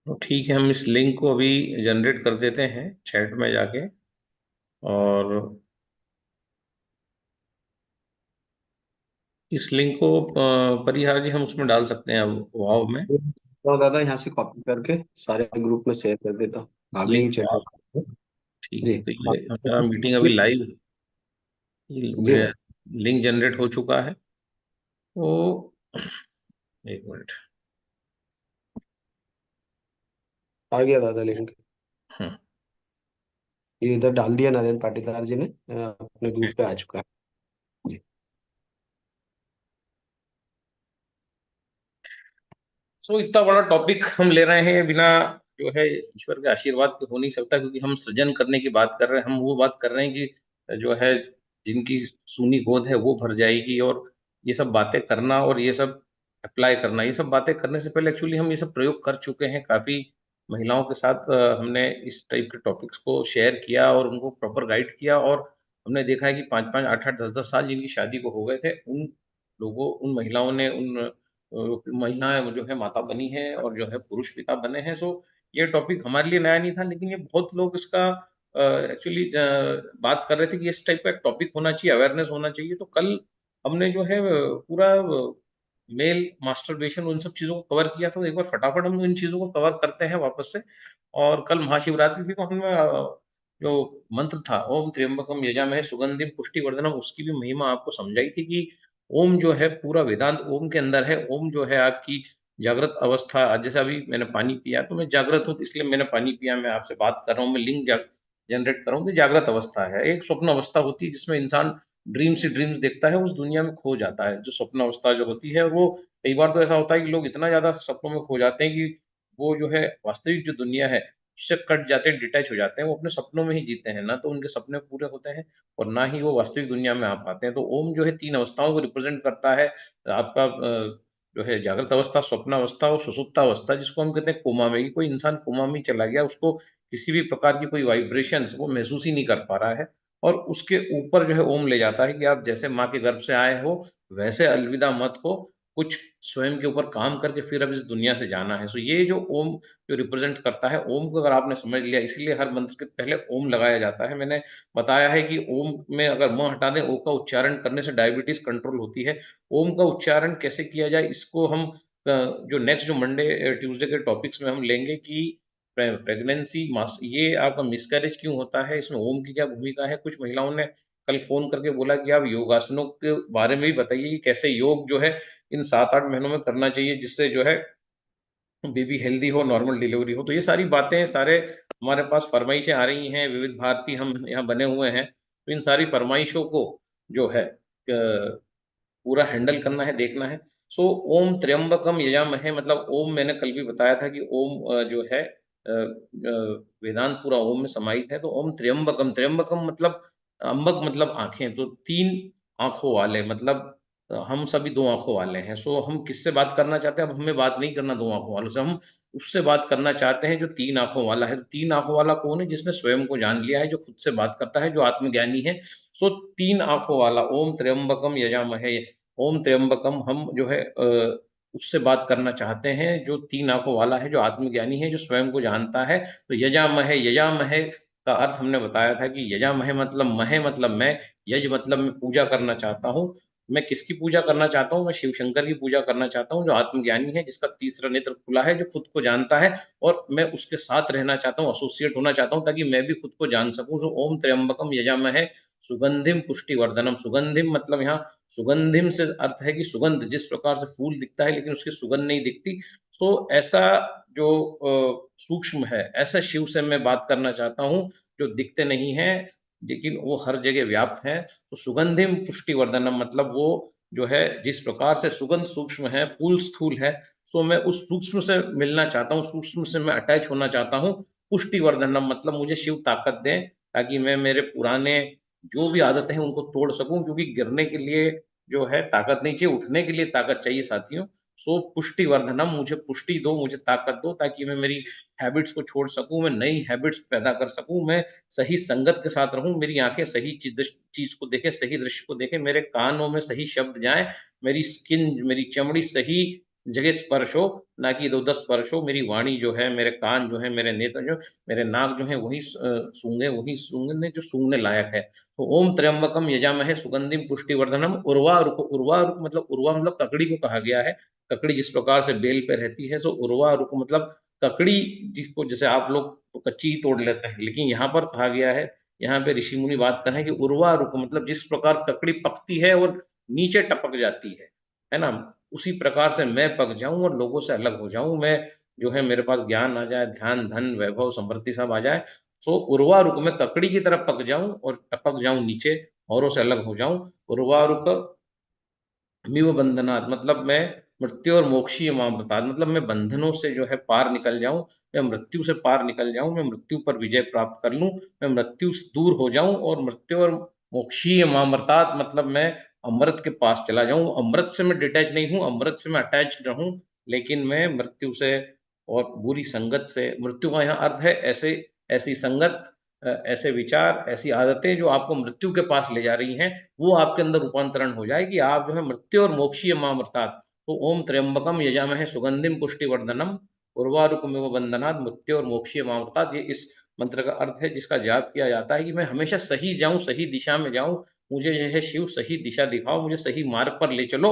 तो ठीक है, हम इस लिंक को अभी जनरेट कर देते हैं चैट में जाके। और इस लिंक को परिहार जी हम उसमें डाल सकते हैं अब वाव में। तो दादा यहाँ से कॉपी करके सारे ग्रुप में शेयर कर देता हूँ। इस आगे लिंक ही को चैट आप, में। ठीक जी है, तो ये हमारा मीटिंग अभी लाइव, जी दादा। लिंक जनरेट हो चुका है। तो एक मिनट। आ गया दादा लिंक। हम्म। ये इधर डाल दिया नारायण पाटीदार जी ने, अपने ओके। ग्रुप पे आ चुका है। जी। सो इतना बड़ा टॉपिक हम ले रहे हैं, बिना जो है ईश्वर के आशीर्वाद के हो नहीं सकता, क्योंकि हम सृजन करने की बात कर रहे हैं। हम वो बात कर रहे हैं कि जो है जिनकी सूनी गोद है वो भर जाएगी, और ये सब बातें करना और ये सब अप्लाई करना, ये सब बातें करने से पहले एक्चुअली हम ये सब प्रयोग कर चुके हैं। काफी महिलाओं के साथ हमने इस टाइप के टॉपिक्स को शेयर किया और उनको प्रॉपर गाइड किया, और हमने देखा है कि 5-5, 8-8, 10-10 साल जिनकी शादी को हो गए थे, उन लोगों, उन महिलाओं ने, उन महिलाएं जो है माता बनी है और जो है पुरुष पिता बने हैं। सो ये टॉपिक हमारे लिए नया नहीं था, लेकिन ये बहुत लोग इसका एक्चुअली बात कर रहे थे कि इस टाइप का एक टॉपिक होना चाहिए, अवेयरनेस होना चाहिए। तो कल हमने जो है पूरा मेल मास्टरबेशन उन सब चीजों को कवर किया था। तो एक बार फटाफट हम इन चीजों को कवर करते हैं वापस से। और कल महाशिवरात्रि थी, तो हमने जो मंत्र था ओम त्र्यंबकम यजामहे सुगंधिम पुष्टिवर्धनम, उसकी भी महिमा आपको समझाई थी कि ओम जो है पूरा वेदांत ओम के अंदर है। ओम जो है आपकी जागृत अवस्था, जैसे अभी मैंने पानी पिया तो मैं जागृत हूँ, इसलिए मैंने पानी पिया, मैं आपसे बात कर रहा हूँ, मैं लिंक जनरेट कर रहा हूँ। तो जागृत अवस्था है। एक स्वप्न अवस्था होती है जिसमें इंसान ड्रीम से ड्रीम्स देखता है, उस दुनिया में खो जाता है, जो स्वप्न अवस्था जो होती है। और वो कई बार तो ऐसा होता है कि लोग इतना ज्यादा सपनों में खो जाते हैं कि वो जो है वास्तविक जो दुनिया है उससे कट जाते हैं, डिटैच हो जाते हैं। वो अपने सपनों में ही जीते हैं, ना तो उनके सपने पूरे होते हैं और ना ही वो वास्तविक दुनिया में आ पाते हैं। तो ओम जो है 3 अवस्थाओं को रिप्रेजेंट करता है। आपका जो है जागृत अवस्था, स्वप्न अवस्था और सुषुप्त अवस्था, जिसको हम कहते हैं कोमा में। कि कोई इंसान कोमा में चला गया, उसको किसी भी प्रकार की कोई वाइब्रेशंस वो महसूस ही नहीं कर पा रहा है, और उसके ऊपर जो है ओम ले जाता है कि आप जैसे माँ के गर्भ से आए हो वैसे अलविदा मत हो, कुछ स्वयं के ऊपर काम करके फिर अब इस दुनिया से जाना है। सो ये जो ओम जो रिप्रेजेंट करता है, ओम को अगर आपने समझ लिया, इसलिए हर मंत्र के पहले ओम लगाया जाता है। मैंने बताया है कि ओम में अगर म हटा दें, ओ का उच्चारण करने से डायबिटीज कंट्रोल होती है। ओम का उच्चारण कैसे किया जाए, इसको हम जो नेक्स्ट जो मंडे ट्यूसडे के टॉपिक्स में हम लेंगे कि प्रेगनेंसी मास ये आपका मिसकैरेज क्यों होता है, इसमें ओम की क्या भूमिका है। कुछ महिलाओं ने कल फोन करके बोला कि आप योगासनों के बारे में भी बताइए कि कैसे योग जो है इन 7-8 महीनों में करना चाहिए, जिससे जो है बेबी हेल्दी हो, नॉर्मल डिलीवरी हो। तो ये सारी बातें, सारे हमारे पास फरमाइशें आ रही हैं, विविध भारती हम यहाँ बने हुए हैं। तो इन सारी फरमाइशों को जो है पूरा हैंडल करना है, देखना है। सो ओम त्र्यंबकम यजामहे, मतलब ओम मैंने कल भी बताया था कि ओम जो है वेदांत पूरा ओम में समाहित है। तो ओम त्र्यंबकम, त्र्यंबकम मतलब अंबक मतलब आंखें, तो 3 आंखों वाले, मतलब हम सभी 2 आंखों वाले हैं। सो हम किससे बात करना चाहते हैं, अब हमें बात नहीं करना 2 आंखों वालों से, हम उससे बात करना चाहते हैं जो 3 आंखों वाला है। तो 3 आंखों वाला कौन है? जिसने स्वयं को जान लिया है, जो खुद से बात करता है, जो आत्मज्ञानी है। सो 3 आंखों वाला ओम त्र्यंबकम यजामहे, ओम त्र्यंबकम, हम जो है उससे बात करना चाहते हैं जो 3 आंखों वाला है, जो आत्मज्ञानी है, जो स्वयं को जानता है। तो यजामहे, यजामहे का अर्थ हमने बताया था कि यजामहे मतलब महे मतलब मैं, यज मतलब मैं पूजा करना चाहता हूँ। मैं किसकी पूजा करना चाहता हूँ? मैं शिव शंकर की पूजा करना चाहता हूँ, जो आत्मज्ञानी है, जिसका तीसरा नेत्र खुला है, जो खुद को जानता है। और मैं उसके साथ रहना चाहता हूँ, एसोसिएट होना चाहता हूँ, ताकि मैं भी खुद को जान सकूं। तो ओम त्र्यंबकम यजामहे सुगंधिम पुष्टिवर्धनम, सुगंधिम मतलब यहाँ सुगंधिम से अर्थ है कि सुगंध, जिस प्रकार से फूल दिखता है लेकिन उसकी सुगंध नहीं दिखती। तो ऐसा जो सूक्ष्म है, ऐसा शिव से मैं बात करना चाहता हूँ, जो दिखते नहीं है लेकिन वो हर जगह व्याप्त है। तो सुगंधिम पुष्टिवर्धनम मतलब वो जो है जिस प्रकार से सुगंध सूक्ष्म है, फूल स्थूल है। सो मैं उस सूक्ष्म से मिलना चाहता हूँ, सूक्ष्म से मैं अटैच होना चाहता हूँ। पुष्टिवर्धनम मतलब मुझे शिव ताकत दें, ताकि मैं मेरे पुराने जो भी आदतें हैं उनको तोड़ सकूं, क्योंकि गिरने के लिए जो है ताकत नहीं चाहिए, उठने के लिए ताकत चाहिए साथियों। सो पुष्टि वर्धनम, मुझे पुष्टि दो, मुझे ताकत दो, ताकि मैं मेरी हैबिट्स को छोड़ सकूं, मैं नई हैबिट्स पैदा कर सकूं, मैं सही संगत के साथ रहूं, मेरी आंखें सही चीज को देखे, सही दृश्य को देखे, मेरे कानों में सही शब्द जाएं, मेरी स्किन, मेरी चमड़ी सही जगह स्पर्श हो, ना कि इधर उधर स्पर्श हो। मेरी वाणी जो है, मेरे कान जो है, मेरे नेत्र जो, मेरे नाक जो है, वही सूंघे, वही सूंघने जो सूंघने लायक है। तो ओम त्र्यंबकम यजामहे सुगंधिम पुष्टिवर्धनम। उर्वा रुक मतलब, उर्वा मतलब ककड़ी को कहा गया है। ककड़ी जिस प्रकार से बेल पे रहती है, सो उर्वा रुक मतलब ककड़ी, जिसको जैसे आप लोग तो कच्ची ही तोड़ लेते हैं, लेकिन यहाँ पर कहा गया है, यहाँ पे ऋषि मुनि बात कर रहे हैं कि उर्वा रुक मतलब जिस प्रकार ककड़ी पकती है और नीचे टपक जाती है ना, उसी प्रकार से मैं पक जाऊं और लोगों से अलग हो जाऊं। मैं जो है, मेरे पास ज्ञान आ जाए, ध्यान, धन, वैभव, समृद्धि सब आ जाए। सो उर्वा रुक में ककड़ी की तरह पक जाऊं और टपक जाऊं नीचे, औरों से अलग हो जाऊं। उर्वा रुक मिव बंधनात् मतलब मैं मृत्यु और मोक्षीय मामृतात् मतलब मैं बंधनों से जो है पार निकल जाऊं, मैं मृत्यु से पार निकल जाऊं, मैं मृत्यु पर विजय प्राप्त कर लूं, मैं मृत्यु से दूर हो जाऊं, और मृत्यु और मोक्षीय मामृतात् मतलब मैं अमृत के पास चला जाऊं। अमृत से मैं डिटैच नहीं हूं, अमृत से मैं अटैच रहूं, लेकिन मैं मृत्यु से और बुरी संगत से, मृत्यु का यहाँ अर्थ है ऐसे, ऐसी संगत, ऐसे विचार, ऐसी आदतें जो आपको मृत्यु के पास ले जा रही हैं, वो आपके अंदर रूपांतरण हो जाए कि आप जो है मृत्यु और मोक्षीय मामृतात। तो ओम त्र्यंबकम यजामहे सुगंधिम पुष्टिवर्धनम उर्वारुकमिव बंधनात् मृत्यु और मोक्षीय मामृतात, ये इस मंत्र का अर्थ है, जिसका जाप किया जाता है कि मैं हमेशा सही जाऊं, सही दिशा में जाऊं। मुझे जो है शिव सही दिशा दिखाओ, मुझे सही मार्ग पर ले चलो,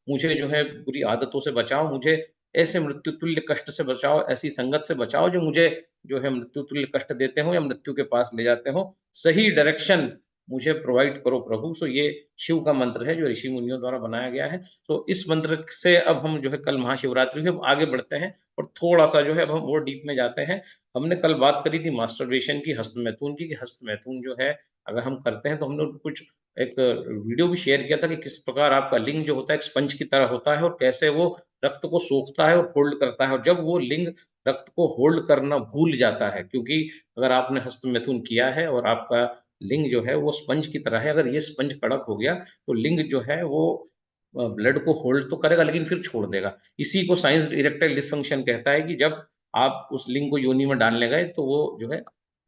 मुझे जो है बुरी आदतों से बचाओ, मुझे ऐसे मृत्यु तुल्य कष्ट से बचाओ, ऐसी संगत से बचाओ जो मुझे जो है मृत्यु तुल्य कष्ट देते हो या मृत्यु के पास ले जाते हो। सही डायरेक्शन मुझे प्रोवाइड करो प्रभु। सो ये शिव का मंत्र है जो ऋषि मुनियों द्वारा बनाया गया है। तो इस मंत्र से अब हम जो है, कल महाशिवरात्रि है, अब आगे बढ़ते हैं और थोड़ा सा जो है अब हम और डीप में जाते हैं। हमने कल बात करी थी मास्टरबेशन की, हस्त मैथुन की, कि हस्त मैथुन जो है अगर हम करते हैं तो हमने कुछ एक वीडियो भी शेयर किया था कि किस प्रकार आपका लिंग जो होता है एक स्पंज की तरह होता है, और कैसे वो रक्त को सोखता है और होल्ड करता है। और जब वो लिंग रक्त को होल्ड करना भूल जाता है, क्योंकि अगर आपने हस्त मैथुन किया है और आपका लिंग जो है वो स्पंज की तरह है, अगर ये स्पंज कड़क हो गया तो लिंग जो है वो ब्लड को होल्ड तो करेगा लेकिन फिर छोड़ देगा। इसी को साइंस इरेक्टाइल डिस्फंक्शन कहता है कि जब आप उस लिंग को योनि में डालने गए तो वो जो है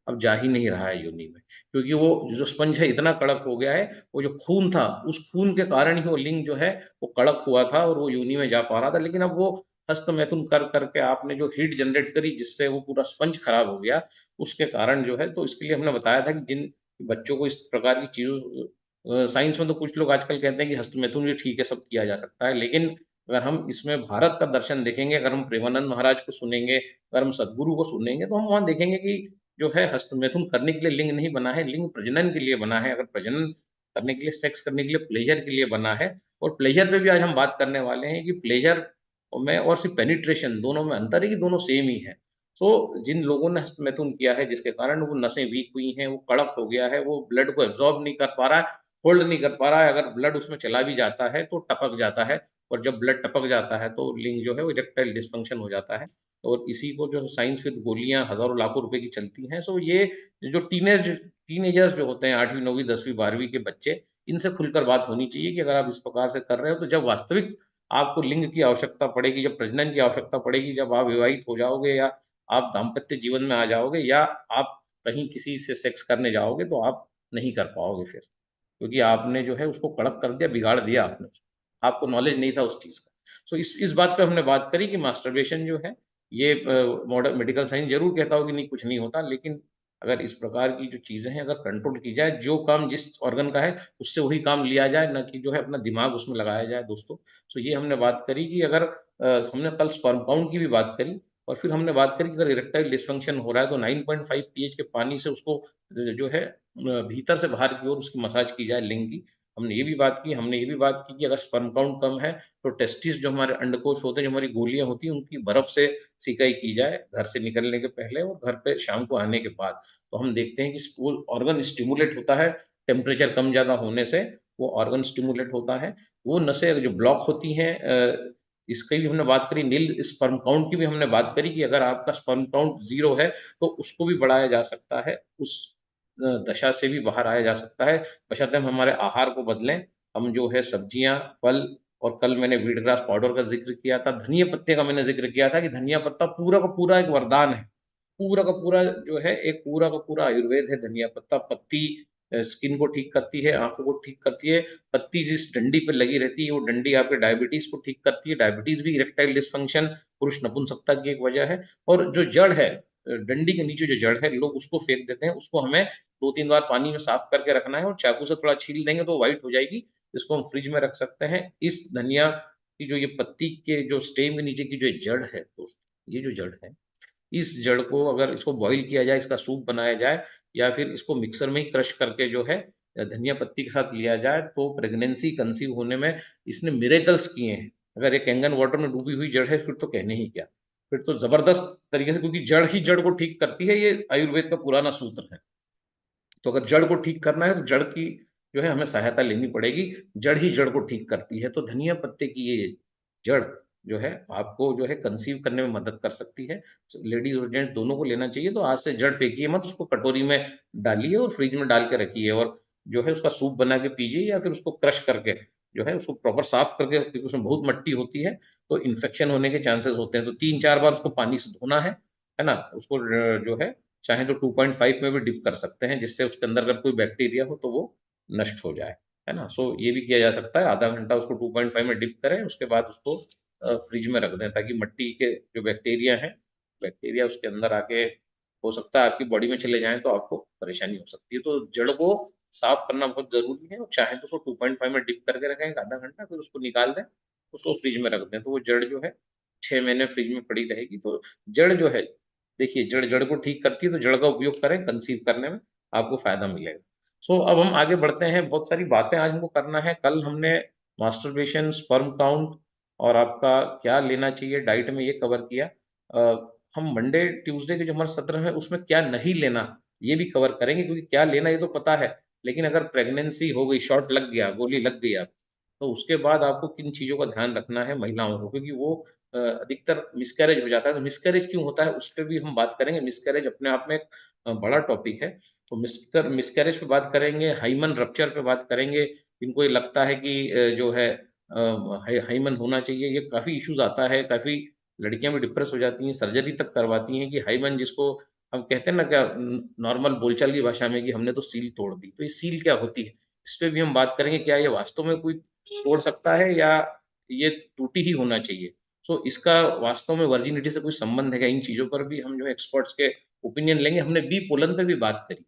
अब जा ही नहीं रहा है योनि में, क्योंकि वो जो स्पंज है इतना कड़क हो गया है। वो जो खून था, उस खून के कारण ही वो लिंग जो है वो कड़क हुआ था और वो योनि में जा पा रहा था। लेकिन अब वो हस्त मैथुन कर करके आपने जो हीट जनरेट करी, जिससे वो पूरा स्पंज खराब हो गया, उसके कारण जो है, तो इसके लिए हमने बताया था कि जिन बच्चों को इस प्रकार की चीजों, साइंस में तो कुछ लोग आजकल कहते हैं कि हस्त मैथुन भी ठीक है, सब किया जा सकता है, लेकिन अगर हम इसमें भारत का दर्शन देखेंगे, अगर हम प्रेमानंद महाराज को सुनेंगे, अगर हम सदगुरु को सुनेंगे, तो हम वहां देखेंगे कि जो है हस्त मैथुन करने के लिए लिंग नहीं बना है, लिंग प्रजनन के लिए बना है। अगर प्रजनन करने के लिए, सेक्स करने के लिए, प्लेजर के लिए बना है। और प्लेजर पे भी आज हम बात करने वाले हैं कि प्लेजर में और सिर्फ पेनिट्रेशन, दोनों में अंतर है कि दोनों सेम ही है। सो जिन लोगों ने हस्तमैथुन किया है, जिसके कारण वो नसें वीक हुई हैं, वो कड़क हो गया है, वो ब्लड को एब्जॉर्ब नहीं कर पा रहा है, होल्ड नहीं कर पा रहा है, अगर ब्लड उसमें चला भी जाता है तो टपक जाता है। और जब ब्लड टपक जाता है तो लिंग जो है वो इरेक्टाइल डिस्फंक्शन हो जाता है। और इसी को जो साइंस की गोलियां हजारों लाखों रुपए की चलती हैं। सो ये जो टीनेजर्स जो होते हैं, 8वीं 9वीं 10वीं 12वीं के बच्चे, इनसे खुलकर बात होनी चाहिए कि अगर आप इस प्रकार से कर रहे हो, तो जब वास्तविक आपको लिंग की आवश्यकता पड़ेगी, जब प्रजनन की आवश्यकता पड़ेगी, जब आप विवाहित हो जाओगे, या आप दाम्पत्य जीवन में आ जाओगे, या आप कहीं किसी से सेक्स करने जाओगे, तो आप नहीं कर पाओगे फिर, क्योंकि आपने जो है उसको कड़क कर दिया, बिगाड़ दिया आपने उसको। आपको नॉलेज नहीं था उस चीज का। सो इस बात पे हमने बात करी कि मास्टरबेशन जो है, ये मॉडर्न मेडिकल साइंस जरूर कहता हो कि नहीं कुछ नहीं होता, लेकिन अगर इस प्रकार की जो चीजें हैं अगर कंट्रोल की जाए, जो काम जिस ऑर्गन का है उससे वही काम लिया जाए, ना कि जो है अपना दिमाग उसमें लगाया जाए दोस्तों। सो ये हमने बात करी कि अगर हमने कल स्पर्म काउंट की भी बात करी, और फिर हमने बात करी कि अगर इरेक्टाइल डिस्फंक्शन हो रहा है तो 9.5 पीएच के पानी से उसको जो है भीतर से बाहर की ओर उसकी मसाज की जाए लिंग की। हमने ये भी बात की, हमने ये भी बात की कि अगर स्पर्म काउंट कम है तो टेस्टिस, जो हमारे अंडकोश होते हैं, जो हमारी गोलियां होती हैं, उनकी बर्फ से सिकाई की जाए घर से निकलने के पहले और घर पे शाम को आने के बाद। तो हम देखते हैं कि वो ऑर्गन स्टिमुलेट होता है, टेम्परेचर कम ज्यादा होने से वो ऑर्गन स्टिमुलेट होता है। वो नसें जो ब्लॉक होती हैं, इसकी भी हमने बात करी। नील स्पर्म काउंट की भी हमने बात करी कि अगर आपका स्पर्म काउंट 0 है तो उसको भी बढ़ाया जा सकता है, उस दशा से भी बाहर आया जा सकता है, बशर्ते हम हमारे आहार को बदलें। हम जो है सब्जियां, फल, और कल मैंने व्हीट ग्रास पाउडर का जिक्र किया था, धनिया पत्ते का मैंने जिक्र किया था कि धनिया पत्ता पूरा का पूरा एक वरदान है। पूरा का पूरा जो है एक पूरा का पूरा आयुर्वेद है। धनिया पत्ता, पत्ती, स्किन को ठीक करती है, आंखों को ठीक करती है। पत्ती जिस डंडी पे लगी रहती है वो डंडी आपके डायबिटीज को ठीक करती है। डायबिटीज भी इरेक्टाइल डिस्फंक्शन, पुरुष नपुंसकता की एक वजह है। और जो जड़ है, डंडी के नीचे जो जड़ है, लोग उसको फेंक देते हैं। उसको हमें 2-3 बार पानी में साफ करके रखना है और चाकू से थोड़ा छील देंगे तो व्हाइट हो जाएगी। इसको हम फ्रिज में रख सकते हैं। इस धनिया की जो ये पत्ती के जो स्टेम के नीचे की जो जड़ है दोस्त, ये जो जड़ है, इस जड़ को अगर इसको बॉईल किया जाए, इसका सूप बनाया जाए, या फिर इसको मिक्सर में ही क्रश करके जो है धनिया पत्ती के साथ लिया जाए, तो प्रेगनेंसी कंसीव होने में इसने मिरेकल्स किए हैं। अगर ये कैंगन वाटर में डूबी हुई जड़ है फिर तो कहने ही क्या, फिर तो जबरदस्त तरीके से, क्योंकि जड़ ही जड़ को ठीक करती है, ये आयुर्वेद का पुराना सूत्र है। तो अगर जड़ को ठीक करना है तो जड़ की जो है हमें सहायता लेनी पड़ेगी। जड़ ही जड़ को ठीक करती है। तो धनिया पत्ते की ये जड़ जो है आपको जो है कंसीव करने में मदद कर सकती है। लेडीज और जेंट्स दोनों को लेना चाहिए। तो आज से जड़ फेंकिए मत, उसको कटोरी में डालिए और फ्रिज में डाल के रखिए, और जो है उसका सूप बना के पीजिए, या फिर उसको क्रश करके जो है उसको प्रॉपर साफ करके, क्योंकि उसमें बहुत मट्टी होती है तो इन्फेक्शन होने के चांसेस होते हैं। तो 3-4 बार उसको पानी से धोना है ना। उसको जो है चाहे तो 2.5 में भी डिप कर सकते हैं, जिससे उसके अंदर अगर कोई बैक्टीरिया हो तो वो नष्ट हो जाए, है ना। सो ये भी किया जा सकता है। आधा घंटा उसको 2.5 में डिप करें, उसके बाद उसको फ्रिज में रख दें, ताकि मिट्टी के जो बैक्टीरिया हैं, बैक्टीरिया उसके अंदर आके हो सकता है आपकी बॉडी में चले जाएं तो आपको परेशानी हो सकती है। तो जड़ को साफ करना बहुत जरूरी है। और चाहे तो उसको 2.5 में डिप करके रखें एक आधा घंटा, फिर उसको निकाल दें, उसको फ्रिज में रख दें, तो वो जड़ जो है 6 महीने फ्रिज में पड़ी रहेगी। तो जड़ जो है, देखिए, जड़ जड़ को ठीक करती है, तो जड़ का उपयोग करें कंसीव करने में, आपको फायदा मिलेगा। सो अब हम आगे बढ़ते हैं। बहुत सारी बातें आज हमको करना है। कल हमने मास्टरबेशन, स्पर्म काउंट और आपका क्या लेना चाहिए डाइट में, ये कवर किया। हम मंडे ट्यूसडे के जो हमारे सत्र है उसमें क्या नहीं लेना ये भी कवर करेंगे, क्योंकि क्या लेना ये तो पता है, लेकिन अगर प्रेगनेंसी हो गई, शॉट लग गया, गोली लग गई आप, तो उसके बाद आपको किन चीजों का ध्यान रखना है महिलाओं को, क्योंकि वो अधिकतर मिसकैरेज हो जाता है। तो मिसकैरेज क्यों होता है उस पर भी हम बात करेंगे। मिसकैरेज अपने आप में एक बड़ा टॉपिक है। तो मिसकैरेज पे बात करेंगे, हाइमन रप्चर पे बात करेंगे। इनको ये लगता है कि जो है हाइमन होना चाहिए, ये काफी इश्यूज आता है। काफी लड़कियां भी डिप्रेस हो जाती हैं, सर्जरी तक करवाती हैं कि हाइमन, जिसको हम कहते हैं ना, क्या नॉर्मल बोलचाल की भाषा में, कि हमने तो सील तोड़ दी। तो ये सील क्या होती है, इस पे भी हम बात करेंगे। क्या ये वास्तव में कोई तोड़ सकता है, या ये टूटी ही होना चाहिए। सो इसका वास्तव में वर्जिनिटी से कोई संबंध है क्या, इन चीजों पर भी हम जो एक्सपर्ट्स के ओपिनियन लेंगे। हमने बी पोलन पे भी बात करी,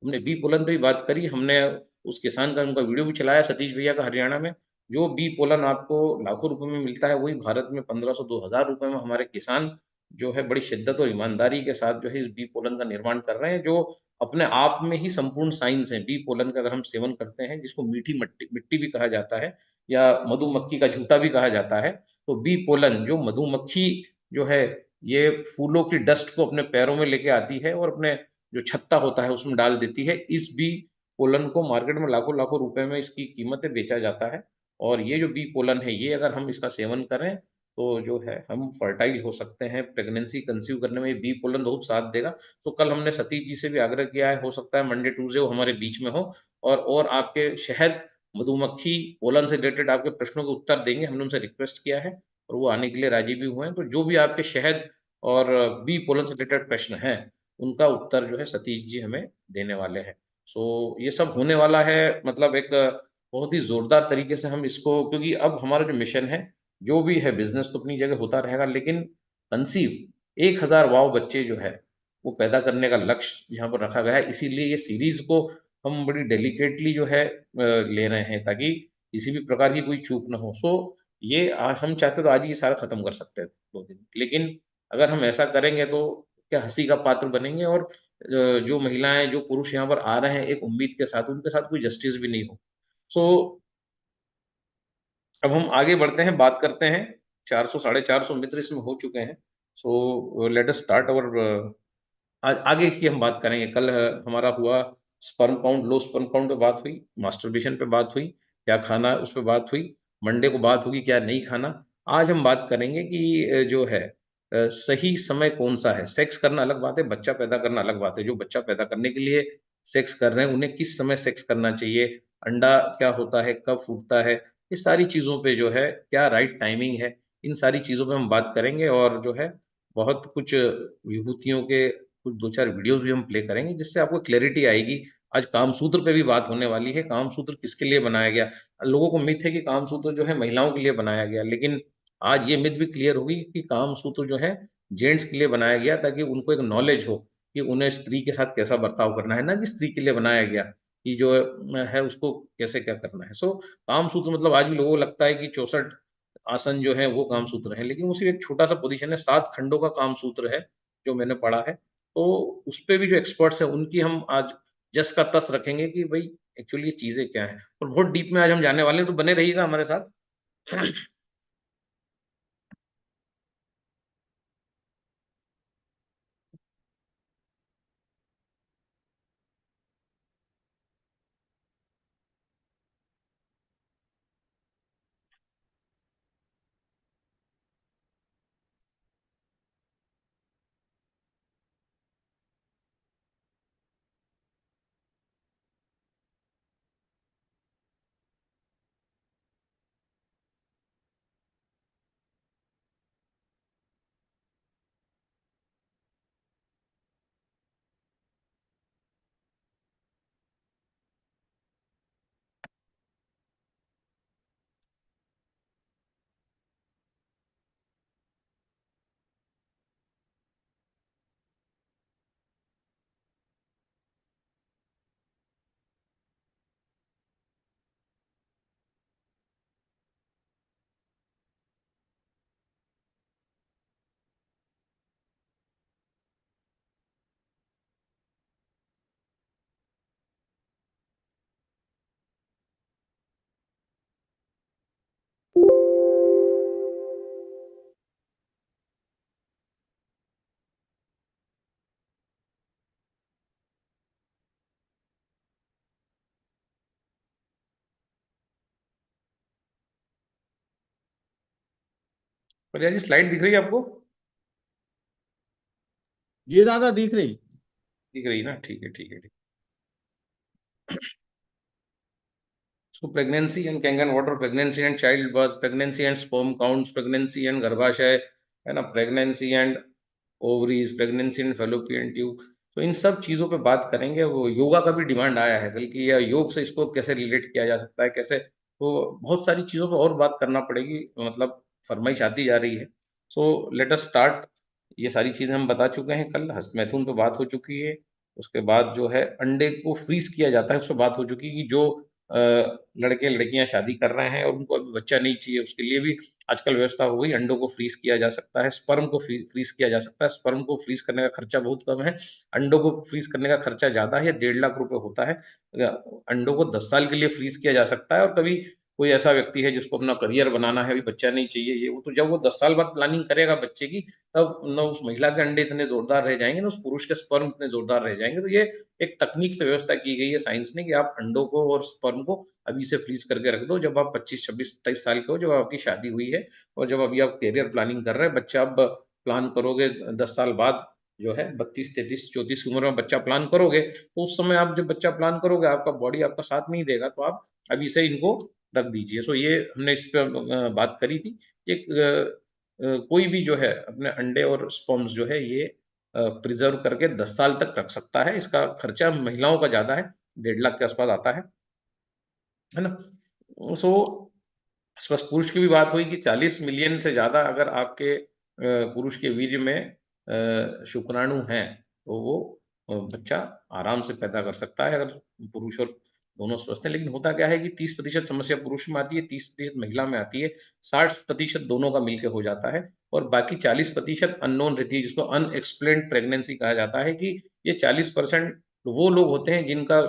हमने बी पोलन पे भी बात करी। हमने उस किसान का उनका वीडियो भी चलाया, सतीश भैया का, हरियाणा में। जो बी पोलन आपको लाखों रुपए में मिलता है, वही भारत में 1500-2000 रुपए में हमारे किसान जो है बड़ी शिद्दत और ईमानदारी के साथ जो है इस बी पोलन का निर्माण कर रहे हैं, जो अपने आप में ही संपूर्ण साइंस है। बी पोलन का अगर हम सेवन करते हैं, जिसको मीठी मिट्टी मिट्टी भी कहा जाता है, या मधुमक्खी का झूठा भी कहा जाता है, तो बी पोलन जो मधुमक्खी जो है, ये फूलों की डस्ट को अपने पैरों में लेके आती है और अपने जो छत्ता होता है उसमें डाल देती है। इस बी पोलन को मार्केट में लाखों लाखों रुपए में इसकी कीमतें बेचा जाता है। और ये जो बी पोलन है, ये अगर हम इसका सेवन करें तो जो है हम फर्टाइल हो सकते हैं। प्रेगनेंसी कंसीव करने में ये बी पोलन बहुत साथ देगा। तो कल हमने सतीश जी से भी आग्रह किया है, हो सकता है मंडे ट्यूसडे वो हमारे बीच में हो, और आपके शहद, मधुमक्खी, पोलन से रिलेटेड आपके प्रश्नों के उत्तर देंगे। हमने उनसे रिक्वेस्ट किया है और वो आने के लिए राजी भी हुए हैं। तो जो भी आपके शहद और बी पोलन से रिलेटेड प्रश्न हैं, उनका उत्तर जो है सतीश जी हमें देने वाले हैं। सो ये सब होने वाला है, मतलब एक बहुत ही जोरदार तरीके से हम इसको, क्योंकि अब हमारा जो मिशन है, जो भी है, बिजनेस तो अपनी जगह होता रहेगा, लेकिन कंसीव 1000 वाव बच्चे जो है वो पैदा करने का लक्ष्य यहाँ पर रखा गया है। इसीलिए ये सीरीज को हम बड़ी डेलिकेटली जो है ले रहे हैं, ताकि किसी भी प्रकार की कोई चूक ना हो। सो ये आज हम चाहते तो आज ही सारा खत्म कर सकते हैं 2 दिन, लेकिन अगर हम ऐसा करेंगे तो क्या हंसी का पात्र बनेंगे, और जो महिलाएं, जो पुरुष यहाँ पर आ रहे हैं एक उम्मीद के साथ, उनके साथ कोई जस्टिस भी नहीं हो। सो अब हम आगे बढ़ते हैं, बात करते हैं। 400 450 मित्र इसमें हो चुके हैं। So let us start our. आगे की हम बात करेंगे। कल हमारा हुआ sperm count, low sperm count पे बात हुई, मास्टरबेशन पे बात हुई, क्या खाना है उस पे बात हुई। मंडे को बात होगी क्या नहीं खाना। आज हम बात करेंगे कि जो है सही समय कौन सा है। सेक्स करना अलग बात है, बच्चा पैदा करना अलग बात है। जो बच्चा पैदा करने के लिए सेक्स कर रहे हैं, उन्हें किस समय सेक्स करना चाहिए, अंडा क्या होता है, कब फूटता है, इस सारी चीजों पे जो है क्या राइट टाइमिंग है, इन सारी चीजों पे हम बात करेंगे। और जो है बहुत कुछ विभूतियों के कुछ 2-4 वीडियोस भी हम प्ले करेंगे, जिससे आपको क्लैरिटी आएगी आज कामसूत्र पे भी बात होने वाली है। कामसूत्र किसके लिए बनाया गया? लोगों को मिथ है कि कामसूत्र जो है महिलाओं के लिए बनाया गया, लेकिन आज ये मिथ भी क्लियर होगी कि कामसूत्र जो है जेंट्स के लिए बनाया गया, ताकि उनको एक नॉलेज हो कि उन्हें स्त्री के साथ कैसा बर्ताव करना है, ना कि स्त्री के लिए बनाया गया कि जो है उसको कैसे क्या करना है। सो कामसूत्र मतलब आज भी लोगों को लगता है कि 64 आसन जो है वो कामसूत्र है, लेकिन वो सिर्फ एक छोटा सा पोजीशन है, 7 खंडों का कामसूत्र है जो मैंने पढ़ा है। तो उसपे भी जो एक्सपर्ट्स हैं उनकी हम आज जस का तस रखेंगे कि भाई एक्चुअली ये चीजें क्या हैं, और बहुत डीप में आज हम जाने वाले हैं, तो बने रहिएगा हमारे साथ। पर जी स्लाइड दिख रही है आपको? ये दादा दिख रही। दिख रही ना, ठीक है ठीक है ठीक। So pregnancy and Kangen water, pregnancy and child birth, pregnancy and sperm counts, pregnancy and गर्भाशय, है ना, pregnancy and ovaries, pregnancy and fallopian tube. तो इन सब चीजों पे बात करेंगे। वो योगा का भी डिमांड आया है, बल्कि यह योग से इसको कैसे रिलेट किया जा सकता है, कैसे, तो बहुत सारी चीजों पे और बात करना पड़ेगी, मतलब फरमाइश आती जा रही है। So let us start. ये सारी चीजें हम बता चुके हैं, कल हस्तमैथुन पे बात हो चुकी है। उसके बाद जो है अंडे को फ्रीज किया जाता है, उस पर बात हो चुकी है कि जो लड़के लड़कियां शादी कर रहे हैं और उनको अभी बच्चा नहीं चाहिए, उसके लिए भी आजकल व्यवस्था हो गई, अंडों को फ्रीज किया जा सकता है, स्पर्म को फ्रीज किया जा सकता है। स्पर्म को फ्रीज करने का खर्चा बहुत कम है, अंडों को फ्रीज करने का खर्चा ज्यादा है, 1.5 लाख रुपए होता है। अंडों को 10 साल के लिए फ्रीज किया जा सकता है। और कभी कोई ऐसा व्यक्ति है जिसको अपना करियर बनाना है, अभी बच्चा नहीं चाहिए, ये वो, तो जब वो 10 साल बाद प्लानिंग करेगा बच्चे की, तब न उस महिला के अंडे इतने जोरदार रह जाएंगे, ना उस पुरुष के स्पर्म इतने जोरदार रह जाएंगे। तो ये एक तकनीक से व्यवस्था की गई है साइंस ने, कि आप अंडों को और स्पर्म को अभी से फ्रीज करके रख दो, जब आप 25 26 27 साल के हो, जब आपकी शादी हुई है, और जब अभी आप करियर प्लानिंग कर रहे हैं, बच्चा अब प्लान करोगे 10 साल बाद, जो है 32 33 34 की उम्र में बच्चा प्लान करोगे, तो उस समय आप जब बच्चा प्लान करोगे, आपका बॉडी आपका साथ नहीं देगा, तो आप अभी से इनको रख दीजिए। सो ये हमने इस पे बात करी थी कि कोई भी जो है अपने अंडे और स्पर्म्स जो है ये प्रिजर्व करके 10 साल तक रख सकता है। इसका खर्चा महिलाओं का ज्यादा है, 1.5 लाख के आसपास आता है ना। सो स्वस्थ पुरुष की भी बात हुई कि 40 मिलियन से ज्यादा अगर आपके पुरुष के वीर्य में शुक्राणु हैं, तो वो बच्चा आराम से पैदा कर सकता है, अगर पुरुष और दोनों स्वस्थ हैं। लेकिन होता क्या है कि 30% समस्या पुरुष में आती है, 30% महिला में आती है, 60% दोनों का मिलकर हो जाता है, और बाकी 40% अननोन रहती है, जिसको अनएक्सप्लेन्ड प्रेगनेंसी कहा जाता है। कि ये 40% वो लोग होते हैं जिनका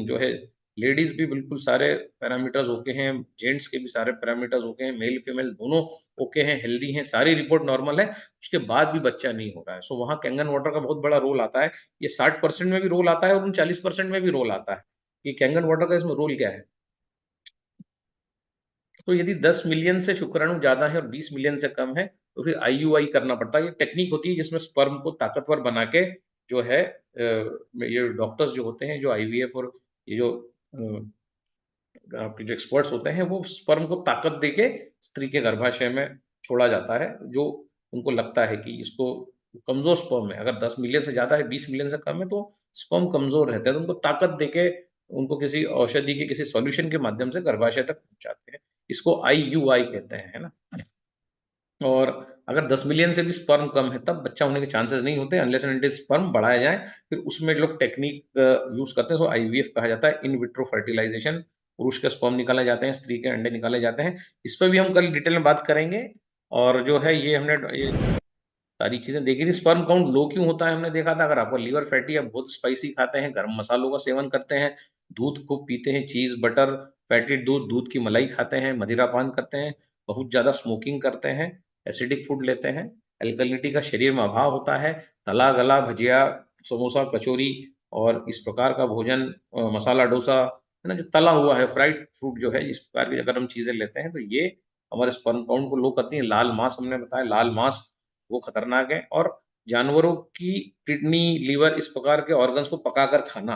जो है, लेडीज भी बिल्कुल सारे पैरामीटर्स ओके हैं, जेंट्स के भी सारे पैरामीटर्स ओके हैं, मेल फीमेल दोनों ओके हैं, हेल्दी हैं, सारी रिपोर्ट नॉर्मल है, उसके बाद भी बच्चा नहीं हो रहा है। सो वहाँ कैंगन वाटर का बहुत बड़ा रोल आता है। ये 60% में भी रोल आता है और उन 40% में भी रोल आता है। कि कैंगन वाटर का इसमें रोल क्या है? तो यदि 10 मिलियन से शुक्राणु ज्यादा है और 20 मिलियन से कम है, तो फिर आईयूआई करना पड़ता है। ये टेक्निक होती है जिसमें स्पर्म को ताकतवर बना के, जो है ये डॉक्टर्स जो होते हैं, जो आईवीएफ और ये जो आपके जो एक्सपर्ट्स होते हैं, वो स्पर्म को ताकत देके स्त्री के गर्भाशय में छोड़ा जाता है, जो उनको लगता है कि इसको कमजोर स्पर्म है। अगर 10 मिलियन से ज्यादा है, 20 मिलियन से कम है, तो स्पर्म कमजोर रहता है तो उनको ताकत देके उनको किसी औषधि के किसी सॉल्यूशन के माध्यम से गर्भाशय तक पहुंचाते हैं। इसको IUI कहते हैं, है ना? और अगर 10 मिलियन से भी स्पर्म कम है तब बच्चा होने के चांसेस नहीं होते अनलेस एंड अनटिल स्पर्म बढ़ाया जाए। फिर उसमें लोग टेक्निक यूज करते हैं, सो IVF कहा जाता है, इन विट्रो फर्टिलाइजेशन। पुरुष के स्पर्म निकाले जाते हैं, स्त्री के अंडे निकाले जाते हैं। इस पर भी हम कल डिटेल में बात करेंगे। और जो है ये हमने ये सारी चीजें देखी थी। स्पर्म काउंट लो क्यों होता है हमने देखा था। अगर आपका लीवर फैटी है, बहुत स्पाइसी खाते हैं, गर्म मसालों का सेवन करते हैं, दूध खूब पीते हैं, चीज बटर फैटी दूध दूध की मलाई खाते हैं, मदिरा पान करते हैं, बहुत ज्यादा स्मोकिंग करते हैं, एसिडिक फूड लेते हैं, एल्कलिनिटी का शरीर में अभाव होता है, तला गला भजिया समोसा कचौरी और इस प्रकार का भोजन, मसाला डोसा, है ना, जो तला हुआ है, फ्राइड फूड जो है, इस प्रकार की अगर हम चीजें लेते हैं तो ये हमारे स्पर्म काउंट को लो करती है। लाल मांस हमने बताया, लाल मांस वो खतरनाक है। और जानवरों की किडनी, लीवर, इस प्रकार के ऑर्गन्स को पकाकर खाना,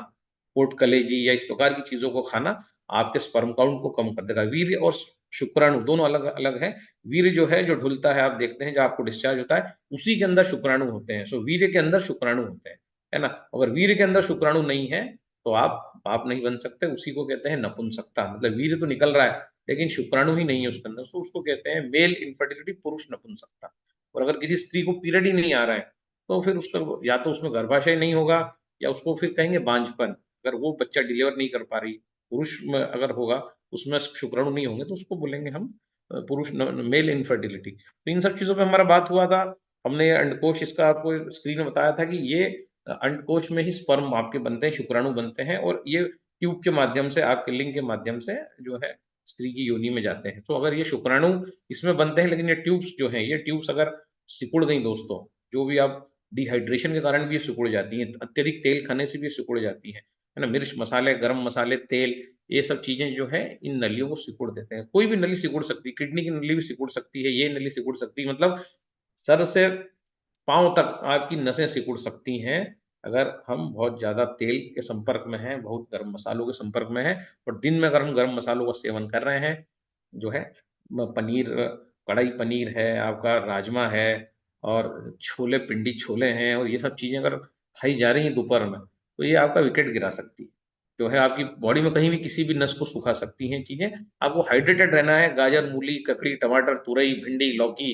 पोर्क कलेजी या इस प्रकार की चीजों को खाना आपके स्पर्म काउंट को कम कर देगा। वीर्य और शुक्राणु दोनों अलग अलग है। वीर्य जो है, जो ढुलता है, आप देखते हैं, जो आपको डिस्चार्ज होता है, उसी के अंदर शुक्राणु होते हैं। सो वीर्य के अंदर शुक्राणु होते हैं, है ना? अगर वीर्य के अंदर शुक्राणु नहीं है तो आप बाप नहीं बन सकते। उसी को कहते हैं नपुंसकता। मतलब वीर्य तो निकल रहा है लेकिन शुक्राणु ही नहीं है उसके अंदर, तो उसको कहते हैं मेल इनफर्टिलिटी, पुरुष नपुंसकता। और अगर किसी स्त्री को पीरियड ही नहीं आ रहा है तो फिर उसका या तो उसमें गर्भाशय नहीं होगा या उसको फिर कहेंगे बांझपन। अगर वो बच्चा डिलीवर नहीं कर पा रही, पुरुष में अगर होगा, उसमें शुक्राणु नहीं होंगे, तो उसको बोलेंगे हम पुरुष मेल इनफर्टिलिटी। तो इन सब चीजों पे हमारा बात हुआ था। हमने ये अंडकोश, इसका आपको स्क्रीन में बताया था कि ये अंडकोश में ही स्पर्म आपके बनते हैं, शुक्राणु बनते हैं, और ये ट्यूब के माध्यम से, आपके लिंग के माध्यम से जो है स्त्री की योनि में जाते हैं। तो अगर ये शुक्राणु इसमें बनते हैं, लेकिन ये ट्यूब्स जो हैं, ये ट्यूब्स अगर सिकुड़ गई दोस्तों, जो भी आप डिहाइड्रेशन के कारण भी ये सिकुड़ जाती हैं, अत्यधिक तेल खाने से भी ये सिकुड़ जाती हैं, है ना? मिर्च मसाले, गरम मसाले, तेल, ये सब चीजें जो है इन नलियों को सिकुड़ देते हैं। कोई भी नली सिकुड़ सकती है, किडनी की नली भी सिकुड़ सकती है, ये नली सिकुड़ सकती है, मतलब सर से पाँव तक आपकी नसें सिकुड़ सकती हैं अगर हम बहुत ज़्यादा तेल के संपर्क में हैं, बहुत गरम मसालों के संपर्क में हैं, और दिन में अगर हम गरम मसालों का सेवन कर रहे हैं, जो है पनीर, कढ़ाई पनीर है, आपका राजमा है, और छोले, पिंडी छोले हैं, और ये सब चीज़ें अगर खाई जा रही हैं दोपहर में, तो ये आपका विकेट गिरा सकती है। जो है आपकी बॉडी में कहीं भी किसी भी नस को सुखा सकती हैं चीज़ें। आपको हाइड्रेटेड रहना है। गाजर, मूली, ककड़ी, टमाटर, तुरई, भिंडी, लौकी,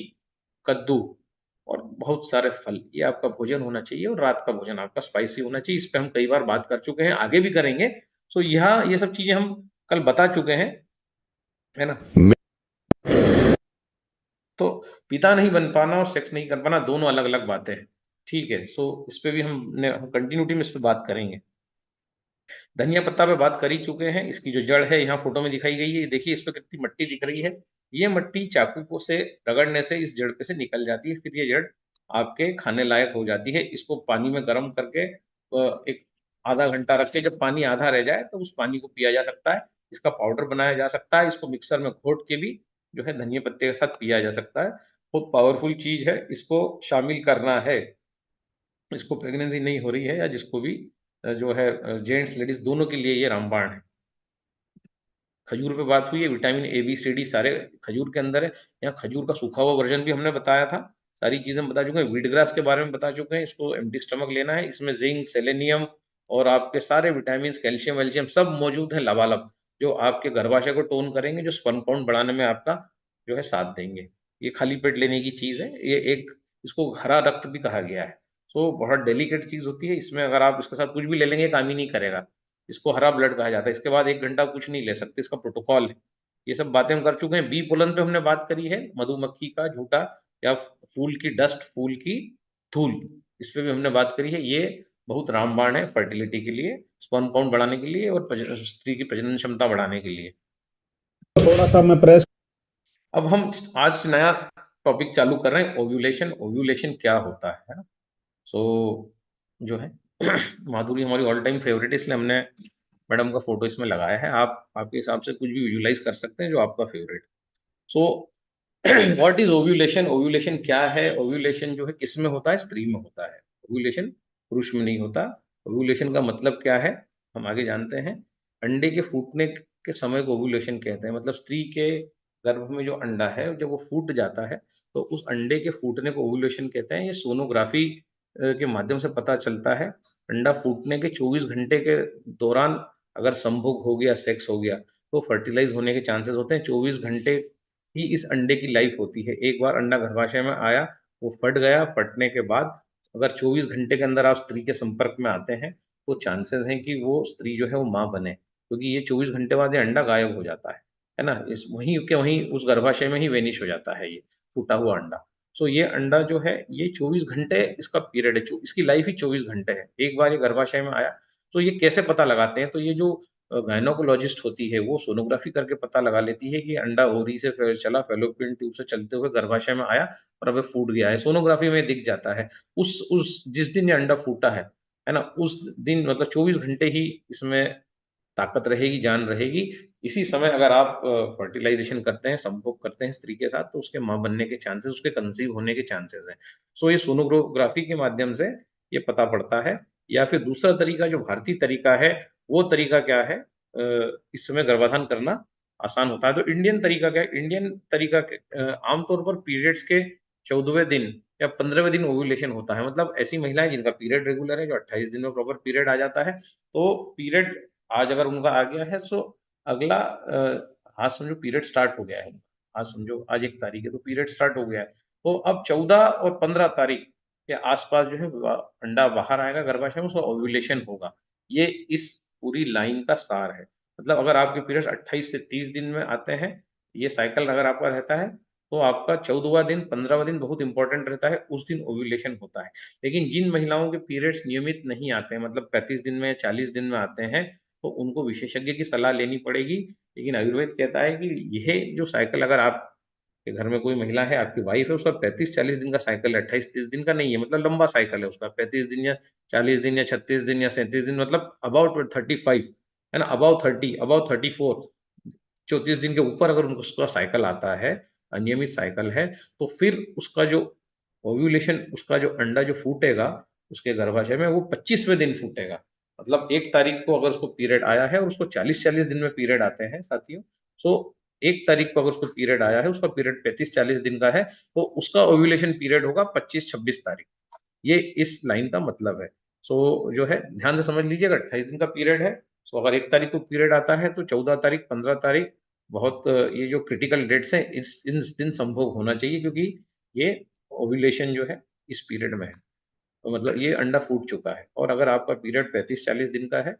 कद्दू और बहुत सारे फल, ये आपका भोजन होना चाहिए। और रात का भोजन आपका स्पाइसी होना चाहिए। इस पे हम कई बार बात कर चुके हैं, आगे भी करेंगे। सो यहाँ ये सब चीजें हम कल बता चुके हैं, है ना? तो पिता नहीं बन पाना और सेक्स नहीं कर पाना दोनों अलग अलग बातें हैं। ठीक है, सो इस पे भी हम कंटिन्यूटी में इस पे बात करेंगे। धनिया पत्ता पे बात कर ही चुके हैं। इसकी जो जड़ है यहाँ फोटो में दिखाई गई है, देखिए इस पे कितनी मट्टी दिख रही है। ये मट्टी चाकू को से रगड़ने से इस जड़ पे से निकल जाती है, फिर ये जड़ आपके खाने लायक हो जाती है। इसको पानी में गर्म करके एक आधा घंटा रख के, जब पानी आधा रह जाए तो उस पानी को पिया जा सकता है। इसका पाउडर बनाया जा सकता है। इसको मिक्सर में घोट के भी जो है धनिया पत्ते के साथ पिया जा सकता है। बहुत पावरफुल चीज है, इसको शामिल करना है। इसको प्रेगनेंसी नहीं हो रही है या जिसको भी जो है जेंट्स लेडीज दोनों के लिए ये रामबाण है। खजूर पे बात हुई है, vitamin A B C D सारे खजूर के अंदर है। यहाँ खजूर का सूखा हुआ वर्जन भी हमने बताया था। सारी चीजें बता चुके हैं। व्हीट ग्रास के बारे में बता चुके हैं, इसको एम्प्टी स्टमक लेना है। इसमें जिंक, सेलेनियम और आपके सारे विटामिन, कैल्शियम वैल्शियम सब मौजूद है लबालब, जो आपके गर्भाशय को टोन करेंगे, जो स्पर्म काउंट बढ़ाने में आपका जो है साथ देंगे। ये खाली पेट लेने की चीज है। ये एक, इसको हरा रक्त भी कहा गया है। तो बहुत डेलिकेट चीज होती है। इसमें अगर आप इसके साथ कुछ भी ले लेंगे काम ही नहीं करेगा। इसको हरा ब्लड कहा जाता है। इसके बाद 1 घंटा कुछ नहीं ले सकते, इसका प्रोटोकॉल है। ये सब बातें हम कर चुके हैं। बी पोलन पे हमने बात करी है, मधुमक्खी का झूठा या फूल की डस्ट, फूल की धूल, इस पे भी हमने बात करी है। ये बहुत रामबाण है फर्टिलिटी के लिए, स्पर्म काउंट बढ़ाने के लिए और स्त्री की प्रजनन क्षमता बढ़ाने के लिए। थोड़ा सा मैं प्रेस। अब हम आज से नया टॉपिक चालू कर रहे हैं, ओव्यूलेशन। ओव्यूलेशन क्या होता है ना? सो जो है माधुरी हमारी ऑल टाइम फेवरेट है, इसलिए हमने मैडम का फोटो इसमें लगाया है। आप आपके हिसाब से कुछ भी विजुलाइज कर सकते हैं जो आपका favourite. So what is ovulation? Ovulation क्या है? ओव्यूलेशन जो है किस में होता है? स्त्री में होता है। ओव्यूलेशन पुरुष में नहीं होता। ओव्यूलेशन का मतलब क्या है हम आगे जानते हैं। अंडे के फूटने के समय को ओव्यूलेशन कहते हैं। मतलब स्त्री के गर्भ में जो अंडा है जब वो फूट जाता है तो उस अंडे के फूटने को ओव्यूलेशन कहते हैं। ये सोनोग्राफी के माध्यम से पता चलता है। अंडा फूटने के 24 घंटे के दौरान अगर संभोग हो गया, सेक्स हो गया, तो फर्टिलाइज होने के चांसेस होते हैं। 24 घंटे ही इस अंडे की लाइफ होती है। एक बार अंडा गर्भाशय में आया, वो फट गया, फटने के बाद अगर 24 घंटे के अंदर आप स्त्री के संपर्क में आते हैं, तो चांसेस हैं कि वो स्त्री जो है वो माँ बने, क्योंकि ये 24 घंटे बाद ये अंडा गायब हो जाता है ना? इस वहीं के वहीं उस गर्भाशय में ही वेनिश हो जाता है ये फूटा हुआ अंडा। सो ये अंडा जो है ये 24 घंटे इसका पीरियड है, इसकी लाइफ ही 24 घंटे है। एक बार ये गर्भाशय में आया, तो ये कैसे पता लगाते हैं? तो ये जो गायनोकोलॉजिस्ट होती है, वो सोनोग्राफी करके पता लगा लेती है कि अंडा ओवरी से चला, फैलोपियन ट्यूब से चलते हुए गर्भाशय में आया और अब ये फूट गया है। सोनोग्राफी में दिख जाता है। उस जिस दिन ये अंडा फूटा है ना? उस दिन मतलब 24 घंटे ही इसमें ताकत रहेगी, जान रहेगी। इसी समय अगर आप फर्टिलाइज़ेशन करते हैं, संभोग करते हैं स्त्री के साथ, तो उसके माँ बनने के चांसेस, उसके कंसीव होने के चांसेस हैं। सो ये सोनोग्राफी के माध्यम से ये पता पड़ता है। या फिर दूसरा तरीका जो भारतीय तरीका है, वो तरीका क्या है? इस समय गर्भाधान करना आसान होता है। तो इंडियन तरीका क्या है? इंडियन तरीका आमतौर पर पीरियड्स के 14वें दिन या 15वें दिन ओव्यूलेशन होता है। मतलब ऐसी महिलाएँ जिनका पीरियड रेगुलर है, जो 28 दिन में प्रॉपर पीरियड आ जाता है, तो पीरियड आज अगर उनका आ गया है, सो अगला आज समझो पीरियड स्टार्ट हो गया है। आज समझो आज 1 तारीख है, तो पीरियड स्टार्ट हो गया है। तो अब 14 और 15 तारीख के आस-पास जो है अंडा बाहर आएगा गर्भाशय में, उसका ओव्यूलेशन होगा। ये इस पूरी लाइन का सार है। मतलब अगर आपके पीरियड्स 28 से 30 दिन में आते हैं, ये साइकिल अगर आपका रहता है, तो आपका 14वाँ दिन, 15वाँ दिन बहुत इम्पोर्टेंट रहता है, उस दिन ओव्यूलेशन होता है। लेकिन जिन महिलाओं के पीरियड्स नियमित नहीं आते हैं, मतलब 35 दिन में, 40 दिन में आते हैं, तो उनको विशेषज्ञ की सलाह लेनी पड़ेगी। लेकिन आयुर्वेद कहता है कि यह जो साइकिल अगर आपके घर में कोई महिला है, आपकी वाइफ है, उसका 35-40 दिन का साइकिल है, 28-30 दिन का नहीं है, मतलब लंबा साइकिल है उसका। 35 दिन या 40 दिन या 36 दिन या 37 दिन, मतलब अबाउट 35, है ना? अबव 30, अबव 34, 34 दिन के ऊपर अगर उनको उसका साइकिल आता है, अनियमित साइकिल है, तो फिर उसका जो ओव्यूलेशन, उसका जो अंडा जो फूटेगा उसके गर्भाशय में, वो 25वें दिन फूटेगा। मतलब 1 तारीख को अगर उसको पीरियड आया है और उसको 40-40 दिन में पीरियड आते हैं साथियों, सो 1 तारीख को अगर उसको पीरियड आया है, उसका पीरियड 35-40 दिन का है, तो उसका ओव्यूलेशन पीरियड होगा 25-26 तारीख। ये इस लाइन का मतलब है। सो जो है ध्यान से समझ लीजिएगा, 28 दिन का पीरियड है। सो अगर 1 तारीख को पीरियड आता है, तो 14 तारीख, 15 तारीख बहुत ये जो क्रिटिकल डेट्स हैं, इस दिन संभोग होना चाहिए, क्योंकि ये ओव्यूलेशन जो है इस पीरियड में है। तो मतलब ये अंडा फूट चुका है। और अगर आपका पीरियड 35-40 दिन का है,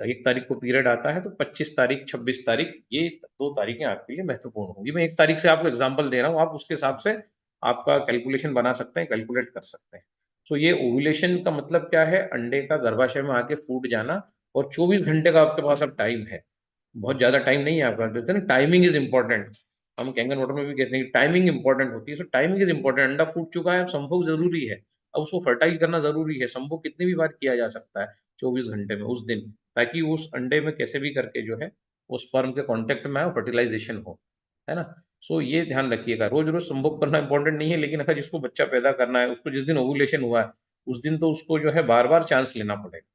1 तारीख को पीरियड आता है, तो 25 तारीख, 26 तारीख, ये 2 तारीखें आपके लिए महत्वपूर्ण होंगी। मैं 1 तारीख से आपको एग्ज़ाम्पल दे रहा हूँ, आप उसके हिसाब से आपका कैलकुलेशन बना सकते हैं, कैलकुलेट कर सकते हैं। सो ये ओव्यूलेशन का मतलब क्या है? अंडे का गर्भाशय में आके फूट जाना, और 24 घंटे का आपके पास अब टाइम है। बहुत ज़्यादा टाइम नहीं है आपका। कहते हैं ना, टाइमिंग इज़ इम्पोर्टेंट। हम कैंगन वाटर में भी कहते हैं कि टाइमिंग इम्पोर्टेंट होती है। सो टाइमिंग इज़ इम्पोर्टेंट। अंडा फूट चुका है, अब संभोग ज़रूरी है। अब उसको फर्टाइल करना ज़रूरी है। संभोग कितनी भी बार किया जा सकता है 24 घंटे में, उस दिन, ताकि उस अंडे में कैसे भी करके जो है, वो स्पर्म के कॉन्टैक्ट में आए और फर्टिलाइज़ेशन हो। है ना? सो ये ध्यान रखिएगा। रोज़-रोज़ संभोग करना इम्पोर्टेंट नहीं है, लेकिन अगर जिसको बच्चा पैदा करना है, उसको जिस दिन ओव्यूलेशन हुआ है, उस दिन तो उसको जो है बार-बार चांस लेना पड़ेगा।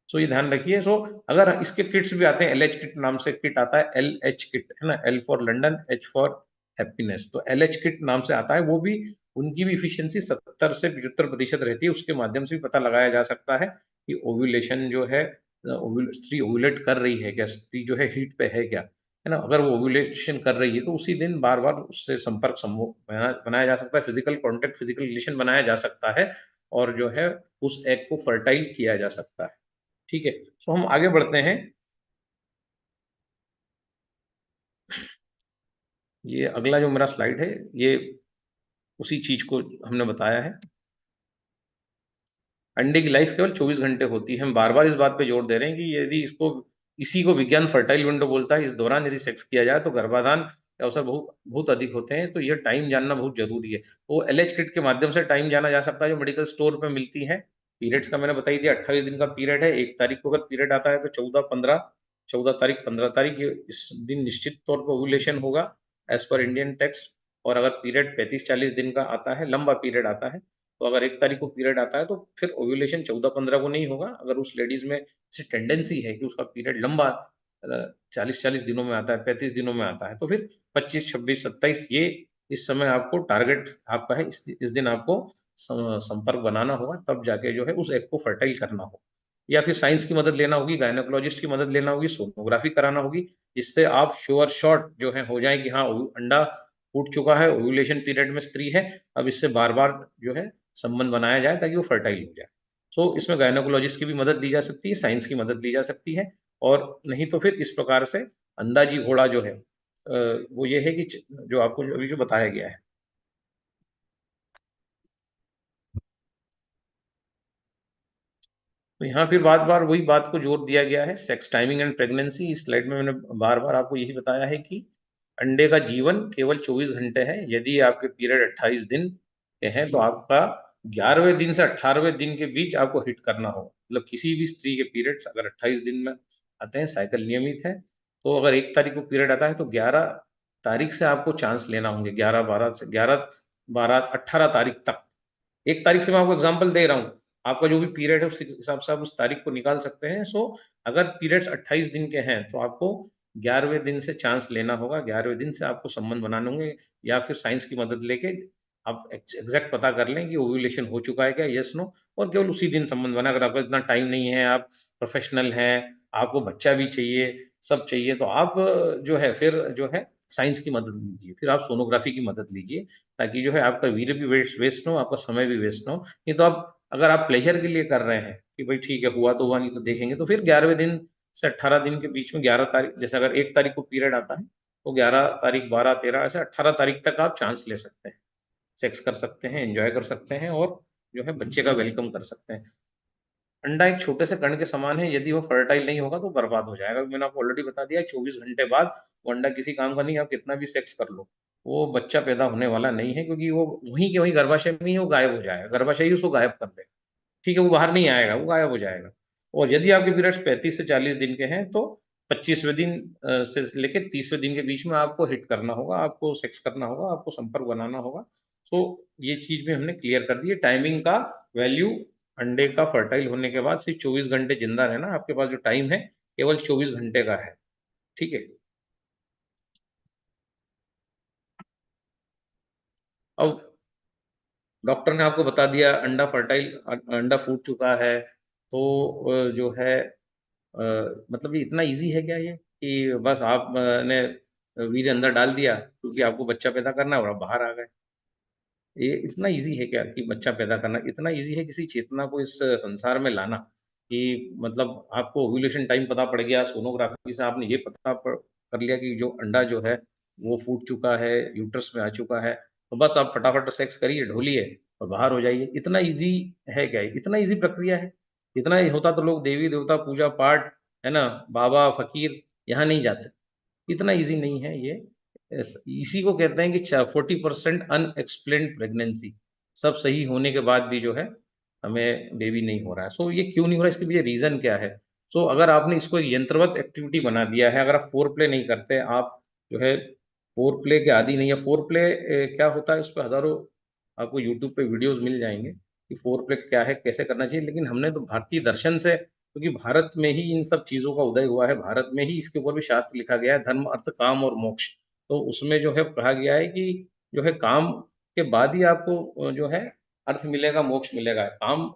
सो ये ध्यान रखिए। सो अगर इसके किट्स भी आते हैं, एलएच किट नाम से किट आता है, एलएच किट, है ना? L for London, H for happiness. तो एलएच किट नाम से आता है, वो भी, उनकी भी एफिशिएंसी 70 से 75% रहती है। उसके माध्यम से भी पता लगाया जा सकता है कि ओव्यूलेशन जो है, स्त्री ओव्यूलेट कर रही है क्या? स्त्री जो है हीट पे है क्या? है ना? अगर वो ओव्यूलेशन कर रही है, तो उसी दिन बार-बार उससे संपर्क समूह बनाया जा सकता है, फिजिकल कॉन्टैक्ट, फिजिकल रिलेशन बनाया जा सकता है, और जो है उस एग को फर्टाइल किया जा सकता है। ठीक है, सो हम आगे बढ़ते हैं। ये अगला जो मेरा स्लाइड है, ये उसी चीज़ को हमने बताया है। अंडे की लाइफ केवल 24 घंटे होती है। हम बार-बार इस बात पे जोर दे रहे हैं कि यदि इसी को विज्ञान फर्टाइल विंडो बोलता है, इस दौरान यदि सेक्स किया जाए, तो गर्भाधान के अवसर बहुत बहुत अधिक होते हैं, तो ये टाइम जानना बहुत ज़रूरी है। तो एलएच किट के माध्यम से टाइम जाना जा सकता है, जो मेडिकल स्टोर पे मिलती है। पीरियड्स का मैंने बता ही दिया, 28 दिन का पीरियड है। 1 तारीख को अगर पीरियड आता है, तो 14 तारीख, 15 तारीख, ये इस दिन निश्चित तौर पे ओव्यूलेशन होगा, एज़ पर इंडियन टेक्स्ट। और अगर पीरियड 35-40 दिन का आता है, लंबा पीरियड आता है, तो अगर 1 तारीख को पीरियड आता है, तो फिर ओव्यूलेशन 14-15 को नहीं होगा। अगर उस लेडीज़ में ऐसी टेंडेंसी है कि उसका पीरियड लंबा 40-40 दिनों में आता है, 35 दिनों में आता है, तो फिर 25, 26, 27, ये इस समय आपको टारगेट आपका है। इस दिन आपको संपर्क बनाना होगा, तब जाके जो है उस एग को फर्टाइल करना होगा। या फिर साइंस की मदद लेना होगी, गायनोकोलॉजिस्ट की मदद लेना होगी, सोनोग्राफी कराना होगी, जिससे आप श्योर शॉट जो है हो जाए कि हाँ अंडा फूट चुका है, ओव्यूलेशन पीरियड में स्त्री है, अब इससे बार बार जो है संबंध बनाया जाए ताकि वो फर्टाइल हो जाए। सो इसमें गायनोकोलॉजिस्ट की भी मदद ली जा सकती है, साइंस की मदद ली जा सकती है। और नहीं तो फिर इस प्रकार से अंदाजी घोड़ा जो है वो ये है कि जो आपको अभी जो बताया गया है। तो यहाँ फिर बार बार वही बात को जोर दिया गया है, सेक्स टाइमिंग एंड प्रेगनेंसी। इस स्लाइड में मैंने बार बार आपको यही बताया है कि अंडे का जीवन केवल 24 घंटे है। यदि आपके पीरियड 28 दिन के हैं तो आपका 11वें दिन से 18वें दिन के बीच आपको हिट करना होगा। मतलब किसी भी स्त्री के पीरियड्स अगर 28 दिन में आते हैं, साइकिल नियमित है, तो अगर 1 तारीख को पीरियड आता है तो 11 तारीख से आपको चांस लेना होंगे, 11 12 से 11 18 तारीख तक। 1 तारीख से मैं आपको एग्जाम्पल दे रहा हूँ, आपका जो भी पीरियड है उस हिसाब से आप उस तारीख को निकाल सकते हैं। सो अगर पीरियड्स 28 दिन के हैं तो आपको 11वें दिन से चांस लेना होगा, 11वें दिन से आपको संबंध बनाने होंगे, या फिर साइंस की मदद लेके आप एग्जैक्ट पता कर लें कि ओव्यूलेशन हो चुका है क्या, यस नो, और केवल उसी दिन संबंध बना। अगर आपका इतना टाइम नहीं है, आप प्रोफेशनल हैं, आपको बच्चा भी चाहिए, सब चाहिए, तो आप जो है फिर जो है साइंस की मदद लीजिए, फिर आप सोनोग्राफी की मदद लीजिए, ताकि जो है आपका वीर्य भी वेस्ट ना हो, आपका समय भी वेस्ट ना हो। नहीं तो आप अगर आप प्लेजर के लिए कर रहे हैं कि भाई ठीक है हुआ तो हुआ, नहीं तो देखेंगे, तो फिर 11वें दिन से 18 दिन के बीच में 11 तारीख, जैसे अगर 1 तारीख को पीरियड आता है तो 11 तारीख, 12 13 ऐसे 18 तारीख तक आप चांस ले सकते हैं, सेक्स कर सकते हैं, एंजॉय कर सकते हैं, और जो है बच्चे का वेलकम कर सकते हैं। अंडा एक छोटे से कण के समान है, यदि वो फर्टाइल नहीं होगा तो बर्बाद हो जाएगा। मैंने आपको ऑलरेडी बता दिया 24 घंटे बाद वो अंडा किसी काम का नहीं, आप कितना भी सेक्स कर लो, वो बच्चा पैदा होने वाला नहीं है, क्योंकि वो वहीं के वहीं गर्भाशय में ही वो गायब हो जाएगा, गर्भाशय ही उसको गायब कर देगा। ठीक है, वो बाहर नहीं आएगा, वो गायब हो जाएगा। और यदि आपके पीरियड्स 35 से 40 दिन के हैं तो 25वें दिन से लेकर 30वें दिन के बीच में आपको हिट करना होगा, आपको सेक्स करना होगा, आपको संपर्क बनाना होगा। तो ये चीज भी हमने क्लियर कर दी है। टाइमिंग का वैल्यू, अंडे का फर्टाइल होने के बाद सिर्फ 24 घंटे जिंदा रहना, आपके पास जो टाइम है केवल 24 घंटे का है। ठीक है। अब डॉक्टर ने आपको बता दिया अंडा फर्टाइल, अंडा फूट चुका है, तो जो है मतलब ये इतना इजी है क्या, ये कि बस आपने वीर्य अंदर डाल दिया क्योंकि आपको बच्चा पैदा करना है और आप बाहर आ गए? ये इतना इजी है क्या कि बच्चा पैदा करना? इतना इजी है किसी चेतना को इस संसार में लाना कि मतलब आपको ओव्यूलेशन टाइम पता पड़ गया, सोनोग्राफी से आपने ये कर लिया कि जो अंडा जो है वो फूट चुका है, यूट्रस में आ चुका है, तो बस आप फटाफट सेक्स करिए, ढोलिए और बाहर हो जाइए। इतना इजी है क्या? इतना इजी प्रक्रिया है? इतना ही होता तो लोग देवी देवता पूजा पाठ, है ना, बाबा फकीर यहाँ नहीं जाते। इतना इजी नहीं है ये। इसी को कहते हैं कि 40% अनएक्सप्लेन्ड प्रेगनेंसी, सब सही होने के बाद भी जो है हमें बेबी नहीं हो रहा है। सो ये क्यों नहीं हो रहा है, इसके पीछे रीजन क्या है? सो अगर आपने इसको एक यंत्रवत एक्टिविटी बना दिया है, अगर आप फोर प्ले नहीं करते, आप जो है फोर प्ले के आदि नहीं है। फोर प्ले क्या होता है, उस पर हजारों आपको यूट्यूब पे वीडियोस मिल जाएंगे कि फोर प्ले क्या है, कैसे करना चाहिए। लेकिन हमने तो भारतीय दर्शन से, क्योंकि भारत में ही इन सब चीजों का उदय हुआ है, भारत में ही इसके ऊपर भी शास्त्र लिखा गया है, धर्म अर्थ काम और मोक्ष। तो उसमें जो है कहा गया है कि जो है काम के बाद ही आपको जो है अर्थ मिलेगा, मोक्ष मिलेगा। काम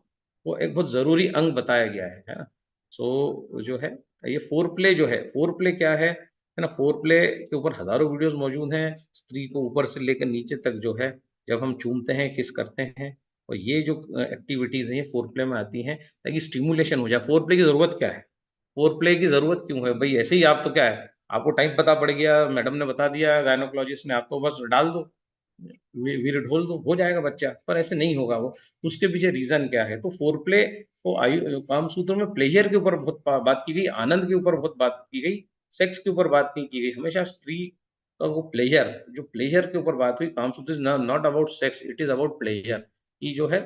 को एक बहुत जरूरी अंग बताया गया है ना। सो जो है ये फोर प्ले जो है, फोर प्ले क्या है ना, फोर प्ले के ऊपर हजारों वीडियोस मौजूद हैं, स्त्री को ऊपर से लेकर नीचे तक जो है जब हम चूमते हैं, किस करते हैं, और ये जो एक्टिविटीज हैं ये फोर प्ले में आती हैं ताकि स्टिमुलेशन हो जाए। फोर प्ले की जरूरत क्या है? फोर प्ले की जरूरत क्यों है भाई? ऐसे ही आप तो क्या है, आपको टाइम पता पड़ गया, मैडम ने बता दिया, गायनोकोलॉजिस्ट ने, आपको बस डाल दो, वीर ढोल दो, हो जाएगा बच्चा। पर ऐसे नहीं होगा वो। उसके पीछे रीजन क्या है? तो फोर प्ले को आयु काम सूत्र में प्लेजर के ऊपर बहुत बात की गई, आनंद के ऊपर बहुत बात की गई, सेक्स के ऊपर बात नहीं की गई। हमेशा स्त्री का वो प्लेजर, जो प्लेजर के ऊपर बात हुई, काम सूत्र is not about sex, it is about pleasure. की जो है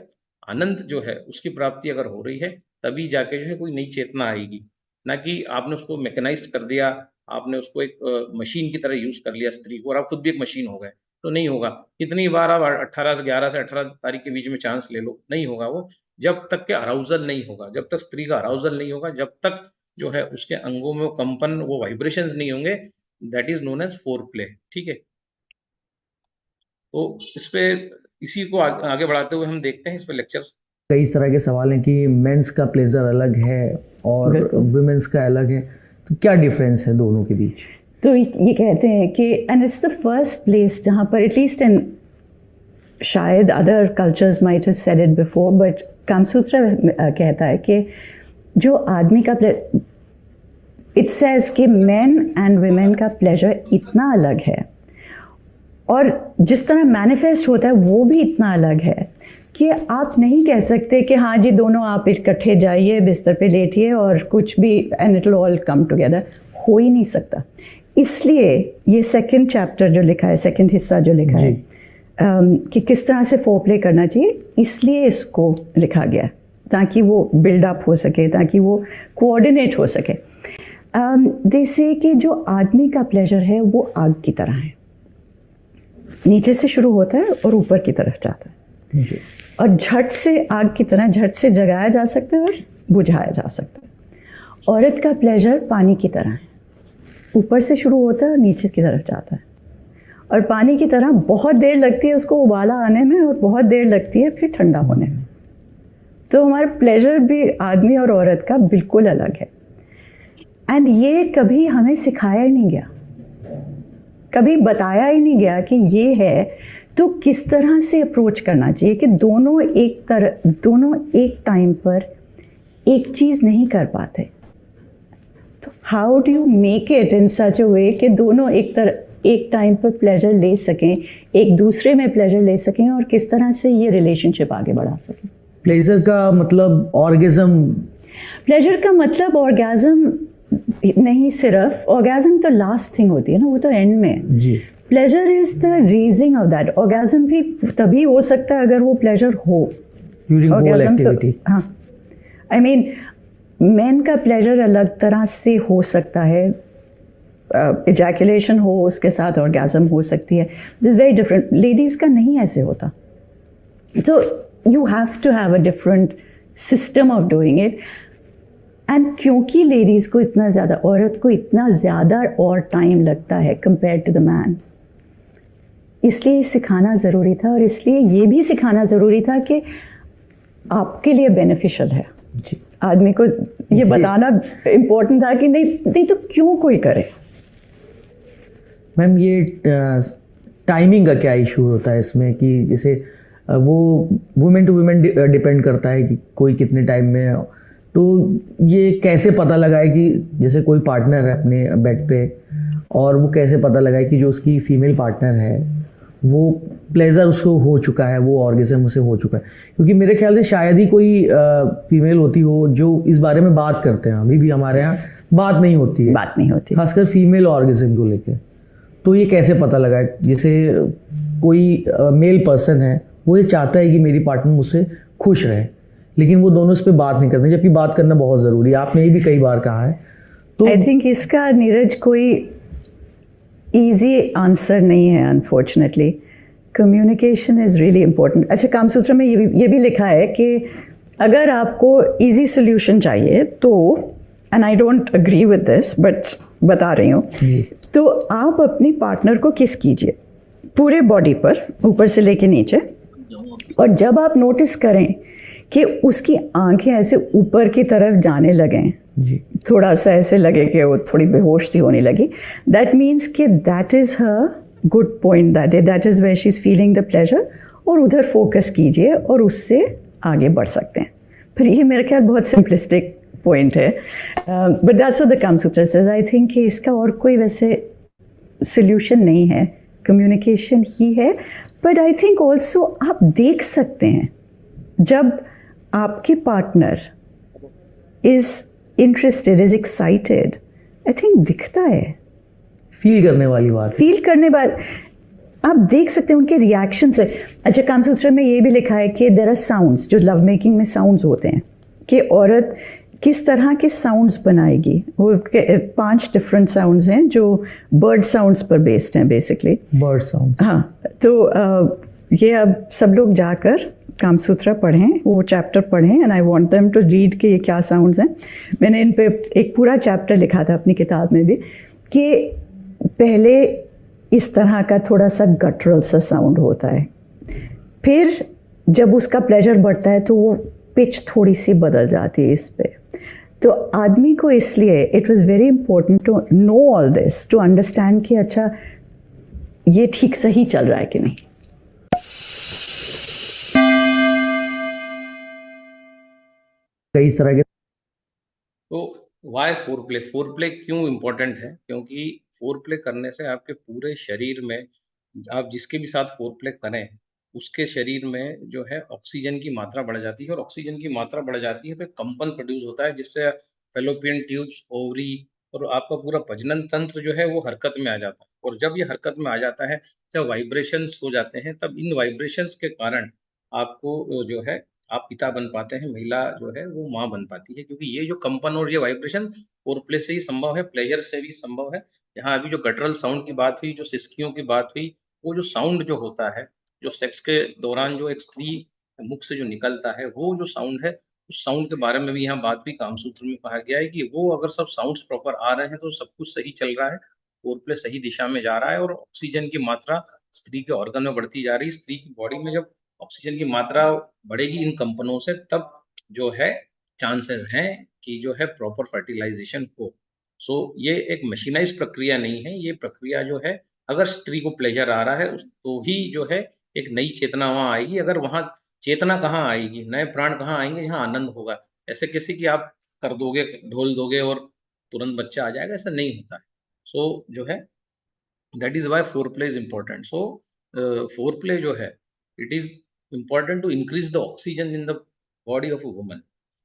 आनंद जो है उसकी प्राप्ति अगर हो रही है तभी जाके जो है कोई नई चेतना आएगी। ना कि आपने उसको मैकेनाइज्ड कर दिया, आपने उसको एक मशीन की तरह यूज कर लिया स्त्री को, और आप खुद भी एक मशीन हो गए, तो नहीं होगा। कितनी बार आप 11 से 18 तारीख के बीच में चांस ले लो, नहीं होगा वो। जब तक के अराउजल नहीं होगा, जब तक स्त्री का अराउजल नहीं होगा, जब तक जो है उसके अंगों में वो कंपन, वो वाइब्रेशंस नहीं होंगे, that is known as foreplay. ठीक है। तो इस पे इसी को आगे बढ़ाते हुए हम देखते हैं इस पर लेक्चर। कई इस तरह के सवाल हैं कि मेंस का प्लेजर अलग है और वुमेन्स का अलग है, तो क्या डिफरेंस है दोनों के बीच? तो ये कहते हैं कि and it's the first place जहाँ पर एटलीस्ट इन, शायद other cultures might have said it before, but Kamasutra कहता है कि जो आदमी का इट सेज कि मेन एंड वुमेन का प्लेजर इतना अलग है और जिस तरह मैनिफेस्ट होता है वो भी इतना अलग है कि आप नहीं कह सकते कि हाँ जी दोनों आप इकट्ठे जाइए, बिस्तर पे लेटिए और कुछ भी and it will all come together, हो ही नहीं सकता। इसलिए ये सेकंड चैप्टर जो लिखा है, सेकंड हिस्सा जो लिखा है कि किस तरह से फोरप्ले करना चाहिए, इसलिए इसको लिखा गया ताकि वो बिल्डअप हो सके, ताकि वो कोऑर्डिनेट हो सके। जैसे कि जो आदमी का प्लेजर है वो आग की तरह है, नीचे से शुरू होता है और ऊपर की तरफ जाता है और झट से आग की तरह झट से जगाया जा सकता है और बुझाया जा सकता है। औरत का प्लेजर पानी की तरह है, ऊपर से शुरू होता है और नीचे की तरफ जाता है और पानी की तरह बहुत देर लगती है उसको उबाला आने में और बहुत देर लगती है फिर ठंडा होने में। तो हमारा प्लेजर भी आदमी और औरत का बिल्कुल अलग है एंड ये कभी हमें सिखाया ही नहीं गया, कभी बताया ही नहीं गया कि ये है तो किस तरह से अप्रोच करना चाहिए कि दोनों एक टाइम पर एक चीज़ नहीं कर पाते। तो how do you make it in such a way कि दोनों एक टाइम पर प्लेजर ले सकें, एक दूसरे में प्लेजर ले सकें और किस तरह से ये रिलेशनशिप आगे बढ़ा सकें। प्लेजर का मतलब ऑर्गेज्म, प्लेजर का मतलब ऑर्गेज्म नहीं, सिर्फ ऑर्गेज्म तो लास्ट थिंग होती है ना, वो तो एंड में जी। Pleasure is the raising of that. Orgasm भी तभी हो सकता है अगर वो प्लेजर हो ड्यूरिंग होल एक्टिविटी। हाँ, आई मीन मेन का प्लेजर अलग तरह से हो सकता है, इजैकुलेशन हो उसके साथ ऑर्गेज्म हो सकती है, दिस वेरी डिफरेंट। लेडीज़ का नहीं ऐसे होता, तो you have to have a different system of doing it. And क्योंकि लेडीज़ को इतना ज़्यादा, औरत को इतना ज़्यादा और टाइम लगता है कंपेयर टू द मैन, इसलिए सिखाना ज़रूरी था और इसलिए ये भी सिखाना ज़रूरी था कि आपके लिए बेनिफिशियल है। जी। आदमी को ये बताना इम्पोर्टेंट था कि नहीं तो क्यों कोई करे। मैम ये टाइमिंग का क्या इशू होता है इसमें कि जैसे वो वुमेन टू वुमेन डिपेंड करता है कि कोई कितने टाइम में, तो ये कैसे पता लगाए कि जैसे कोई पार्टनर है अपने बेड पे और वो कैसे पता लगाए कि जो उसकी फीमेल पार्टनर है वो प्लेजर उसको हो चुका है, वो ऑर्गेज्म उसे हो चुका है? क्योंकि मेरे ख्याल से शायद ही कोई फीमेल होती हो जो इस बारे में बात करते हैं, अभी भी हमारे यहाँ बात नहीं होती है, खासकर फीमेल ऑर्गेज्म को लेकर। तो ये कैसे पता लगाए, जैसे कोई मेल पर्सन है वो ये चाहता है कि मेरी पार्टनर मुझसे खुश रहे, लेकिन वो दोनों इस पर बात नहीं करते, जबकि बात करना बहुत ज़रूरी है, आपने ये भी कई बार कहा है। तो आई थिंक इसका नीरज कोई इजी आंसर नहीं है, unfortunately. Communication is really important. अच्छा, कामसूत्र में ये भी लिखा है कि अगर आपको इजी सोल्यूशन चाहिए तो, and I don't agree with this but बता रही हूँ, तो आप अपनी पार्टनर को किस कीजिए पूरे बॉडी पर, ऊपर से लेके नीचे, और जब आप नोटिस करें कि उसकी आंखें ऐसे ऊपर की तरफ जाने लगें, थोड़ा सा ऐसे लगे कि वो थोड़ी बेहोश सी होने लगी, दैट मीन्स कि that is her good point that day, that is where she is feeling the pleasure, और उधर फोकस कीजिए और उससे आगे बढ़ सकते हैं। फिर ये मेरे ख्याल बहुत सिंपलिस्टिक पॉइंट है, but that's what the Kamasutra says. I think कि इसका और कोई वैसे सोल्यूशन नहीं है, कम्युनिकेशन ही है। बट आई थिंक ऑल्सो आप देख सकते हैं जब आपके partner is interested, is excited, I think दिखता है, फील करने वाली बात, फील करने बाद आप देख सकते हैं उनके रिएक्शन से। अच्छा, कामसूत्र में ये भी लिखा है कि देयर आर साउंड्स, जो लव मेकिंग में साउंड्स होते हैं, कि औरत किस तरह के साउंड्स बनाएगी। वो 5 डिफरेंट साउंड्स हैं जो बर्ड साउंड्स पर बेस्ड हैं, बेसिकली बर्ड साउंड। हाँ, तो ये अब सब लोग जाकर कामसूत्र पढ़ें, वो चैप्टर पढ़ें, and I want them to read कि ये क्या साउंड्स हैं। मैंने इन पे एक पूरा चैप्टर लिखा था अपनी किताब में भी, कि पहले इस तरह का थोड़ा सा गटरल सा साउंड होता है, फिर जब उसका प्लेजर बढ़ता है तो वो पिच थोड़ी सी बदल जाती है इस पे। तो आदमी को इसलिए it was very important to know all this, to understand कि अच्छा ये ठीक सही चल रहा है कि नहीं। कई तरह के तो वाई फोरप्ले, फोरप्ले क्यों इम्पोर्टेंट है? क्योंकि फोरप्ले करने से आपके पूरे शरीर में, आप जिसके भी साथ फोरप्ले करें, उसके शरीर में जो है ऑक्सीजन की मात्रा बढ़ जाती है, और ऑक्सीजन की मात्रा बढ़ जाती है तो एक कंपन प्रोड्यूस होता है, जिससे फैलोपियन ट्यूब्स, ओवरी और आपका पूरा प्रजनन तंत्र जो है वो हरकत में आ जाता है। और जब ये हरकत में आ जाता है, जब वाइब्रेशंस हो जाते हैं, तब इन वाइब्रेशंस के कारण आपको जो है आप पिता बन पाते हैं, महिला जो है वो माँ बन पाती है, क्योंकि ये जो कंपन और ये वाइब्रेशन फोरप्ले से ही संभव है, प्लेजर से भी संभव है। यहाँ अभी जो गटरल साउंड की बात हुई, जो सिसकियों की बात हुई, वो जो साउंड जो होता है, जो सेक्स के दौरान जो एक स्त्री मुख से जो निकलता है, वो जो साउंड है, उस साउंड के बारे में भी यहाँ बात हुई। कामसूत्र में कहा गया है कि वो अगर सब साउंड्स प्रॉपर आ रहे हैं तो सब कुछ सही चल रहा है, फोरप्ले सही दिशा में जा रहा है, और ऑक्सीजन की मात्रा स्त्री के ऑर्गन में बढ़ती जा रही है। स्त्री की बॉडी में जब ऑक्सीजन की मात्रा बढ़ेगी इन कंपनों से, तब जो है चांसेस हैं कि जो है प्रॉपर फर्टिलाइजेशन हो। सो ये एक मशीनाइज प्रक्रिया नहीं है, ये प्रक्रिया जो है अगर स्त्री को प्लेजर आ रहा है तो ही जो है एक नई चेतना वहाँ आएगी। अगर वहाँ चेतना कहाँ आएगी, नए प्राण कहाँ आएंगे जहाँ आनंद होगा? ऐसे कैसे कि आप कर दोगे, ढोल दोगे और तुरंत बच्चा आ जाएगा, ऐसा नहीं होता है। सो जो है that is why foreplay is important. So foreplay जो है, it is important to increase the oxygen in the body of a woman.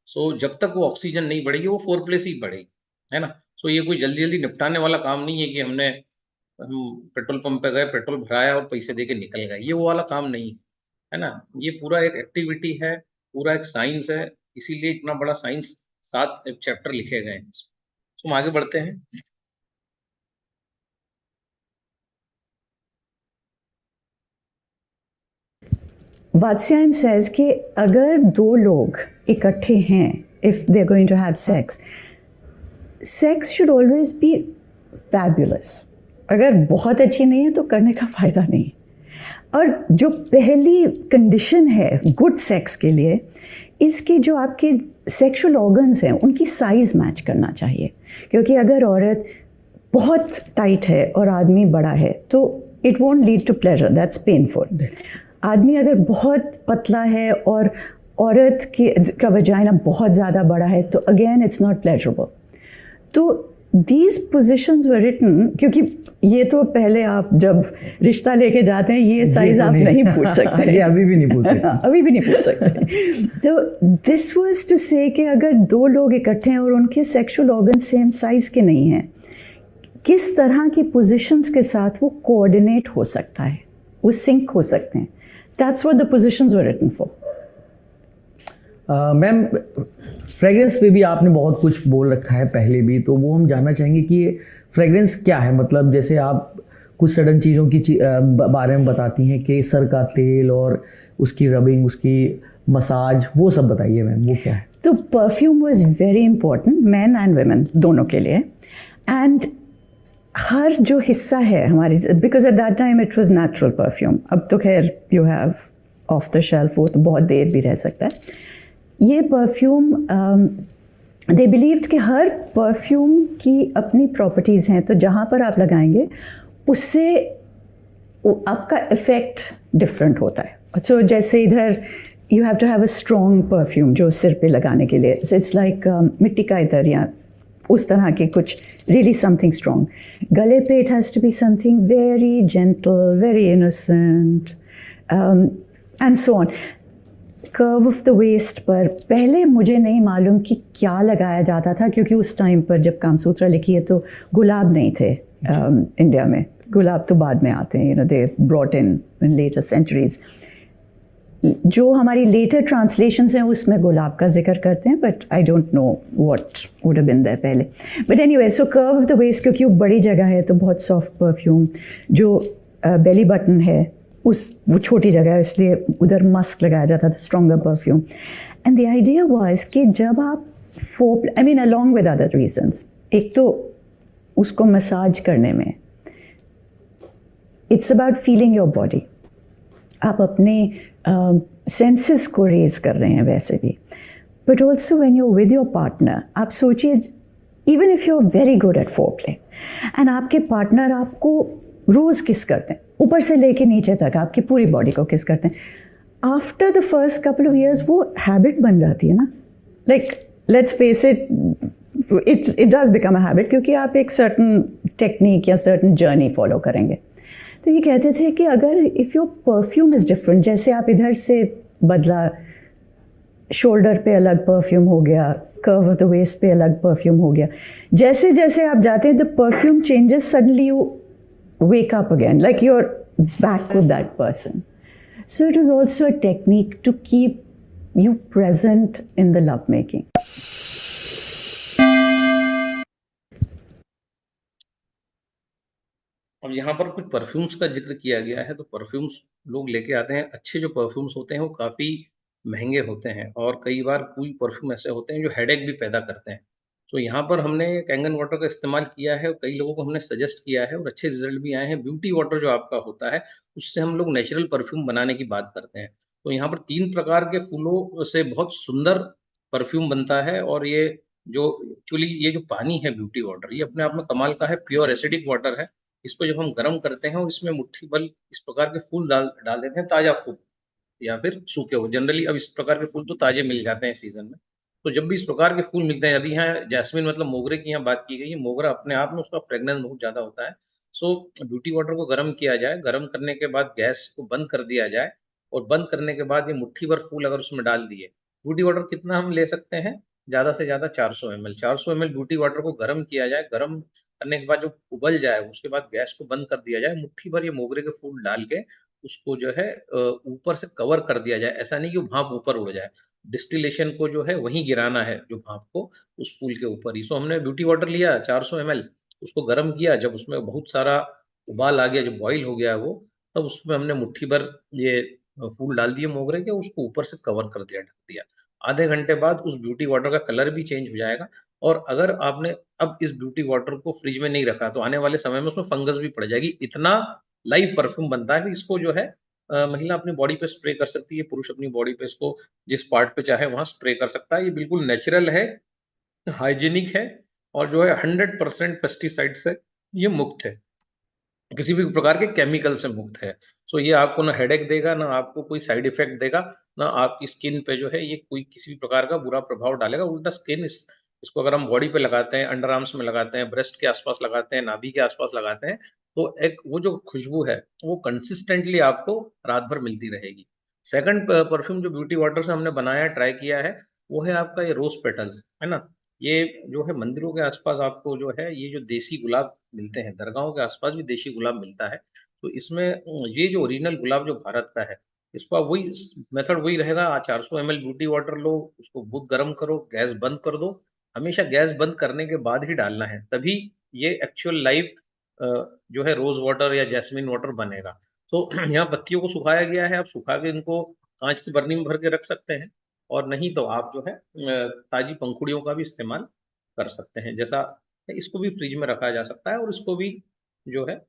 So जब तक वो ऑक्सीजन नहीं बढ़ेगी, वो फोरप्ले से ही बढ़ेगी, है ना? सो ये कोई जल्दी जल्दी निपटाने वाला काम नहीं है कि हम पेट्रोल पंप पे गए, पेट्रोल भराया और पैसे दे के निकल गए, ये वो वाला काम नहीं है ना? ये पूरा एक एक्टिविटी है, पूरा एक साइंस है, इसीलिए इतना बड़ा साइंस 7 चैप्टर लिखे गए हैं। तो हम आगे बढ़ते हैं। Vatsyayan says कि अगर दो लोग इकट्ठे हैं, if they're going to have sex, sex should always be fabulous. अगर बहुत अच्छी नहीं है तो करने का फ़ायदा नहीं। और जो पहली कंडीशन है गुड सेक्स के लिए, इसके जो आपके सेक्सुअल ऑर्गन्स हैं उनकी साइज़ मैच करना चाहिए। क्योंकि अगर औरत बहुत टाइट है और आदमी बड़ा है तो it won't lead to pleasure, that's painful. आदमी अगर बहुत पतला है और औरत का वजाइना बहुत ज़्यादा बड़ा है तो अगेन इट्स नॉट प्लेजरेबल। तो दीज पोजिशंस वर रिटन, क्योंकि ये तो पहले आप जब रिश्ता लेके जाते हैं ये साइज आप नहीं पूछ सकते। ये अभी भी नहीं पूछ सकते। अभी भी नहीं पूछ सकते। तो दिस वाज टू से कि अगर दो लोग इकट्ठे हैं और उनके सेक्सुअल ऑर्गन सेम साइज के नहीं हैं, किस तरह की पोजिशंस के साथ वो कोऑर्डिनेट हो सकता है, वो सिंक हो सकते हैं। That's what the positions were written for. Ma'am, fragrance पे भी आपने बहुत कुछ बोल रखा है पहले भी, तो वो हम जानना चाहेंगे कि ये फ्रेग्रेंस क्या है। मतलब जैसे आप कुछ सडन चीज़ों की बारे में बताती हैं, केसर का तेल और उसकी रबिंग, उसकी मसाज, वो सब बताइए मैम, वो क्या है? तो perfume was very important man and women दोनों के लिए। एंड हर जो हिस्सा है हमारी, because at that time it was natural perfume, अब तो खैर you have of the shelf, वो तो बहुत देर भी रह सकता है। ये परफ्यूम दे बिलीव्ड कि हर परफ्यूम की अपनी प्रॉपर्टीज़ हैं, तो जहाँ पर आप लगाएंगे उससे आपका इफ़ेक्ट डिफरेंट होता है। सो जैसे इधर you have to have a strong perfume जो सिर पे लगाने के लिए, सो इट्स लाइक मिट्टी का इधर या उस तरह के कुछ, रियली समथिंग स्ट्रॉन्ग। गले पे it has to be something very gentle, very innocent and so on. Curve of the waist पर पहले मुझे नहीं मालूम कि क्या लगाया जाता था, क्योंकि उस टाइम पर जब कामसूत्रा लिखी है तो गुलाब नहीं थे इंडिया में। गुलाब तो बाद में आते हैं, you know, they brought in later centuries. जो हमारी लेटर ट्रांसलेशंस हैं उसमें गुलाब का जिक्र करते हैं, but I don't know what would have been there पहले। But anyway, so curve of the waist, क्योंकि वो बड़ी जगह है तो बहुत सॉफ्ट परफ्यूम। जो बेली बटन है वो छोटी जगह है, इसलिए उधर मस्क लगाया जाता था, stronger perfume. And the idea was कि जब आप I mean along with other reasons, एक तो उसको मसाज करने में, it's about feeling your body. आप अपने सेंसेस को रेज कर रहे हैं वैसे भी. But also when you with your partner, आप सोचिए even if you are very good at foreplay and आपके पार्टनर आपको रोज़ किस करते हैं, ऊपर से लेके नीचे तक आपकी पूरी बॉडी को किस करते हैं, after the first couple of years वो हैबिट बन जाती है ना. Like let's face it, it does become a habit, क्योंकि आप एक सर्टन टेक्निक या सर्टन जर्नी फॉलो करेंगे. तो ये कहते थे कि अगर if your perfume is different, जैसे आप इधर से बदला, शोल्डर पे अलग परफ्यूम हो गया, कर्व ऑफ द वेस्ट पे अलग परफ्यूम हो गया, जैसे जैसे आप जाते हैं the perfume changes, suddenly you wake up again, like you're back with that person. So it is also a technique to keep you present in the lovemaking. अब यहाँ पर कुछ परफ्यूम्स का जिक्र किया गया है, तो परफ्यूम्स लोग लेके आते हैं। अच्छे जो परफ्यूम्स होते हैं वो काफ़ी महंगे होते हैं और कई बार कोई परफ्यूम ऐसे होते हैं जो हेडेक भी पैदा करते हैं। तो यहाँ पर हमने कैंगन वाटर का इस्तेमाल किया है और कई लोगों को हमने सजेस्ट किया है और अच्छे रिजल्ट भी आए हैं। ब्यूटी वाटर जो आपका होता है, उससे हम लोग नेचुरल परफ्यूम बनाने की बात करते हैं। तो यहाँ पर 3 प्रकार के फूलों से बहुत सुंदर परफ्यूम बनता है और ये जो एक्चुअली ये जो पानी है ब्यूटी वाटर, ये अपने आप में कमाल का है, प्योर एसिडिक वाटर है। इसको जब हम गर्म करते हैं और इसमें मुट्ठी भर इस प्रकार के फूल डाल डाल देते हैं, ताज़ा फूल या फिर सूखे हुए। जनरली अब इस प्रकार के फूल तो ताज़े मिल जाते हैं सीज़न में। तो जब भी इस प्रकार के फूल मिलते हैं, अभी यहाँ जैस्मिन मतलब मोगरे की यहाँ बात की गई है, मोगरा अपने आप में उसका फ्रेग्रेंस बहुत ज़्यादा होता है। सो ब्यूटी वाटर को गर्म किया जाए, गर्म करने के बाद गैस को बंद कर दिया जाए और बंद करने के बाद ये मुट्ठी भर फूल अगर उसमें डाल दिए, ब्यूटी वाटर कितना हम ले सकते हैं? ज़्यादा से ज़्यादा 400 एमएल। 400 एमएल ब्यूटी वाटर को गर्म किया जाए, गर्म करने के बाद जो उबल जाए, उसके बाद गैस को बंद कर दिया जाए, मुट्ठी भर ये मोगरे के फूल डाल के उसको जो है ऊपर से कवर कर दिया जाए। ऐसा नहीं कि भाप ऊपर उड़ जाए। डिस्टिलेशन को जो है वहीं गिराना है, जो भाप को उस फूल के ऊपर ही। सो हमने ब्यूटी वाटर लिया 400 एमएल, उसको गर्म किया, जब उसमें बहुत सारा उबाल आ गया, जब बॉयल हो गया वो, तब उसमें हमने मुट्ठी भर ये फूल डाल दिए मोगरे के, उसको ऊपर से कवर कर दिया, ढक दिया। आधे घंटे बाद उस ब्यूटी वाटर का कलर भी चेंज हो जाएगा और अगर आपने अब इस ब्यूटी वाटर को फ्रिज में नहीं रखा, तो आने वाले समय में उसमें फंगस भी पड़ जाएगी। इतना लाइव परफ्यूम बनता है कि इसको जो है महिला अपनी बॉडी पे स्प्रे कर सकती है, पुरुष अपनी बॉडी पे इसको जिस पार्ट पे चाहे वहाँ स्प्रे कर सकता है। ये बिल्कुल नेचुरल है, हाइजीनिक है और जो है 100% पेस्टिसाइड से ये मुक्त है। किसी भी प्रकार के केमिकल से मुक्त है। सो ये आपको ना हेडेक देगा, ना आपको कोई साइड इफ़ेक्ट देगा, ना आपकी स्किन पे जो है ये कोई किसी भी प्रकार का बुरा प्रभाव डालेगा। उल्टा स्किन इसको अगर हम बॉडी पे लगाते हैं, अंडर आर्म्स में लगाते हैं, ब्रेस्ट के आस-पास लगाते हैं, नाभि के आस-पास लगाते हैं, तो एक वो जो खुशबू है, वो कंसिस्टेंटली आपको रात भर मिलती रहेगी। सेकंड परफ्यूम जो ब्यूटी वाटर से हमने बनाया है, ट्राई किया है, वो है आपका ये रोज़ पेटल्स, है ना? ये जो है मंदिरों के आस-पास आपको जो है ये जो देसी गुलाब मिलते हैं, दरगाहों के आस-पास भी देशी गुलाब मिलता है। तो इसमें ये जो ओरिजिनल गुलाब जो भारत का है, इसका वही स मेथड वही रहेगा। 400 एमएल ब्यूटी वाटर लो, उसको खूब गरम करो, गैस बंद कर दो। हमेशा गैस बंद करने के बाद ही डालना है, तभी ये एक्चुअल लाइव अ, जो है रोज़ वाटर या जैस्मिन वाटर बनेगा। तो यहाँ पत्तियों को सुखाया गया है, आप सुखा के इनको काँच की बरनी में भर के रख सकते हैं और नहीं तो आप जो है ताज़ी पंखुड़ियों का भी इस्तेमाल कर सकते हैं। जैसा इसको भी फ्रिज में रखा जा सकता है और इसको भी जो है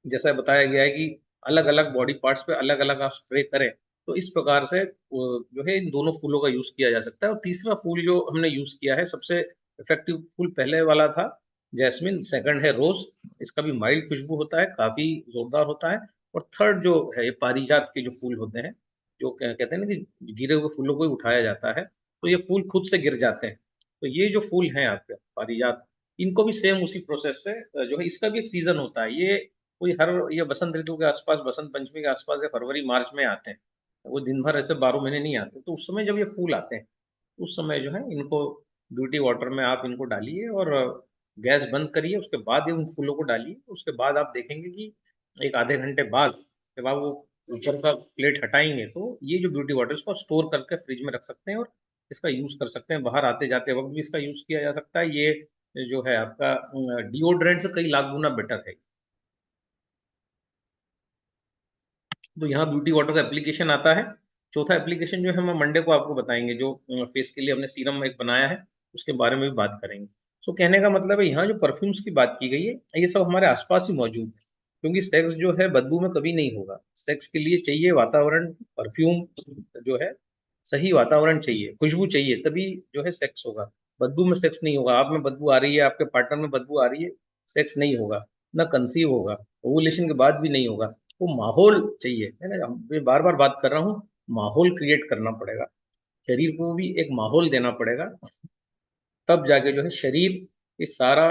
जैसा बताया गया है कि अलग-अलग बॉडी पार्ट्स पे अलग-अलग आप स्प्रे करें, तो इस प्रकार से जो है इन दोनों फूलों का यूज़ किया जा सकता है और तीसरा फूल जो हमने यूज़ किया है, सबसे इफ़ेक्टिव फूल पहले वाला था जैस्मिन, सेकंड है रोज़। इसका भी माइल्ड खुशबू होता है, काफ़ी ज़ोरदार होता है और थर्ड जो है ये पारिजात के जो फूल होते हैं, जो कहते हैं ना कि गिरे हुए फूलों को ही उठाया जाता है, तो ये फूल खुद से गिर जाते हैं। तो ये जो फूल हैं आपके पारिजात, इनको भी सेम उसी प्रोसेस से जो है इसका भी एक सीज़न होता है। कोई हर ये बसंत ऋतु के आस-पास, बसंत पंचमी के आस-पास या फरवरी-मार्च में आते हैं। वो दिन भर ऐसे 12 महीने नहीं आते, तो उस समय जब ये फूल आते हैं, उस समय जो है इनको ब्यूटी वाटर में आप इनको डालिए और गैस बंद करिए, उसके बाद ये उन फूलों को डालिए। उसके बाद आप देखेंगे कि एक आधे घंटे बाद जब आप वो ऊपर का प्लेट हटाएँगे, तो ये जो ब्यूटी वाटर है इसको स्टोर करके फ्रिज में रख सकते हैं और इसका यूज़ कर सकते हैं। बाहर आते-जाते वक़्त भी इसका यूज़ किया जा सकता है। ये जो है आपका डिओड्रेंट से कई लाख गुना बेटर है। तो यहाँ ब्यूटी वाटर का एप्लीकेशन आता है। चौथा एप्लीकेशन जो है हम मंडे को आपको बताएँगे, जो फेस के लिए हमने सीरम एक बनाया है, उसके बारे में भी बात करेंगे। सो कहने का मतलब है यहाँ जो परफ्यूम्स की बात की गई है, ये सब हमारे आस-पास ही मौजूद है। क्योंकि सेक्स जो है बदबू में कभी नहीं होगा। सेक्स के लिए चाहिए वातावरण, परफ्यूम जो है, सही वातावरण चाहिए, खुशबू चाहिए, तभी जो है सेक्स होगा। बदबू में सेक्स नहीं होगा। आप में बदबू आ रही है, आपके पार्टनर में बदबू आ रही है, सेक्स नहीं होगा, ना कंसीव होगा, ओवुलेशन के बाद भी नहीं होगा। वो माहौल चाहिए, है ना? मैं बार-बार बात कर रहा हूँ, माहौल क्रिएट करना पड़ेगा। शरीर को भी एक माहौल देना पड़ेगा, तब जाके जो है शरीर ये सारा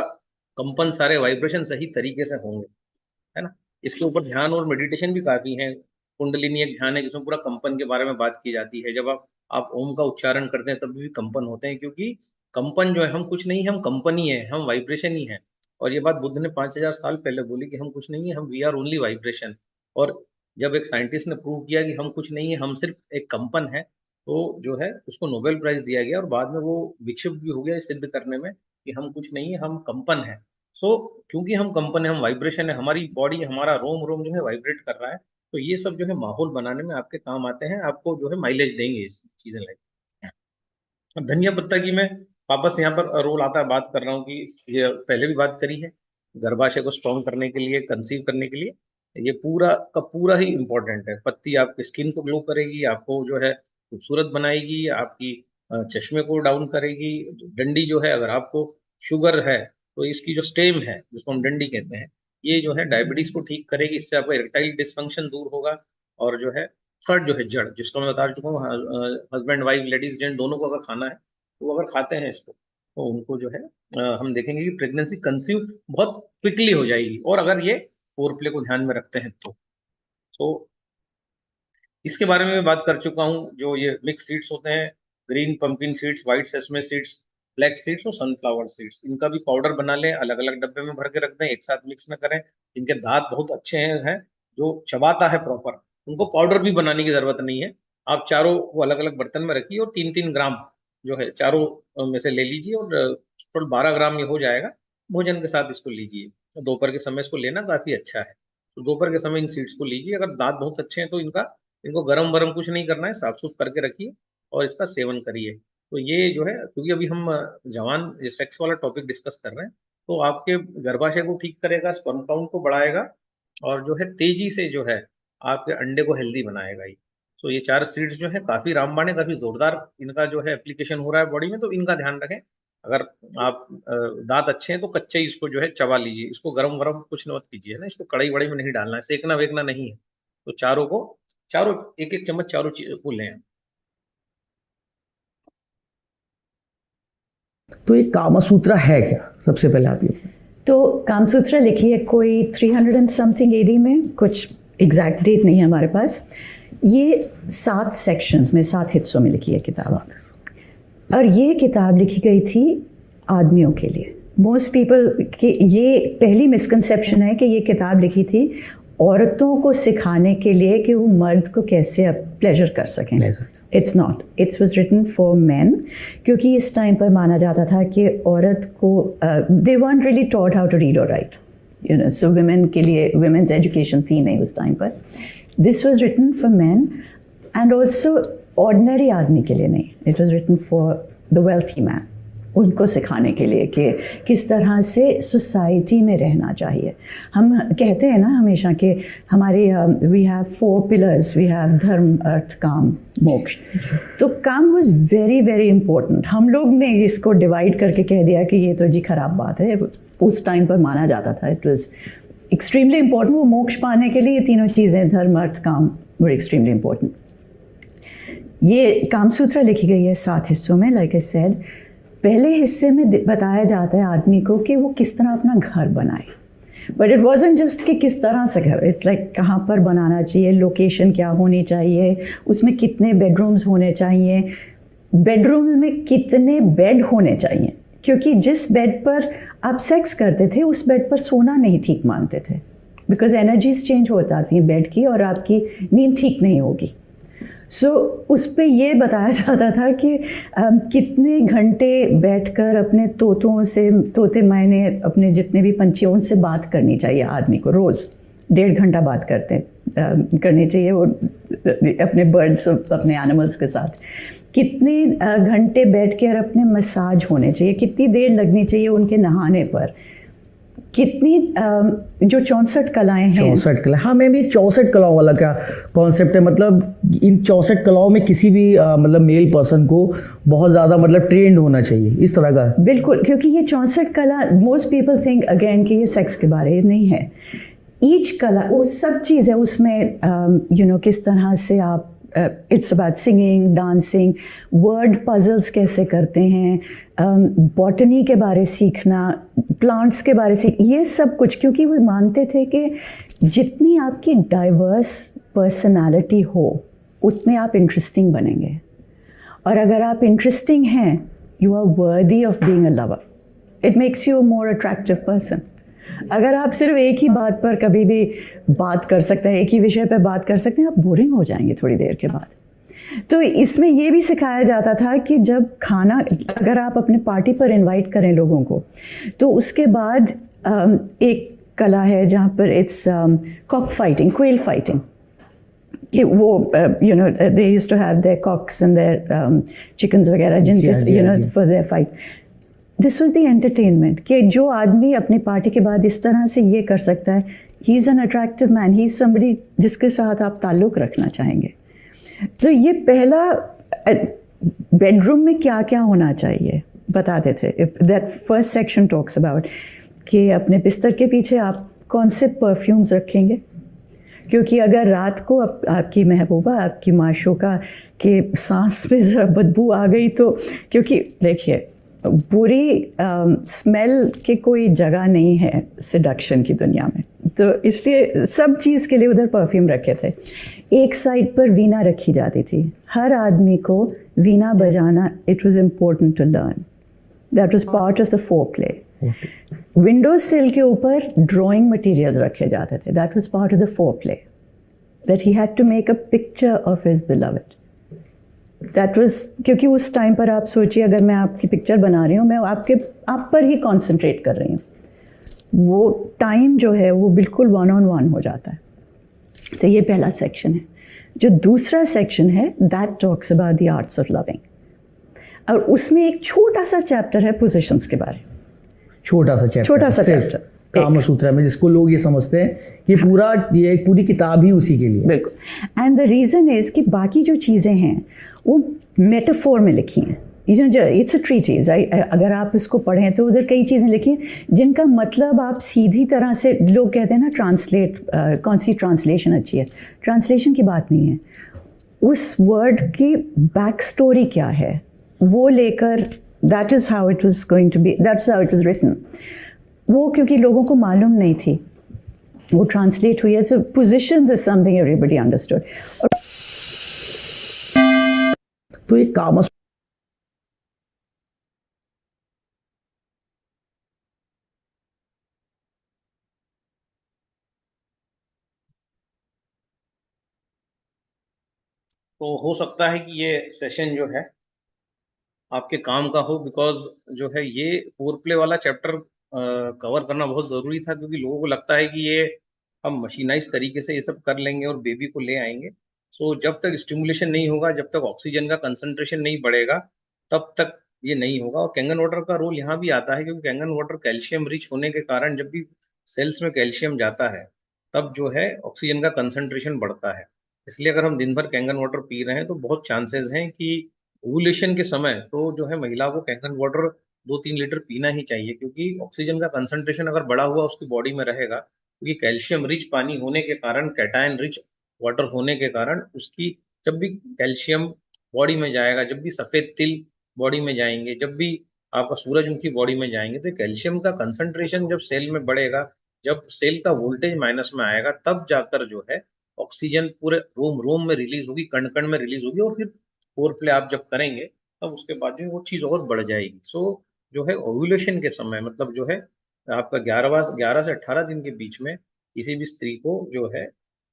कंपन, सारे वाइब्रेशन सही तरीके से होंगे, है ना? इसके ऊपर ध्यान और मेडिटेशन भी काफ़ी हैं। कुंडलिनी एक ध्यान है जिसमें पूरा कंपन के बारे में बात की जाती है। जब आप ओम का उच्चारण करते हैं तब भी कंपन होते हैं, क्योंकि कंपन जो है, हम कुछ नहीं है, हम कंपन ही है, हम वाइब्रेशन ही है। और ये बात बुद्ध ने 5000 साल पहले बोली कि हम कुछ नहीं है, हम वी आर ओनली वाइब्रेशन। और जब एक साइंटिस्ट ने प्रूव किया कि हम कुछ नहीं है, हम सिर्फ एक कंपन है, तो जो है उसको नोबेल प्राइज़ दिया गया और बाद में वो विक्षिप्त भी हो गया इस सिद्ध करने में कि हम कुछ नहीं है, हम कंपन हैं। सो क्योंकि हम कंपन है, हम वाइब्रेशन है, हमारी बॉडी, हमारा रोम-रोम जो है वाइब्रेट कर रहा है, तो ये सब जो है माहौल बनाने में आपके काम आते हैं, आपको जो है माइलेज देंगे ये चीज़ें लाइक। अब धनिया पत्ता की मैं वापस यहाँ पर रोल आता है, बात कर रहा हूँ कि ये पहले भी बात करी है, गर्भाशय को स्ट्रॉन्ग करने के लिए, कंसीव करने के लिए, ये पूरा का पूरा ही इम्पोर्टेंट है। पत्ती आपकी स्किन को ग्लो करेगी, आपको जो है खूबसूरत बनाएगी, आपकी चश्मे को डाउन करेगी। डंडी जो है, अगर आपको शुगर है, तो इसकी जो स्टेम है, जिसको हम डंडी कहते हैं, ये जो है डायबिटीज़ को ठीक करेगी, इससे आपका इरेक्टाइल डिस्फंक्शन दूर होगा। और जो है थर्ड जो है जड़, जिसको मैं बता चुका हूँ, हस्बैंड वाइफ, लेडीज़ जेंट्स दोनों को अगर खाना है, तो वो अगर खाते हैं इसको, तो उनको जो है हम देखेंगे कि प्रेगनेंसी कंसीव बहुत क्विकली हो जाएगी, और अगर ये फोरप्ले को ध्यान में रखते हैं तो। तो इसके बारे में मैं बात कर चुका हूँ, जो ये मिक्स सीड्स होते हैं, green pumpkin seeds, white sesame seeds, black seeds और सनफ्लावर सीड्स, इनका भी पाउडर बना लें, अलग-अलग डब्बे में भर के रख दें, एक साथ मिक्स ना करें। जिनके दाँत बहुत अच्छे हैं, जो चबाता है प्रॉपर, उनको पाउडर भी बनाने की ज़रूरत नहीं है। आप चारों को अलग-अलग बर्तन में रखिए और 3-3 ग्राम जो है चारों में से ले लीजिए, और टोटल 12 ग्राम ये हो जाएगा। भोजन के साथ इसको लीजिए। तो दोपहर के समय इसको लेना काफ़ी अच्छा है। तो दोपहर के समय इन सीड्स को लीजिए। अगर दाँत बहुत अच्छे हैं तो इनको गरम-वरम कुछ नहीं करना है, साफ-सूफ करके रखिए और इसका सेवन करिए। तो ये जो है, क्योंकि अभी हम जवान ये सेक्स वाला टॉपिक डिस्कस कर रहे हैं, तो आपके गर्भाशय को ठीक करेगा, स्पर्म काउंट को बढ़ाएगा, और जो है तेज़ी से जो है आपके अंडे को हेल्दी बनाएगा ये। सो ये 4 सीड्स जो हैं काफ़ी रामबाण है, काफ़ी ज़ोरदार इनका जो है एप्लीकेशन हो रहा है बॉडी में, तो इनका ध्यान रखें। अगर आप दाँत अच्छे हैं तो कच्चे ही इसको जो है चबा लीजिए। इसको गरम-वरम कुछ मत कीजिए ना, इसको कढ़ाई-वढ़ाई में नहीं डालना है, सेंकना-वेंकना नहीं है। तो चारों 1-1 चम्मच चारों को लें। तो ये कामा सूत्रा है क्या, सबसे पहले आप ये। तो कामसूत्र लिखी है कोई 300 एंड समथिंग एडी में, कुछ एग्जैक्ट डेट नहीं है हमारे पास। ये 7 सेक्शंस में, 7 हिस्सों में लिखी है किताब। और ये किताब लिखी गई थी आदमियों के लिए। मोस्ट पीपल की ये पहली मिसकंसेप्शन है कि ये किताब लिखी थी औरतों को सिखाने के लिए कि वो मर्द को कैसे प्लेजर कर सकें। It's not, it's was written for man, क्योंकि इस टाइम पर माना जाता था कि औरत को they weren't really taught how to read और write, you know, so women के लिए वुमेन्स एजुकेशन थी नहीं उस टाइम पर। This was written for man and also ordinary आदमी के लिए नहीं, it was written for the wealthy man, उनको सिखाने के लिए कि किस तरह से सोसाइटी में रहना चाहिए। हम कहते हैं ना हमेशा कि हमारे we have 4 pillars, we have dharma, artha, काम, मोक्ष। तो काम वाज वेरी वेरी इम्पोर्टेंट। हम लोग ने इसको डिवाइड करके कह दिया कि ये तो जी खराब बात है, उस टाइम पर माना जाता था इट वाज एक्सट्रीमली इम्पोर्टेंट। वो मोक्ष पाने के लिए ये तीनों चीज़ें, धर्म, अर्थ, काम, वर एक्सट्रीमली इम्पोर्टेंट। ये कामसूत्र लिखी गई है 7 हिस्सों में, लाइक आई सेड। पहले हिस्से में बताया जाता है आदमी को कि वो किस तरह अपना घर बनाए, बट इट वॉजंट जस्ट कि किस तरह से घर, इट्स लाइक कहाँ पर बनाना चाहिए, लोकेशन क्या होनी चाहिए, उसमें कितने बेडरूम्स होने चाहिए, बेडरूम में कितने बेड होने चाहिए, क्योंकि जिस बेड पर आप सेक्स करते थे उस बेड पर सोना नहीं ठीक मानते थे, बिकॉज एनर्जीज चेंज हो जाती हैं बेड की और आपकी नींद ठीक नहीं होगी। सो उस पर ये बताया जाता था कि कितने घंटे बैठकर अपने तोतों से, तोते मैने अपने जितने भी पंछी उनसे बात करनी चाहिए आदमी को, रोज़ 1.5 घंटा बात करनी चाहिए वो अपने बर्ड्स, अपने एनिमल्स के साथ। कितने घंटे बैठ कर अपने मसाज होने चाहिए, कितनी देर लगनी चाहिए उनके नहाने पर, कितनी जो 64 कलाएं हैं, 64 कला, हाँ मैम, ये 64 कलाओं वाला क्या कॉन्सेप्ट है? मतलब इन 64 कलाओं में किसी भी मतलब मेल पर्सन को बहुत ज़्यादा मतलब ट्रेंड होना चाहिए, इस तरह का? बिल्कुल, क्योंकि ये 64 कला, मोस्ट पीपल थिंक अगेन कि ये सेक्स के बारे में नहीं है। ईच कला वो सब चीज़ है उसमें, किस तरह से आप it's about singing, dancing, word puzzles कैसे करते हैं, बॉटनी के बारे सीखना, प्लांट्स के बारे सीख, ये सब कुछ, क्योंकि वो मानते थे कि जितनी आपकी डाइवर्स पर्सनालिटी हो उतने आप इंटरेस्टिंग बनेंगे, और अगर आप इंटरेस्टिंग हैं you are worthy of being a lover, it makes you a more attractive person. अगर आप सिर्फ एक ही बात पर कभी भी बात कर सकते हैं, एक ही विषय पर बात कर सकते हैं, आप बोरिंग हो जाएंगे थोड़ी देर के बाद। तो इसमें ये भी सिखाया जाता था कि जब खाना, अगर आप अपने पार्टी पर इनवाइट करें लोगों को, तो उसके बाद एक कला है जहाँ पर it's cock fighting, quail fighting, कि वो they used to have their cocks and their chickens वगैरह जिनके for their fight. This was the entertainment, कि जो आदमी अपनी पार्टी के बाद इस तरह से ये कर सकता है, he is an attractive man, he is somebody जिसके साथ आप ताल्लुक़ रखना चाहेंगे। तो ये पहला, बेडरूम में क्या क्या होना चाहिए बताते थे। That first section talks about कि अपने बिस्तर के पीछे आप कौन से परफ्यूम्स रखेंगे, क्योंकि अगर रात को आपकी महबूबा, आपकी माशूका के सांस में ज़रा बदबू आ गई तो, क्योंकि देखिए बुरी स्मेल की कोई जगह नहीं है सिडक्शन की दुनिया में, तो इसलिए सब चीज़ के लिए उधर परफ्यूम रखे थे। एक साइड पर वीणा रखी जाती थी, हर आदमी को वीणा बजाना it was important to learn, that was part of the folk play. Window sill के ऊपर ड्राइंग मटेरियल्स रखे जाते थे, that was part of the folk play, that he had to make a picture of his beloved. That was, क्योंकि उस time पर आप सोचिए, अगर मैं आपकी पिक्चर बना रही हूँ, मैं आप पर ही कॉन्सेंट्रेट कर रही हूँ, वो टाइम जो है वो बिल्कुल वन ऑन वन हो जाता है। तो ये पहला सेक्शन है। जो दूसरा सेक्शन है that talks about the arts of loving, और उसमें एक छोटा सा चैप्टर है पोजीशंस के बारे में। छोटा सा चैप्टर कामा सूत्र में, जिसको लोग ये समझते हैं कि पूरा, ये एक पूरी किताब ही उसी के लिए। बिल्कुल। एंड द रीज़न इज़ कि बाकी जो चीज़ें हैं वो मेटाफोर में लिखी हैं। इट्स अ ट्रीटीज, अगर आप इसको पढ़ें तो उधर कई चीज़ें लिखी हैं जिनका मतलब आप सीधी तरह से, लोग कहते हैं ना ट्रांसलेट, कौन सी ट्रांसलेशन अच्छी है, ट्रांसलेशन की बात नहीं है, उस वर्ड की बैक स्टोरी क्या है वो लेकर, that is how it was going to be, that's how it was written. वो क्योंकि लोगों को मालूम नहीं थी, वो ट्रांसलेट हुई है। So positions is something everybody understood. तो ये कामा तो हो सकता है कि ये सेशन जो है आपके काम का हो, बिकॉज जो है ये फोर प्ले वाला चैप्टर कवर करना बहुत ज़रूरी था, क्योंकि लोगों को लगता है कि ये हम मशीनाइज तरीके से ये सब कर लेंगे और बेबी को ले आएंगे। सो जब तक स्टिमुलेशन नहीं होगा, जब तक ऑक्सीजन का कंसंट्रेशन नहीं बढ़ेगा, तब तक ये नहीं होगा। और कैंगन वाटर का रोल यहाँ भी आता है, क्योंकि कैंगन वाटर कैल्शियम रिच होने के कारण जब भी सेल्स में कैल्शियम जाता है तब जो है ऑक्सीजन का कंसंट्रेशन बढ़ता है। इसलिए अगर हम दिन भर कैंगन वाटर पी रहे हैं तो बहुत चांसेस हैं कि ओव्यूलेशन के समय तो जो है महिला को कैंगन वाटर 2-3 लीटर पीना ही चाहिए, क्योंकि ऑक्सीजन का कंसंट्रेशन अगर बढ़ा हुआ उसकी बॉडी में रहेगा, क्योंकि कैल्शियम रिच पानी होने के कारण, कैटायन रिच वाटर होने के कारण, उसकी जब भी कैल्शियम बॉडी में जाएगा, जब भी सफ़ेद तिल बॉडी में जाएंगे, जब भी आपका सूरजमुखी बॉडी में जाएंगे, तो कैल्शियम का कंसंट्रेशन जब सेल में बढ़ेगा, जब सेल का वोल्टेज माइनस में आएगा, तब जाकर जो है ऑक्सीजन पूरे रोम रोम में रिलीज होगी, कण कण में रिलीज होगी, और फिर फोर प्ले आप जब करेंगे तब उसके बाद जो वो चीज़ और बढ़ जाएगी। सो जो है ओव्यूलेशन के समय, मतलब जो है आपका 11 से 18 दिन के बीच में किसी भी स्त्री को जो है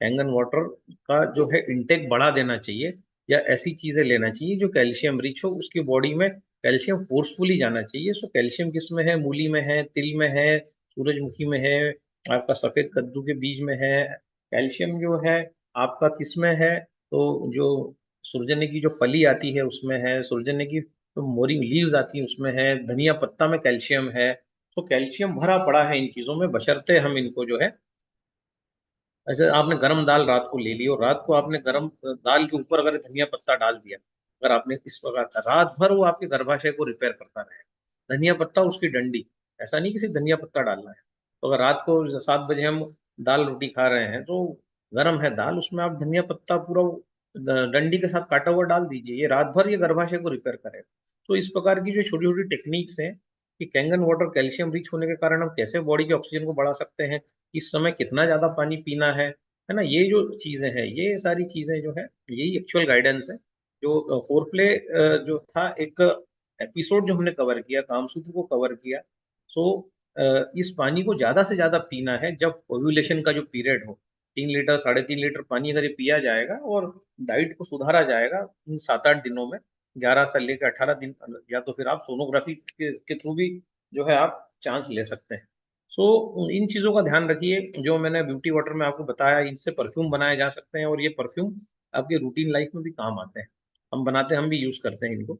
कैंगन वाटर का जो है इंटेक बढ़ा देना चाहिए, या ऐसी चीज़ें लेना चाहिए जो कैल्शियम रिच हो, उसकी बॉडी में कैल्शियम फोर्सफुली जाना चाहिए। सो कैल्शियम किस में है? मूली में है, तिल में है, सूरजमुखी में है, आपका सफ़ेद कद्दू के बीज में है। कैल्शियम जो है आपका किस में है? तो जो सुरजने की जो फली आती है उसमें है, सुरजने की जो मोरिंग लीव्स आती हैं उसमें है, धनिया पत्ता में कैल्शियम है, तो कैल्शियम भरा पड़ा है इन चीजों में, बशर्ते हम इनको जो है, ऐसे आपने गरम दाल रात को ले ली और रात को आपने गरम दाल के ऊपर अगर धनिया पत्ता डाल दिया, अगर आपने इस प्रकार का, रात भर वो आपके गर्भाशय को रिपेयर करता रहेगा। धनिया पत्ता उसकी डंडी, ऐसा नहीं कि सिर्फ धनिया पत्ता डालना है। तो अगर रात को 7 बजे हम दाल रोटी खा रहे हैं तो गर्म है दाल, उसमें आप धनिया पत्ता पूरा डंडी के साथ काटा हुआ डाल दीजिए, ये रात भर ये गर्भाशय को रिपेयर करेगा। तो इस प्रकार की जो छोटी छोटी टेक्निक्स हैं कि कैंगन वाटर कैल्शियम रिच होने के कारण हम कैसे बॉडी के ऑक्सीजन को बढ़ा सकते हैं, इस समय कितना ज्यादा पानी पीना है ना, ये जो चीजें हैं, ये सारी चीजें जो है, यही एक्चुअल गाइडेंस है। जो फोर प्ले जो था, एक एपिसोड जो हमने कवर किया, कामसूत्र को कवर किया। सो इस पानी को ज्यादा से ज्यादा पीना है जब ओव्यूलेशन का जो पीरियड हो। 3 लीटर 3.5 लीटर पानी अगर ये पिया जाएगा और डाइट को सुधारा जाएगा इन 7-8 दिनों में, 11 से लेकर 18 दिन, या तो फिर आप सोनोग्राफी के थ्रू भी जो है आप चांस ले सकते हैं। सो इन चीज़ों का ध्यान रखिए, जो मैंने ब्यूटी वाटर में आपको बताया, इनसे परफ्यूम बनाए जा सकते हैं और ये परफ्यूम आपके रूटीन लाइफ में भी काम आते हैं। हम बनाते हैं, हम भी यूज़ करते हैं इनको।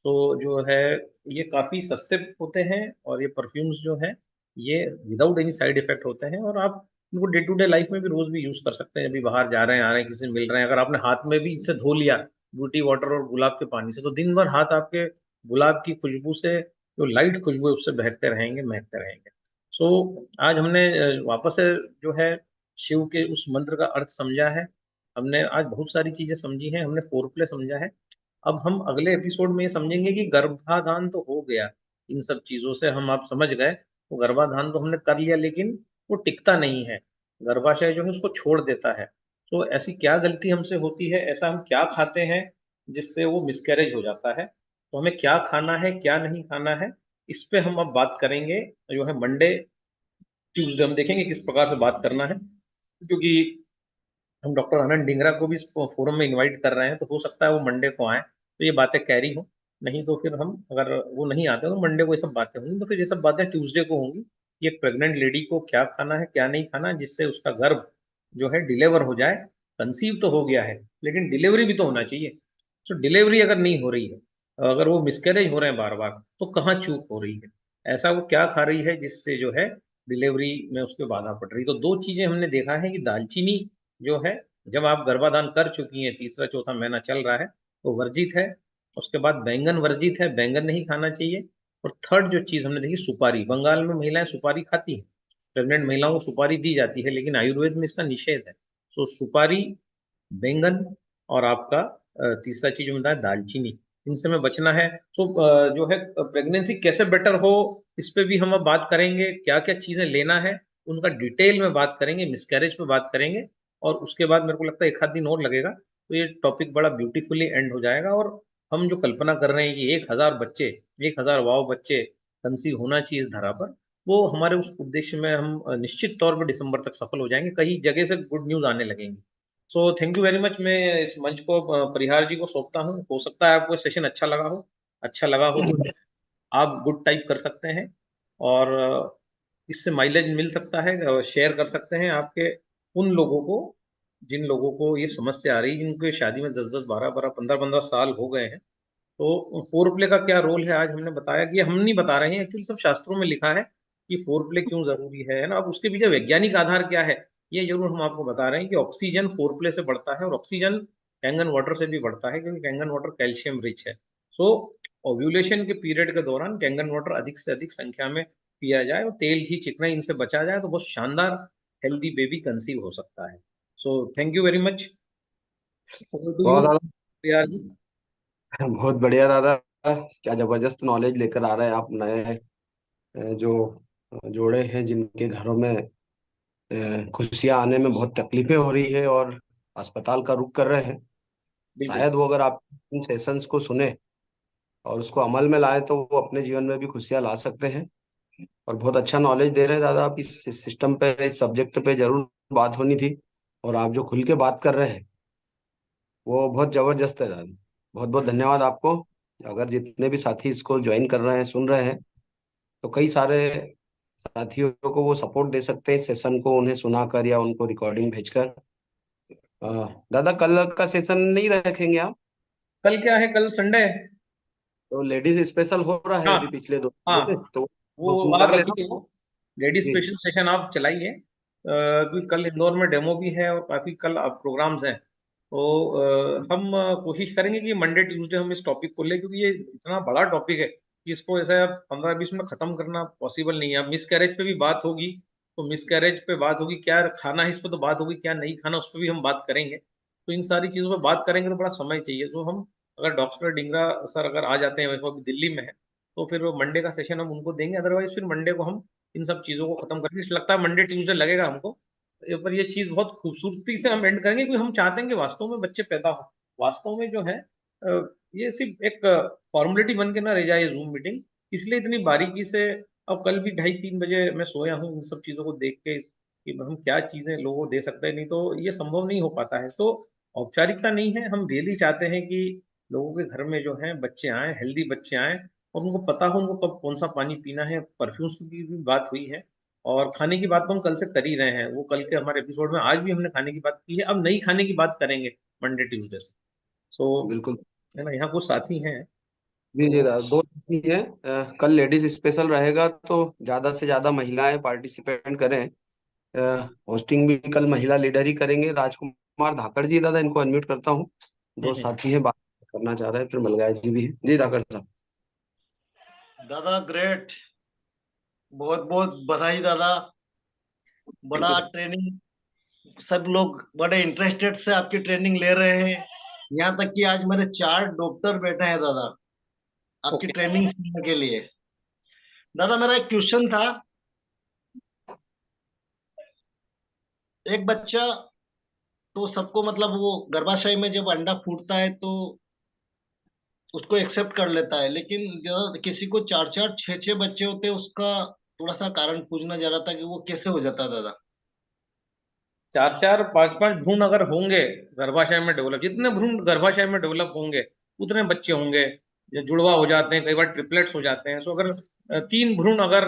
तो जो है ये काफ़ी सस्ते होते हैं और ये परफ्यूम्स जो हैं ये विदाउट एनी साइड इफेक्ट होते हैं, और आप इनको डे टू डे लाइफ में भी रोज़ भी यूज़ कर सकते हैं। अभी बाहर जा रहे हैं, आ रहे हैं, किसी से मिल रहे हैं, अगर आपने हाथ में भी इसे धो लिया ब्यूटी वाटर और गुलाब के पानी से, तो दिन भर हाथ आपके गुलाब की खुशबू से, जो लाइट खुशबू है उससे बहकते रहेंगे, महकते रहेंगे। सो आज हमने वापस से जो है शिव के उस मंत्र का अर्थ समझा है। हमने आज बहुत सारी चीजें समझी हैं, हमने फोरप्ले समझा है। अब हम अगले एपिसोड में ये समझेंगे कि गर्भाधान तो हो गया, इन सब चीजों से हम आप समझ गए, तो गर्भाधान तो हमने कर लिया, लेकिन वो टिकता नहीं है, गर्भाशय जो है उसको छोड़ देता है। तो ऐसी क्या गलती हमसे होती है, ऐसा हम क्या खाते हैं जिससे वो मिसकैरेज हो जाता है, तो हमें क्या खाना है क्या नहीं खाना है, इस पे हम अब बात करेंगे। जो है मंडे ट्यूसडे हम देखेंगे किस प्रकार से बात करना है, क्योंकि हम डॉक्टर आनंद डिंगरा को भी इस फोरम में इनवाइट कर रहे हैं, तो हो सकता है वो मंडे को आए तो ये बातें कैरी हो, नहीं तो फिर हम, अगर वो नहीं आते तो मंडे को ये सब बातें होंगी, तो फिर ये सब बातें ट्यूसडे को होंगी। ये प्रेग्नेंट लेडी को क्या खाना है क्या नहीं खाना, जिससे उसका गर्भ जो है डिलीवर हो जाए। कंसीव तो हो गया है, लेकिन डिलीवरी भी तो होना चाहिए। तो डिलीवरी अगर नहीं हो रही है, अगर वो मिसकैरेज हो रहे हैं बार बार, तो कहाँ चूक हो रही है, ऐसा वो क्या खा रही है जिससे जो है डिलीवरी में उसके बाधा पड़ रही। तो दो चीजें हमने देखा है कि दालचीनी जो है, जब आप गर्भाधान कर चुकी हैं, तीसरा चौथा महीना चल रहा है, तो वर्जित है। उसके बाद बैंगन वर्जित है, बैंगन नहीं खाना चाहिए। और थर्ड जो चीज हमने देखी, सुपारी, बंगाल में महिलाएं सुपारी खाती हैं, प्रेग्नेंट महिलाओं को सुपारी दी जाती है, लेकिन आयुर्वेद में इसका निषेध है। सो सुपारी, बैंगन, और आपका तीसरा चीज जो बताया दालचीनी, इनसे में बचना है। सो जो है प्रेगनेंसी कैसे बेटर हो, इस पे भी हम अब बात करेंगे, क्या क्या चीजें लेना है उनका डिटेल में बात करेंगे, मिसकैरेज पे बात करेंगे, और उसके बाद मेरे को लगता है 1 आध दिन और लगेगा, तो ये टॉपिक बड़ा ब्यूटीफुली एंड हो जाएगा। और हम जो कल्पना कर रहे हैं कि 1,000 बच्चे, 1,000 वाव बच्चे कंसीव होना चाहिए इस धरा पर, वो हमारे उस उद्देश्य में हम निश्चित तौर पर दिसंबर तक सफल हो जाएंगे, कई जगह से गुड न्यूज आने लगेंगे। सो थैंक यू वेरी मच। मैं इस मंच को परिहार जी को सौंपता हूँ। हो सकता है आपको सेशन अच्छा लगा हो, अच्छा लगा हो तो आप गुड टाइप कर सकते हैं, और इससे माइलेज मिल सकता है, शेयर कर सकते हैं आपके उन लोगों को जिन लोगों को ये समस्या आ रही है, जिनके शादी में 10-10, 12-12, 15-15 साल हो गए हैं। तो फोर प्ले का क्या रोल है आज हमने बताया, कि हम नहीं बता रहे हैं, एक्चुअली सब शास्त्रों में लिखा है कि फोर प्ले क्यों जरूरी है ना। अब उसके पीछे वैज्ञानिक आधार क्या है, ये जरूर हम आपको बता रहे हैं कि ऑक्सीजन फोर प्ले से बढ़ता है, और ऑक्सीजन कैंगन वाटर से भी बढ़ता है, क्योंकि कैंगन वाटर कैल्शियम रिच है। सो ओव्यूलेशन के पीरियड के दौरान कैंगन वाटर अधिक से अधिक संख्या में पिया जाए, और तेल घी चिकना इनसे बचा जाए, तो बहुत शानदार हेल्दी बेबी कंसीव हो सकता है। So thank you very much. Over to you बहुत यार जी। बहुत बढ़िया दादा, क्या जबरदस्त नॉलेज लेकर आ रहे हैं आप। नए जो जोड़े हैं जिनके घरों में खुशियां आने में बहुत तकलीफें हो रही है और अस्पताल का रुख कर रहे हैं, बिल्कुल। शायद वो अगर आप इन सेशंस को सुने और उसको अमल में लाए तो वो अपने जीवन में भी खुशियां ला सकते हैं। और बहुत अच्छा नॉलेज दे रहे हैं दादा आप। इस सिस्टम पे, इस सब्जेक्ट पे जरूर बात होनी थी, और आप जो खुल के बात कर रहे हैं वो बहुत जबरदस्त है दादा। बहुत बहुत धन्यवाद आपको। अगर जितने भी साथी इसको ज्वाइन कर रहे हैं, सुन रहे हैं, तो कई सारे साथियों को वो सपोर्ट दे सकते हैं इस सेशन को उन्हें सुनाकर या उनको रिकॉर्डिंग भेजकर। अ, दादा कल का सेशन नहीं रखेंगे आप? कल क्या है, कल संडे है। तो लेडीज स्पेशल हो रहा है हाँ अभी पिछले 2 दिनों से, हाँ तो वो बुक आप कर लेता रखिए, हूँ। लेडीज जी स्पेशल सेशन आप चलाइए, क्योंकि कल इंदौर में डेमो भी है और काफी कल प्रोग्राम्स हैं। तो हम कोशिश करेंगे कि मंडे ट्यूसडे हम इस टॉपिक को ले, क्योंकि ये इतना बड़ा टॉपिक है कि इसको ऐसा 15-20 में खत्म करना पॉसिबल नहीं है। अब मिस कैरेज पे भी बात होगी, तो मिस कैरेज पे बात होगी, क्या खाना है इस पर तो बात होगी, क्या नहीं खाना उस पर भी हम बात करेंगे। तो इन सारी चीजों पर बात करेंगे तो बड़ा समय चाहिए। तो हम, अगर डॉक्टर डिंगरा सर अगर आ जाते हैं, वैसे वो अभी दिल्ली में है, तो फिर मंडे का सेशन हम उनको देंगे। अदरवाइज फिर मंडे को हम इन सब चीजों को खत्म करेंगे। इसलिए लगता है मंडे ट्यूसडे लगेगा हमको, पर ये चीज बहुत खूबसूरती से हम एंड करेंगे, क्योंकि हम चाहते हैं कि वास्तव में बच्चे पैदा हो। वास्तव में जो है ये सिर्फ एक फॉर्मेलिटी बन के ना रह जाए जूम मीटिंग। इसलिए इतनी बारीकी से, अब कल भी 2:30-3 बजे मैं सोया हूँ इन सब चीजों को देख के, कि हम क्या चीजें लोगों को दे सकते हैं, नहीं तो ये संभव नहीं हो पाता है। तो औपचारिकता नहीं है, हम रियली चाहते हैं कि लोगों के घर में जो है बच्चे आए, हेल्दी बच्चे आए, और उनको पता हो उनको कब कौन सा पानी पीना है। परफ्यूम्स की भी बात हुई है, और खाने की बात तो हम कल से कर ही रहे हैं, वो कल के हमारे एपिसोड में आज भी हमने खाने की बात की है। अब नई खाने की बात करेंगे मंडे ट्यूसडे से। सो बिल्कुल। है ना, यहाँ कुछ साथी हैं। जी जी तो दादा, दो ही है। कल लेडीज स्पेशल रहेगा तो ज्यादा से ज्यादा महिलाएं पार्टिसिपेट करें। होस्टिंग भी कल महिला लीडर ही करेंगे, राजकुमार धाकड़ जी। दादा इनको अनम्यूट करता हूँ। दो हम्म। साथी हैं, बात करना चाह रहे हैं, फिर मलगाय जी भी हैं। जी धाकड़ साहब। दादा ग्रेट, बहुत बहुत बधाई दादा। थैंक बड़ा यू। ट्रेनिंग, सब लोग बड़े इंटरेस्टेड से आपकी ट्रेनिंग ले रहे हैं। यहाँ तक कि आज मेरे 4 डॉक्टर बैठे हैं दादा आपकी ओके। ट्रेनिंग सुनने के लिए। दादा मेरा एक क्वेश्चन था। एक बच्चा तो सबको मतलब वो गर्भाशय में जब अंडा फूटता है तो उसको एक्सेप्ट कर लेता है, लेकिन जो किसी को 4-4 6-6 बच्चे होते हैं उसका थोड़ा सा कारण पूछना जा रहा था कि वो कैसे हो जाता है दादा। 4-4 5-5 भ्रूण अगर होंगे गर्भाशय में डेवलप, जितने भ्रूण गर्भाशय में डेवलप होंगे उतने बच्चे होंगे। ये जुड़वा हो जाते हैं, कई बार ट्रिपलेट्स हो जाते हैं। सो अगर 3 भ्रूण अगर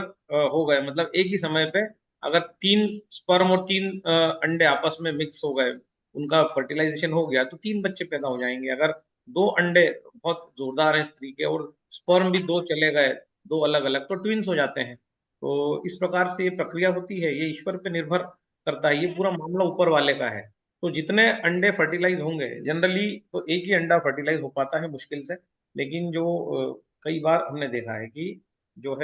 हो गए, मतलब एक ही समय पे अगर 3 स्पर्म और 3 अंडे आपस में मिक्स हो गए, उनका फर्टिलाइजेशन हो गया, तो 3 बच्चे पैदा हो जाएंगे। अगर 2 अंडे बहुत जोरदार हैं स्त्री के, और स्पर्म भी 2 चले गए, 2 अलग अलग, तो ट्विंस हो जाते हैं। तो इस प्रकार से ये प्रक्रिया होती है, ये ईश्वर पे निर्भर करता है, ये पूरा मामला ऊपर वाले का है। तो जितने अंडे फर्टिलाइज होंगे जनरली, तो एक ही अंडा फर्टिलाइज हो पाता है मुश्किल से। लेकिन जो कई बार हमने देखा है कि जो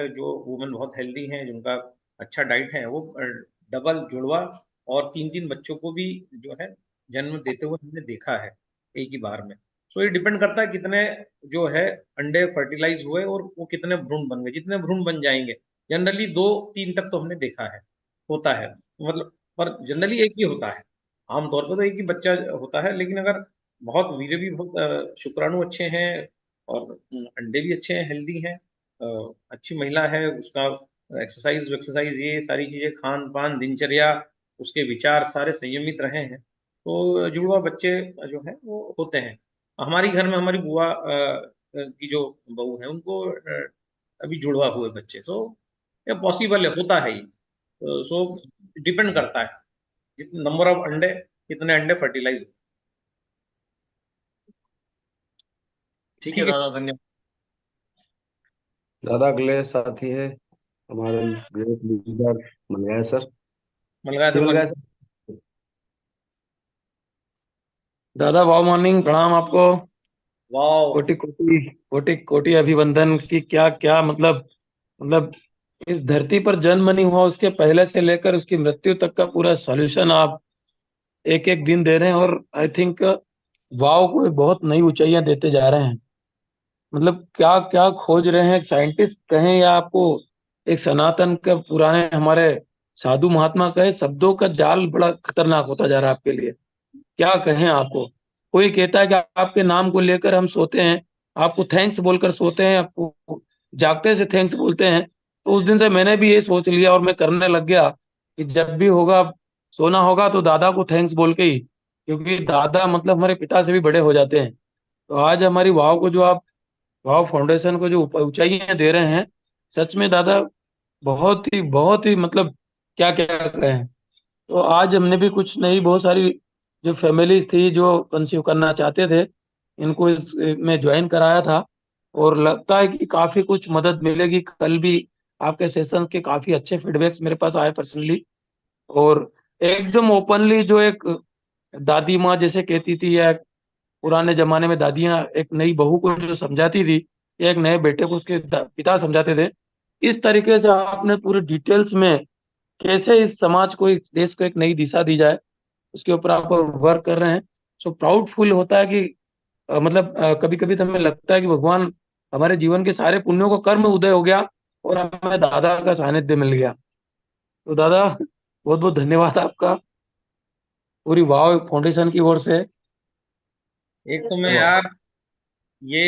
वुमेन बहुत हेल्दी हैं, जिनका अच्छा डाइट है, वो डबल जुड़वा और 3-3 बच्चों को भी जो है जन्म देते हुए हमने देखा है एक ही बार में। सो ये डिपेंड करता है कितने जो है अंडे फर्टिलाइज हुए और वो कितने भ्रूण बन गए। जितने भ्रूण बन जाएंगे, जनरली 2-3 तक तो हमने देखा है, होता है, मतलब, पर जनरली एक ही होता है। आमतौर पर तो एक ही बच्चा होता है, लेकिन अगर बहुत वीर्य भी बहुत शुक्राणु अच्छे हैं और अंडे भी अच्छे हैं, हेल्दी हैं, अच्छी महिला है, उसका एक्सरसाइज एक्सरसाइज ये सारी चीजें, खान पान, दिनचर्या, उसके विचार सारे संयमित रहे हैं, तो जुड़वा बच्चे जो है वो होते हैं। हमारी घर में हमारी बुआ की जो बहू है, उनको अभी जुड़वा हुए बच्चे। सो ये पॉसिबल है, होता है ये। सो डिपेंड करता है जितने नंबर ऑफ अंडे, कितने अंडे फर्टिलाइज। ठीक है ठीक है। दादा, धन्यवाद। दादा अगले साथी है हमारे ग्रेट लीडर मलगाय सर। मलगा जी सर, मलगाय सर। दादा वाह मॉर्निंग, प्रणाम आपको। वाओ। कोटि कोटि कोटि कोटि अभिवंदन की क्या क्या मतलब इस धरती पर जन्म नहीं हुआ उसके पहले से लेकर उसकी मृत्यु तक का पूरा सॉल्यूशन आप एक एक दिन दे रहे हैं, और आई थिंक वाव को बहुत नई ऊंचाइयां देते जा रहे हैं। मतलब क्या क्या खोज रहे हैं, साइंटिस्ट कहें या आपको एक सनातन का पुराने हमारे साधु महात्मा कहे, शब्दों का जाल बड़ा खतरनाक होता जा रहा है आपके लिए। क्या कहें आपको। कोई कहता है कि आपके नाम को लेकर हम सोते हैं, आपको थैंक्स बोलकर सोते हैं, आपको जागते से थैंक्स बोलते हैं। तो उस दिन से मैंने भी ये सोच लिया और मैं करने लग गया कि जब भी होगा, सोना होगा तो दादा को थैंक्स बोल के ही, क्योंकि दादा मतलब हमारे पिता से भी बड़े हो जाते हैं। तो आज हमारी वाव को जो आप, वाव फाउंडेशन को जो ऊंचाइयां दे रहे हैं, सच में दादा बहुत ही मतलब क्या क्या कहें। तो आज हमने भी कुछ नई बहुत सारी जो फैमिलीज थी जो कंसीव करना चाहते थे, इनको इस में ज्वाइन कराया था, और लगता है कि काफी कुछ मदद मिलेगी। कल भी आपके सेशन के काफी अच्छे फीडबैक्स मेरे पास आए पर्सनली। और एकदम ओपनली जो एक दादी माँ जैसे कहती थी, या पुराने जमाने में दादियां एक नई बहू को जो समझाती थी, या एक नए बेटे को उसके पिता समझाते थे, इस तरीके से आपने पूरे डिटेल्स में कैसे इस समाज को, इस देश को एक नई दिशा दी जाए, उसके ऊपर आप वर्क कर रहे हैं। सो प्राउडफुल होता है कि मतलब कभी कभी तो हमें लगता है कि भगवान, हमारे जीवन के सारे पुण्यों का कर्म उदय हो गया और हमें दादा का सानिध्य मिल गया। तो दादा, बहुत बहुत धन्यवाद आपका, पूरी वाव फाउंडेशन की ओर से। एक तो मैं यार ये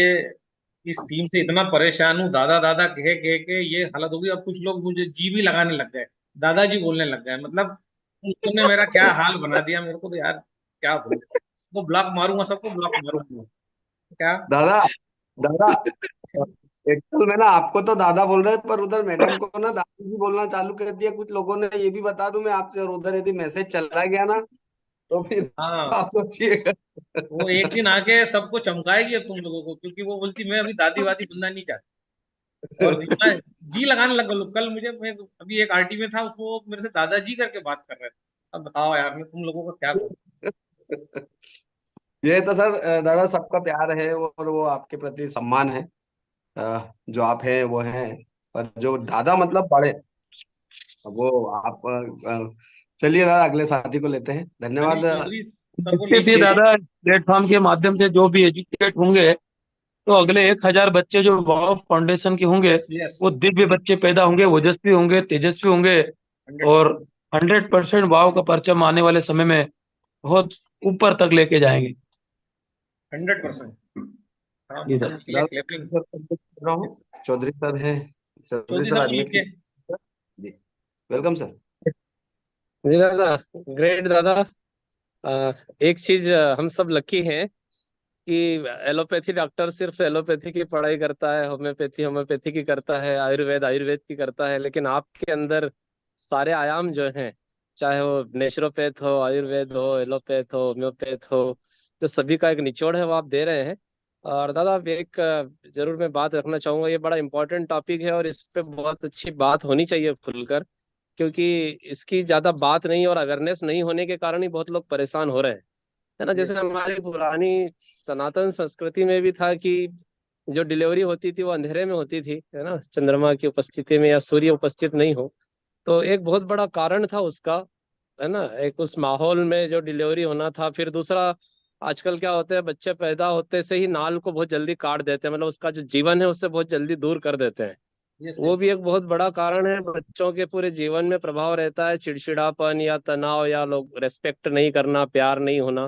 इस टीम से इतना परेशान हूँ, दादा दादा कह के ये हालत हो गई। अब कुछ लोग मुझे जी भी लगाने लग गए, दादाजी बोलने लग गए। मतलब तुमने मेरा क्या हाल बना दिया मेरे को, तो यार क्या बोलूं। सबको ब्लॉक मारूंगा, सबको ब्लॉक मारूंगा क्या। दादा, दादा, एक्चुअल में ना आपको तो दादा बोल रहे हैं, पर उधर मैडम को ना दादी जी बोलना चालू कर दिया कुछ लोगों ने। ये भी बता दूं मैं आपसे, और उधर यदि मैसेज चला गया ना तो फिर हाँ, आप सोचिएगा। वो एक दिन आके सबको चमकाएगी अब तुम लोगों को, क्योंकि वो बोलती मैं अभी दादी वादी बनना नहीं चाहती। और जितना जी लगाने लग गए लोग। कल मुझे, मैं अभी एक आरटी में था, उसको वो मेरे से दादाजी करके बात कर रहे थे। अब बताओ यार, मैं तुम लोगों को क्या करूं। ये तो सर दादा सबका प्यार है, और वो आपके प्रति सम्मान है। जो आप हैं वो हैं, और जो दादा मतलब बड़े, वो आप चलिए दादा, अगले साथी को लेते हैं। धन्यवाद। अनिल चौधरी सर को निश्चित ही लीजिए। दादा, प्लेटफॉर्म के माध्यम से जो भी एजुकेट होंगे, तो अगले 1,000 बच्चे जो वाव फाउंडेशन के होंगे, यस यस, वो दिव्य बच्चे पैदा होंगे, ओजस्वी होंगे, तेजस्वी होंगे। और 100%। 100% वाव का परचम आने वाले समय में बहुत ऊपर तक लेके जाएंगे। 100%। हाँ, जी मतलब सर। उनके लिए क्लैपिंग। दादा कर रहा हूँ, चौधरी सर हैं, चौधरी चौधरी सर सर को अनम्यूट लीजिए। कीजिए। जी, वेलकम सर। जी दादा, ग्रेट दादा। एक चीज हम सब लकी हैं कि एलोपैथी डॉक्टर सिर्फ एलोपैथी की पढ़ाई करता है, होम्योपैथी होम्योपैथी की करता है, आयुर्वेद आयुर्वेद की करता है, लेकिन आपके अंदर सारे आयाम जो हैं, चाहे वो नेचुरोपैथ हो, आयुर्वेद हो, एलोपैथ हो, होम्योपैथ हो, जो सभी का एक निचोड़ है वो आप दे रहे हैं। और दादा, अब एक जरूर मैं बात रखना चाहूंगा, ये बड़ा इंपॉर्टेंट टॉपिक है और इस पे बहुत अच्छी बात होनी चाहिए खुलकर, क्योंकि इसकी ज्यादा बात नहीं और अवेयरनेस नहीं होने के कारण ही बहुत लोग परेशान हो रहे हैं, है ना। जैसे यस हमारी पुरानी सनातन संस्कृति में भी था कि जो डिलीवरी होती थी वो अंधेरे में होती थी, है ना, चंद्रमा की उपस्थिति में या सूर्य उपस्थित नहीं हो। तो एक बहुत बड़ा कारण था उसका, है ना, एक उस माहौल में जो डिलीवरी होना था। फिर दूसरा, आजकल क्या होता है, बच्चे पैदा होते से ही नाल को बहुत जल्दी काट देते हैं, मतलब उसका जो जीवन है उससे बहुत जल्दी दूर कर देते हैं। यस वो यस। भी एक बहुत बड़ा कारण है, बच्चों के पूरे जीवन में प्रभाव रहता है, चिड़चिड़ापन या तनाव या लोग रेस्पेक्ट नहीं करना, प्यार नहीं होना।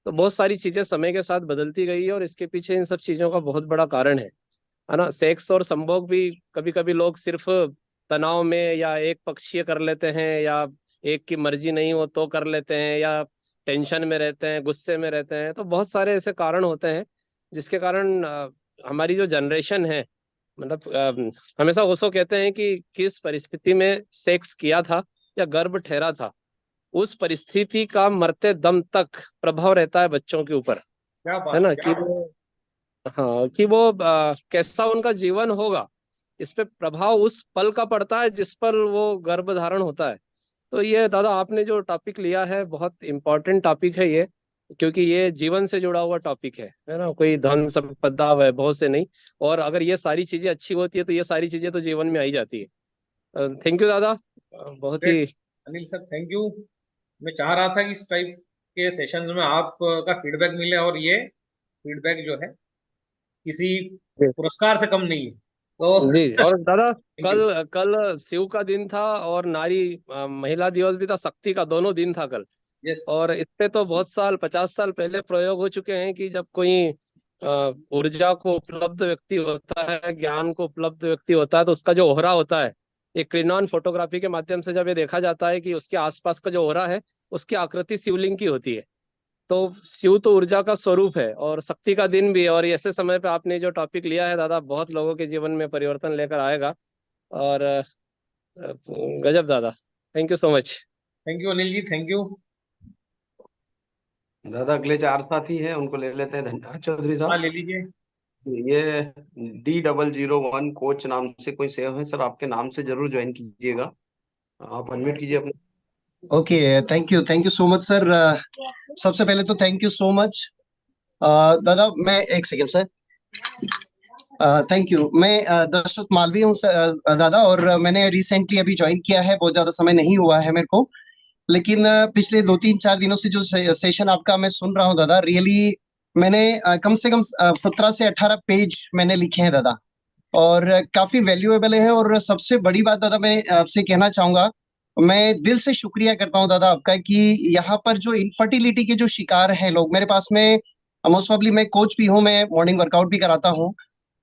तो बहुत सारी चीजें समय के साथ बदलती गई है और इसके पीछे इन सब चीजों का बहुत बड़ा कारण है ना। सेक्स और संभोग भी कभी कभी लोग सिर्फ तनाव में या एक पक्षीय कर लेते हैं, या एक की मर्जी नहीं हो तो कर लेते हैं, या टेंशन में रहते हैं, गुस्से में रहते हैं। तो बहुत सारे ऐसे कारण होते हैं जिसके कारण हमारी जो जनरेशन है, मतलब हमेशा ओशो कहते हैं कि किस परिस्थिति में सेक्स किया था या गर्भ ठहरा था, उस परिस्थिति का मरते दम तक प्रभाव रहता है बच्चों के ऊपर, क्या है बात, ना, क्या कि बात। वो, हाँ, कि वो कैसा उनका जीवन होगा, इस पे प्रभाव उस पल का पड़ता है जिस पर वो गर्भ धारण होता है। तो ये दादा, आपने जो टॉपिक लिया है बहुत इम्पोर्टेंट टॉपिक है ये, क्योंकि ये जीवन से जुड़ा हुआ टॉपिक है ना, कोई धन संपदा वैभव से नहीं। और अगर ये सारी चीजें अच्छी होती है तो ये सारी चीजें तो जीवन में आई जाती है। थैंक यू दादा, बहुत great he. Anil sir, thank you. मैं चाह रहा था कि इस टाइप के सेशंस में आपका फीडबैक मिले, और ये फीडबैक जो है किसी पुरस्कार से कम नहीं है। तो जी, और दादा, थैंक यू। कल कल शिव का दिन था और नारी महिला दिवस भी था, शक्ति का दोनों दिन था कल। यस और इससे तो बहुत साल, 50 साल पहले प्रयोग हो चुके हैं कि जब कोई ऊर्जा को उपलब्ध व्यक्ति होता है, ज्ञान को उपलब्ध व्यक्ति होता है, तो उसका जो ओहरा होता है, एक क्रिनॉन फोटोग्राफी के माध्यम से जब ये देखा जाता है कि उसके आसपास का जो ओहरा है उसकी आकृति शिवलिंग की होती है। तो शिव तो ऊर्जा का स्वरूप है और शक्ति का दिन भी है, और ऐसे समय पे आपने जो टॉपिक लिया है दादा, बहुत लोगों के जीवन में परिवर्तन लेकर आएगा। और गजब दादा, thank you so much. Thank you Anil ji, thank you. दादा, अगले चार साथी हैं, उनको ले लेते हैं। धन्यवाद चौधरी हाँ, साहब। ले लीजिए। ये D001 कोच नाम से कोई सेव है सर, आपके नाम से जरूर ज्वाइन कीजिएगा। आप अनम्यूट कीजिए अपने। Okay, thank you so much sir. सबसे पहले तो थैंक यू सो मच। दादा, मैं एक सेकेंड सर। Thank you. मैं दशरथ मालवीय हूँ दादा, और मैंने रिसेंटली अभी ज्वाइन किया है, बहुत ज्यादा समय नहीं हुआ है मेरे को। लेकिन पिछले 2-3-4 दिनों से जो सेशन आपका मैं सुन रहा हूँ दादा, रियली मैंने कम से कम 17 से 18 पेज मैंने लिखे हैं दादा, और काफी वैल्यूएबल है। और सबसे बड़ी बात दादा, मैं आपसे कहना चाहूंगा, मैं दिल से शुक्रिया करता हूँ दादा आपका, कि यहाँ पर जो इनफर्टिलिटी के जो शिकार हैं लोग मेरे पास में, मोस्ट प्रॉब्ली मैं कोच भी हूँ, मैं मॉर्निंग वर्कआउट भी कराता हूँ,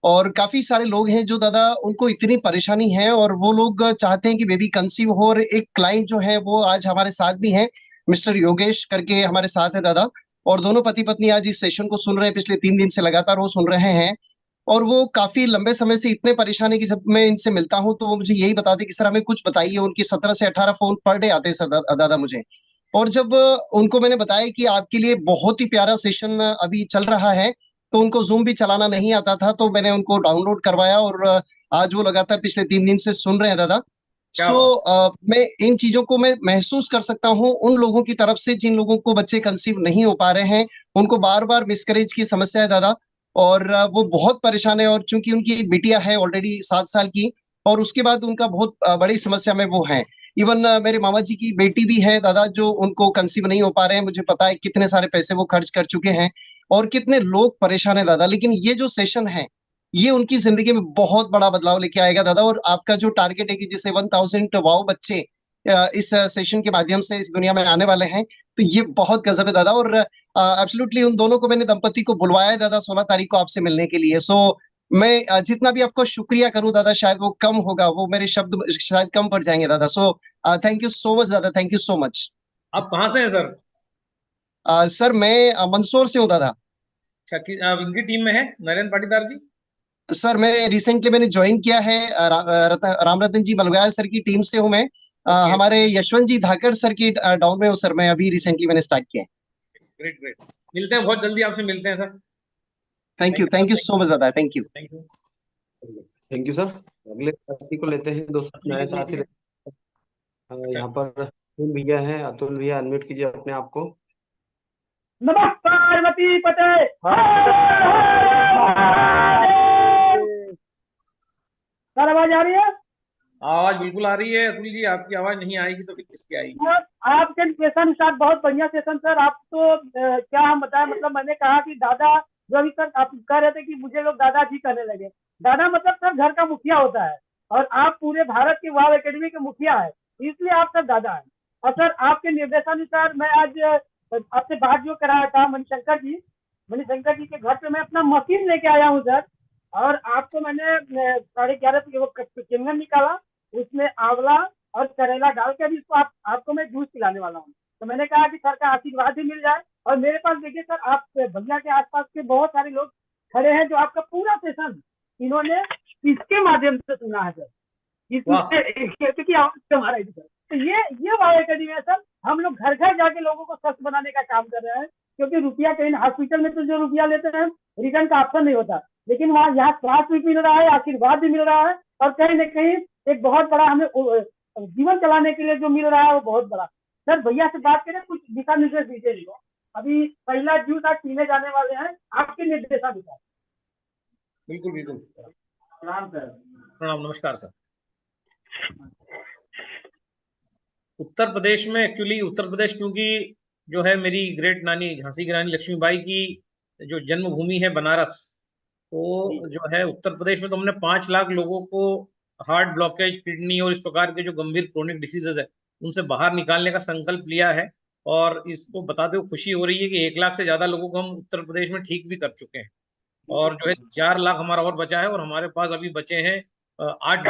और काफी सारे लोग हैं जो दादा उनको इतनी परेशानी है, और वो लोग चाहते हैं कि बेबी कंसीव हो। और एक क्लाइंट जो है वो आज हमारे साथ भी हैं, मिस्टर योगेश करके हमारे साथ है दादा, और दोनों पति पत्नी आज इस सेशन को सुन रहे हैं, पिछले 3 दिन से लगातार वो सुन रहे हैं। और वो काफी लंबे समय से इतने परेशान है कि जब मैं इनसे मिलता हूँ तो वो मुझे यही बताते कि सर हमें कुछ बताइए। उनकी 17 से 18 फोन पर डे आते हैं सर दादा मुझे। और जब उनको मैंने बताया कि आपके लिए बहुत ही प्यारा सेशन अभी चल रहा है, तो उनको जूम भी चलाना नहीं आता था, तो मैंने उनको डाउनलोड करवाया, और आज वो लगातार पिछले 3 दिन से सुन रहे हैं दादा। क्या सो बात। मैं इन चीजों को मैं महसूस कर सकता हूँ उन लोगों की तरफ से जिन लोगों को बच्चे कंसीव नहीं हो पा रहे हैं, उनको बार बार मिसकैरेज की समस्या है दादा, और वो बहुत परेशान है। और चूंकि उनकी एक बिटिया है ऑलरेडी 7 साल की, और उसके बाद उनका बहुत बड़ी समस्या में वो है। इवन मेरे मामा जी की बेटी भी है दादा, जो उनको कंसीव नहीं हो पा रहे हैं। मुझे पता है कितने सारे पैसे वो खर्च कर चुके हैं, और कितने लोग परेशान है दादा। लेकिन ये जो सेशन है, ये उनकी जिंदगी में बहुत बड़ा बदलाव लेके आएगा दादा। और आपका जो टारगेट है कि जैसे 1000 वाओ बच्चे इस सेशन के माध्यम से इस दुनिया में आने वाले हैं, तो ये बहुत गजब है दादा। और एब्सोल्युटली उन दोनों को मैंने दंपति को बुलवाया है दादा 16 तारीख को आपसे मिलने के लिए। सो मैं जितना भी आपको शुक्रिया करूं दादा, शायद वो कम होगा, वो मेरे शब्द शायद कम पड़ जाएंगे दादा। सो थैंक यू सो मच दादा, थैंक यू सो मच। आप कहाँ से हैं सर? सर मैं मंदसौर से हूँ दादा। अच्छा, इनकी टीम में है नरेंद्र पाटीदार जी? सर मैं रिसेंटली मैंने ज्वाइन किया है, राम रतन जी मलगाया सर की टीम से हूँ मैं। ओके। हमारे यशवंत जी धाकड़ सर की डाउन में हूँ सर, मैं अभी रिसेंटली मैंने स्टार्ट किया है। Great great. मिलते हैं, बहुत जल्दी आपसे मिलते हैं sir. Thank you so much दादा, thank you. Thank you. Thank you sir. अगले साथी को लेते हैं, दोस्तों नए साथी अच्छा। यहाँ पर अतुल भैया हैं। अतुल भैया अनम्यूट कीजिए अपने आप को। नमस्कार पार्वती पते। सर आवाज आ रही है? आवाज बिल्कुल आ रही है अतुल जी, आपकी आवाज नहीं आएगी तो फिर किसकी आएगी? सर, आपके सेशन स्टार्ट बहुत बढ़िया सेशन सर। आप तो क्या हम बताएं, मतलब मैंने कहा कि दादा, जो अभी सर आप कह रहे थे कि मुझे लोग दादाजी करने लगे। दादा मतलब सर घर का मुखिया होता है, और आप पूरे भारत की वाव एकेडमी के मुखिया है, इसलिए आप सर दादा है। और सर आपके निर्देशानुसार मैं आज आपसे बात जो कराया था मणिशंकर जी के घर पे मैं अपना मशीन लेके आया हूँ सर। और आपको मैंने 11:30 पे वो किंगन निकाला, उसमें आंवला और करेला डाल के अभी इसको आपको मैं जूस पिलाने वाला हूँ। तो मैंने कहा कि सर का आशीर्वाद भी मिल जाए। और मेरे पास देखिए सर, आप भैया के आसपास के बहुत सारे लोग खड़े हैं जो आपका पूरा सेशन इन्होंने इसके माध्यम से सुना है सर। क्योंकि आवाज हमारा है सर। तो ये वाला एकेडमी है सर। हम लोग घर घर जाके लोगों को स्वस्थ बनाने का काम कर रहे हैं, क्योंकि रुपया कहीं हॉस्पिटल में तो जो रुपया लेते हैं रिटर्न का ऑप्शन नहीं होता, लेकिन वहाँ यहाँ स्वास्थ्य भी मिल रहा है, आशीर्वाद भी मिल रहा है, और कहीं ना कहीं एक बहुत बड़ा हमें जीवन चलाने के लिए जो मिल रहा है वो बहुत बड़ा। सर भैया से बात करें, कुछ दिशा निर्देश दीजिए इनको। अभी पहला जूस आज पीने जाने वाले हैं, आपके निर्देशानुसार। बिल्कुल बिल्कुल। प्रणाम सर। प्रणाम, नमस्कार सर। उत्तर प्रदेश में, एक्चुअली उत्तर प्रदेश क्योंकि जो है मेरी ग्रेट नानी झांसी की रानी लक्ष्मीबाई की जो जन्मभूमि है बनारस, तो जो है उत्तर प्रदेश में तो हमने 5 लाख लोगों को हार्ट ब्लॉकेज, किडनी और इस प्रकार के जो गंभीर क्रोनिक डिसीजेज है उनसे बाहर निकालने का संकल्प लिया है। और इसको बताते हुए खुशी हो रही है कि 1 लाख से ज्यादा लोगों को हम उत्तर प्रदेश में ठीक भी कर चुके हैं, और जो है 4 लाख हमारा और बचा है, और हमारे पास अभी बचे हैं 8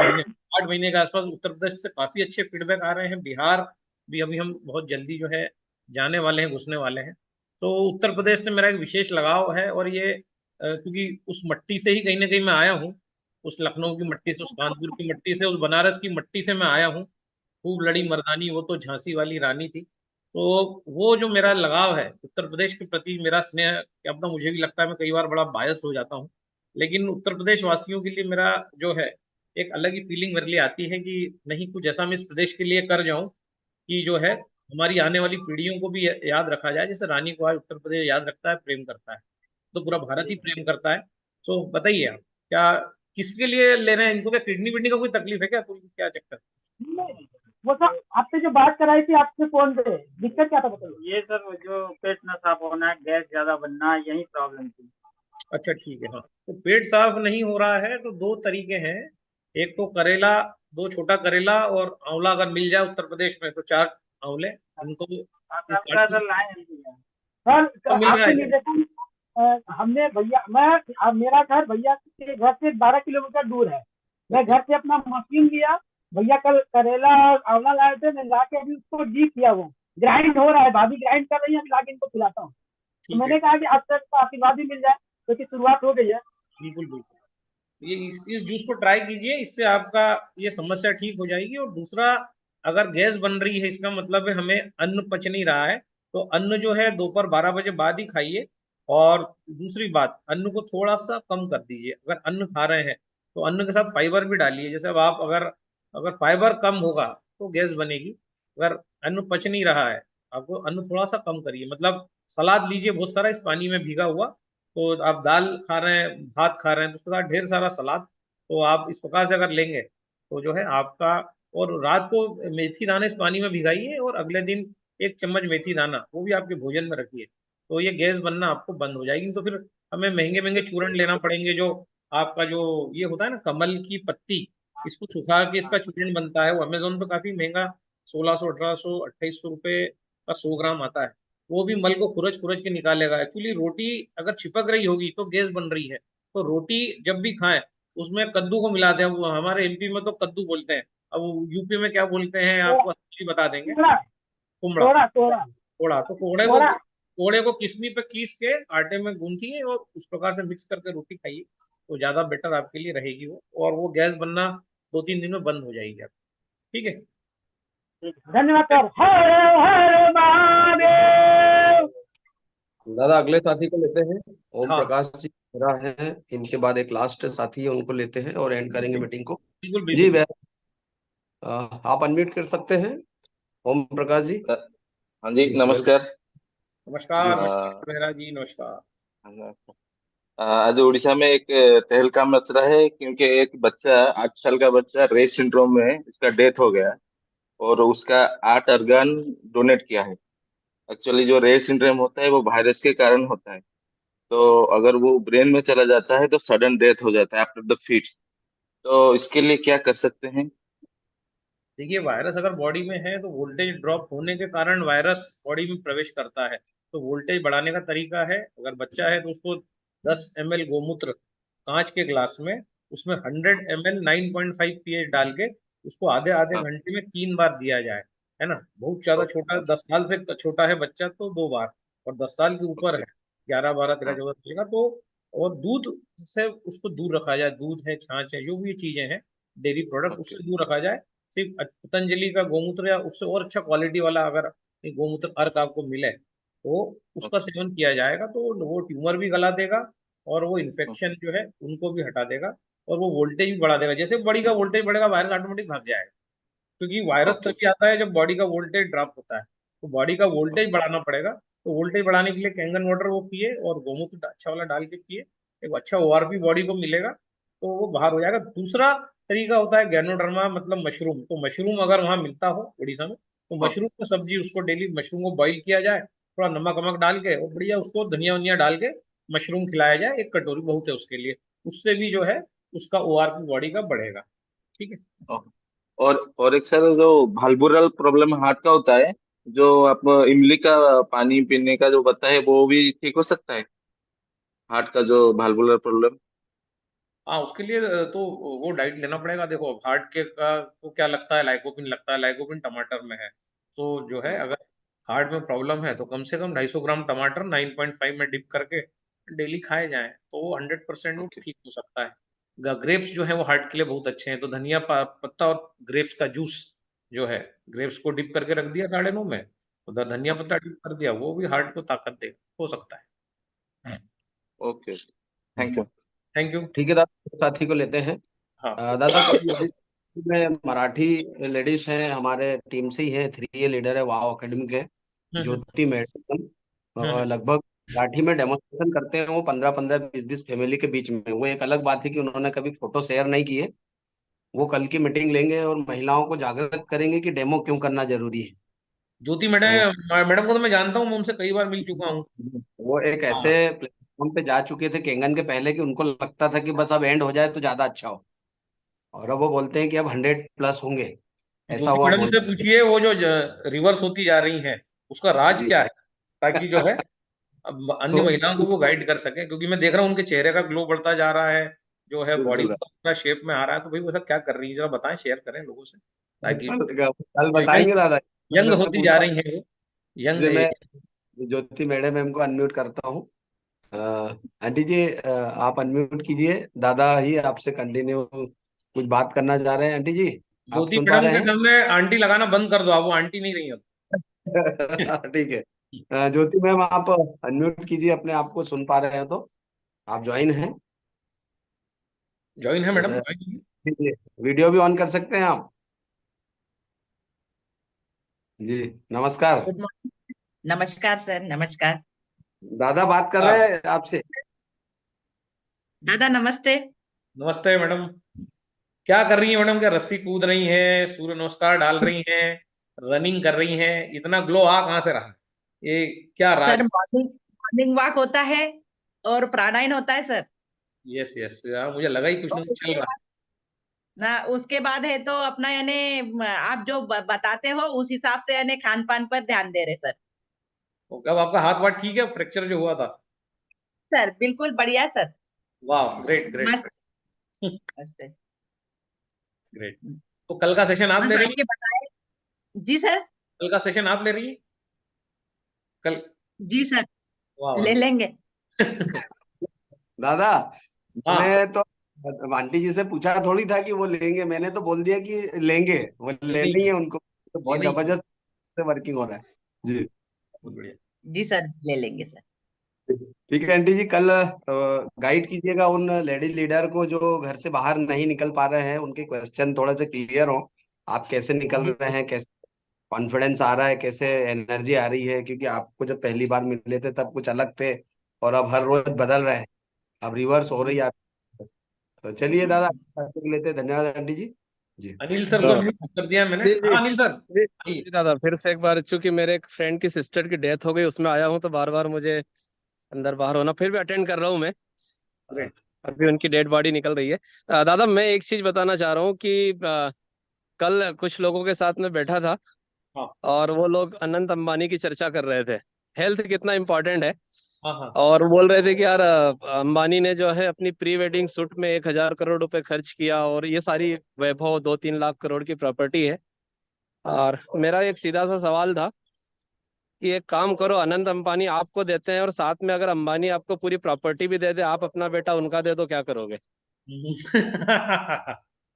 महीने के आसपास। उत्तर प्रदेश से काफी अच्छे फीडबैक आ रहे हैं। बिहार भी अभी हम बहुत जल्दी जो है जाने वाले हैं, घुसने वाले हैं। तो उत्तर प्रदेश से मेरा एक विशेष लगाव है, और ये क्योंकि उस मट्टी से ही कहीं ना कहीं मैं आया हूँ, उस लखनऊ की मट्टी से, उस कानपुर की मट्टी से, उस बनारस की मट्टी से मैं आया हूँ। खूब लड़ी मर्दानी वो तो झांसी वाली रानी थी। तो वो जो मेरा लगाव है उत्तर प्रदेश के प्रति, मेरा स्नेह, क्या पता, मुझे भी लगता है मैं कई बार बड़ा बायस्ड हो जाता हूँ, लेकिन उत्तर प्रदेश वासियों के लिए मेरा जो है एक अलग ही फीलिंग मेरे लिए आती है कि नहीं, कुछ ऐसा मैं इस प्रदेश के लिए कर जाऊं कि जो है हमारी आने वाली पीढ़ियों को भी याद रखा जाए, जैसे रानी को आज उत्तर प्रदेश याद रखता है, प्रेम करता है, तो पूरा भारत ही प्रेम करता है। तो बताइए आप क्या किसके लिए ले रहे हैं इनको? क्या किडनी विडनी का कोई तकलीफ है क्या, कोई क्या चक्कर? नहीं, वो सर आपसे जो बात कराई थी आपसे फोन पे, दिक्कत क्या था बताइए? ये सर जो पेट न साफ होना, गैस ज्यादा बनना, यही प्रॉब्लम थी। अच्छा ठीक है, हाँ। तो पेट साफ नहीं हो रहा है तो दो तरीके हैं। एक तो करेला, दो छोटा करेला और आंवला अगर मिल जाए उत्तर प्रदेश में तो 4 आंवले इनको इस आपका काट सर लाइन है। सर सब मिल रहा आपके है क्या? निर्देशन हमने भैया अब मेरा घर भैया के घर से 12 किलोमीटर दूर है। मैं घर से अपना मशीन लिया, भैया कल करेला और आंवला लाए थे, मैं लाके अभी उसको डीप किया, वो ग्राइंड हो रहा है, भाभी ग्राइंड कर रही है, अभी लाके इनको खिलाता हूँ। तो ठीक है, मैंने कहा कि अब तक आशीर्वाद भी मिल जाए, क्योंकि शुरुआत हो गई है। बिल्कुल बिल्कुल। ये इस जूस को ट्राई कीजिए, इससे आपका ये समस्या ठीक हो जाएगी। और दूसरा, अगर गैस बन रही है इसका मतलब है हमें अन्न पच नहीं रहा है, तो अन्न जो है दोपहर 12 बजे बाद ही खाइए। और दूसरी बात, अन्न को थोड़ा सा कम कर दीजिए। अगर अन्न खा रहे हैं तो अन्न के साथ फाइबर भी डालिए। जैसे अब आप अगर अगर फाइबर कम होगा तो गैस बनेगी। अगर अन्न पच नहीं रहा है, आपको अन्न थोड़ा सा कम करिए। मतलब सलाद लीजिए बहुत सारा इस पानी में भीगा हुआ। तो आप दाल खा रहे हैं, भात खा रहे हैं, तो उसके साथ ढेर सारा सलाद। तो आप इस प्रकार से अगर लेंगे तो जो है आपका। और रात को मेथी दाने इस पानी में भिगाइए और अगले दिन 1 चम्मच मेथी दाना वो भी आपके भोजन में रखिए। तो ये गैस बनना आपको बंद हो जाएगी। तो फिर हमें महंगे महंगे चूर्ण लेना पड़ेंगे, जो आपका जो ये होता है ना कमल की पत्ती, इसको सुखा के इसका चूर्ण बनता है। वो अमेजोन पे काफी महंगा 1600 1800 2800 रुपए का 100 ग्राम आता है। वो भी मल को खुरच खुरच के निकालेगा। एक्चुअली रोटी अगर चिपक रही होगी तो गैस बन रही है। तो रोटी जब भी खाएं उसमें कद्दू को मिला दें। वो हमारे एमपी में तो कद्दू बोलते हैं, अब यूपी में क्या बोलते हैं तो आपको अच्छी बता देंगे। तोड़ा कुमड़ा, तोड़ा तोड़ा कोड़ा। तो तोड़ा कोड़े को किस्मी पे कीस के आटे में गूंथिए और उस प्रकार से मिक्स करके रोटी खाइए, तो ज्यादा बेटर आपके लिए रहेगी वो। और वो गैस बनना 2-3 दिन में बंद हो जाएगी आप। ठीक है। धन्यवाद सर। हर हर महादेव। दादा अगले साथी को लेते हैं। ओम हाँ प्रकाश जी मेरा है, इनके बाद एक लास्ट साथी है, उनको लेते हैं और एंड करेंगे मीटिंग को। बिल्कुल जी बिल्कुल। आप अनम्यूट कर सकते हैं, ओम प्रकाश जी। हाँ जी, जी वेलकम। नमस्कार। जी नमस्कार अ, नमस्कार मेहरा जी, नमस्कार। आज उड़ीसा में एक तहलका मच रहा है क्योंकि एक बच्चा 8 साल का बच्चा रेस सिंड्रोम में इसका डेथ हो गया और उसका 8 organ डोनेट किया है। एक्चुअली जो रेस सिंड्रोम होता है वो वायरस के कारण होता है। तो अगर वो ब्रेन में चला जाता है तो सडन डेथ हो जाता है आफ्टर द फीट्स। तो इसके लिए क्या कर सकते हैं? देखिए, वायरस अगर बॉडी में है तो वोल्टेज ड्रॉप होने के कारण वायरस बॉडी में प्रवेश करता है। तो वोल्टेज बढ़ाने का तरीका है, अगर बच्चा है तो उसको 10 ml गोमूत्र कांच के ग्लास में, उसमें 100 ml 9.5 pH डाल के उसको आधे आधे हाँ। घंटे में 3 बार दिया जाए। है ना, बहुत ज्यादा छोटा 10 साल से छोटा है बच्चा तो 2 बार, और 10 साल के ऊपर ओके। है 11 12 13 हाँ। 14 साल का तो। और दूध से उसको दूर रखा जाए, दूध है, छाछ है, जो भी चीजें हैं डेयरी प्रोडक्ट, ओके। उससे दूर रखा जाए। सिर्फ पतंजलि का गोमूत्र या उससे और अच्छा क्वालिटी वाला अगर गोमूत्र अर्क आपको मिले तो उसका ओके। सेवन किया जाएगा, तो वो ट्यूमर भी गला देगा और वो ओके। इन्फेक्शन जो है उनको भी हटा देगा। और वो वोल्टेज भी बढ़ा देगा। जैसे बॉडी का वोल्टेज बढ़ेगा वायरस ऑटोमेटिक भाग जाएगा, क्योंकि वायरस ओके। तभी आता है जब बॉडी का वोल्टेज ड्रॉप होता है। तो बॉडी का वोल्टेज बढ़ाना पड़ेगा। तो वोल्टेज बढ़ाने के लिए कैंगन वाटर वो पिए और गोमूत्र अच्छा वाला डाल के पिए, एक अच्छा ओआरपी बॉडी को मिलेगा, तो वो बाहर हो जाएगा। दूसरा तरीका होता है गैनोडर्मा, मतलब मशरूम। तो मशरूम अगर वहां मिलता हो उड़ीसा में तो हाँ। मशरूम की सब्जी, उसको डेली मशरूम को बॉईल किया जाए, थोड़ा नमक वमक डाल के और बढ़िया उसको धनिया वनिया डाल के मशरूम खिलाया जाए, 1 कटोरी बहुत है उसके लिए। उससे भी जो है उसका ओआरपी बॉडी का बढ़ेगा। ठीक है। ओके। और एक सर जो भाल्वुरल प्रॉब्लम हार्ट का होता है, जो आप इमली का पानी पीने का जो बताए वो भी ठीक हो सकता है? हार्ट का जो भाल्वुलर प्रॉब्लम। हाँ, उसके लिए तो वो डाइट लेना पड़ेगा। देखो, हार्ट के का को क्या लगता है, लाइकोपिन लगता है। लाइकोपिन टमाटर में है। तो जो है अगर हार्ट में प्रॉब्लम है तो कम से कम 250 ग्राम टमाटर 9.5 में डिप करके डेली खाए जाएं, तो वो 100% वो ओके। ठीक हो सकता है। ग्रेप्स जो है वो हार्ट के लिए बहुत अच्छे हैं। तो धनिया पत्ता और ग्रेप्स का जूस जो है, ग्रेप्स को डिप करके रख दिया 9:30 में, तो धनिया ओके। पत्ता डिप कर दिया, वो भी हार्ट को ताकत दे हो सकता है। Okay. Thank you. Thank you. ठीक है दादा, साथी को लेते हैं। हाँ। दादा कोई लेडीज में मराठी लेडीज हैं हमारे टीम से ही हैं, 3A लीडर है वाव अकेडमी के, हम्म ज्योति मैडम। हम्म लगभग मराठी में डेमोन्स्ट्रेशन करते हैं वो 15-15, 20-20 फैमिली के बीच में। वो एक अलग बात है कि उन्होंने कभी फोटो शेयर नहीं किए। वो कल की मीटिंग लेंगे और महिलाओं को जागृत करेंगे कि डेमो क्यों करना जरूरी है। ज्योति तो मैडम, मैडम को तो मैं जानता हूँ, मैं उनसे कई बार मिल चुका हूँ। वो एक ऐसे हाँ। प्लेटफॉर्म पे जा चुके थे केंगन के पहले कि उनको लगता था कि बस अब एंड हो जाए तो ज्यादा अच्छा हो, और अब वो बोलते हैं कि अब 100+ होंगे। ऐसा ज्योति हुआ मैडम बोल। से पूछिए वो जो रिवर्स होती जा रही हैं उसका राज जी। क्या है, ताकि जो है अब अन्य तो महिलाओं को वो गाइड कर सके, क्योंकि मैं देख रहा हूँ उनके चेहरे का ग्लो बढ़ता जा रहा है, जो है बॉडी बिल्कुल पूरा शेप में आ रहा है। तो भाई वो सब क्या कर रही है, जरा बताएं, शेयर करें लोगों से, ताकि कल जो यंग बताएंगे दादा। यंग मैं होती जा पूछता रही है वो, यंग हूँ, मैं एज। ज्योति मैडम को अनम्यूट करता हूँ। आंटी जी, आप अनम्यूट कीजिए। दादा ही आपसे कंटिन्यू कुछ बात करना चाह रहे हैं। आंटी जी, आप ज्योति सुन पा मैडम रहे के हैं? सामने आंटी लगाना बंद कर दो, आप वो आंटी नहीं रही अब। ठीक है। ज्योति मैम, आप अनम्यूट कीजिए अपने आप को, सुन पा रहे हैं तो आप ज्वाइन हैं। ज्वाइन है मैडम, जैसे ज्वाइन है। वीडियो भी ऑन कर सकते हैं आप। जी, नमस्कार। Good morning. नमस्कार सर, नमस्कार। दादा बात कर रहे हाँ, हैं आपसे। दादा नमस्ते। नमस्ते मैडम। क्या कर रही है मैडम, क्या रस्सी कूद रही हैं, सूर्य नमस्कार डाल रही हैं, रनिंग कर रही हैं, इतना ग्लो आ कहाँ से रहा, ये क्या सर राज। मॉर्निंग मॉर्निंग वॉक होता है और प्राणायाम होता है सर। यस यस, मुझे लगा ही कुछ और ना कुछ चल उसके रहा बाद ना उसके बाद है तो अपना यानी आप जो बताते हो उस हिसाब से यानी खान पान पर ध्यान दे रहे सर। है। अब आपका हाथ वाथ ठीक है, फ्रैक्चर जो हुआ था। सर बिल्कुल बढ़िया सर। वाह, ग्रेट ग्रेट मस्त मस्त है। ग्रेट। तो कल का सेशन आप बस ले रही हैं? आपके बताए। जी सर। कल का सेशन आप ले रही हैं कल? जी सर, वाह ले वाह। लेंगे। दादा, हाँ, मैंने तो आंटी जी से पूछा थोड़ी था कि वो लेंगे, मैंने तो बोल दिया कि लेंगे, वो नहीं लेनी नहीं, है उनको। तो ये बहुत नहीं, जबरदस्त से वर्किंग हो रहा है। जी। बहुत बढ़िया। जी सर, ले लेंगे सर। ठीक है आंटी जी, कल गाइड कीजिएगा उन लेडी लीडर को जो घर से बाहर नहीं निकल पा रहे हैं, उनके क्वेश्चन थोड़े से क्लियर हो। आप कैसे निकल जी रहे हैं, कैसे कॉन्फिडेंस आ रहा है, कैसे एनर्जी आ रही है, क्योंकि आपको जब पहली बार मिले थे तब कुछ अलग थे और अब हर रोज बदल रहे हैं, अब रिवर्स हो रही है तो चलिए दादा, लेते हैं। धन्यवाद आंटी जी। जी। अनिल सर को हाँ। म्यूट कर दिया है मैंने। जी जी हाँ अनिल सर, जी आइए। जी दादा, फिर से एक बार, चूंकि मेरे एक फ्रेंड की सिस्टर की डेथ हो गई, उसमें आया हूँ, तो बार बार मुझे अंदर बाहर होना, फिर भी अटेंड कर रहा हूँ मैं। ग्रेट। अभी उनकी डेड बॉडी निकल रही है। दादा, मैं एक चीज बताना चाह रहा हूँ कि कल कुछ लोगों के साथ में बैठा था, हाँ और वो लोग अनंत अंबानी की चर्चा कर रहे थे, हेल्थ कितना इंपॉर्टेंट है। हाँ हाँ। और बोल रहे थे कि यार, अंबानी ने जो है अपनी प्री वेडिंग शूट में 1,000 करोड़ रुपए खर्च किया, और ये सारी वैभव 2-3 लाख करोड़ की प्रॉपर्टी है। और मेरा एक सीधा सा सवाल था कि एक काम करो, अनंत अंबानी आपको देते हैं और साथ में अगर अंबानी आपको पूरी प्रॉपर्टी भी दे दे, आप अपना बेटा उनका दे दो, क्या करोगे?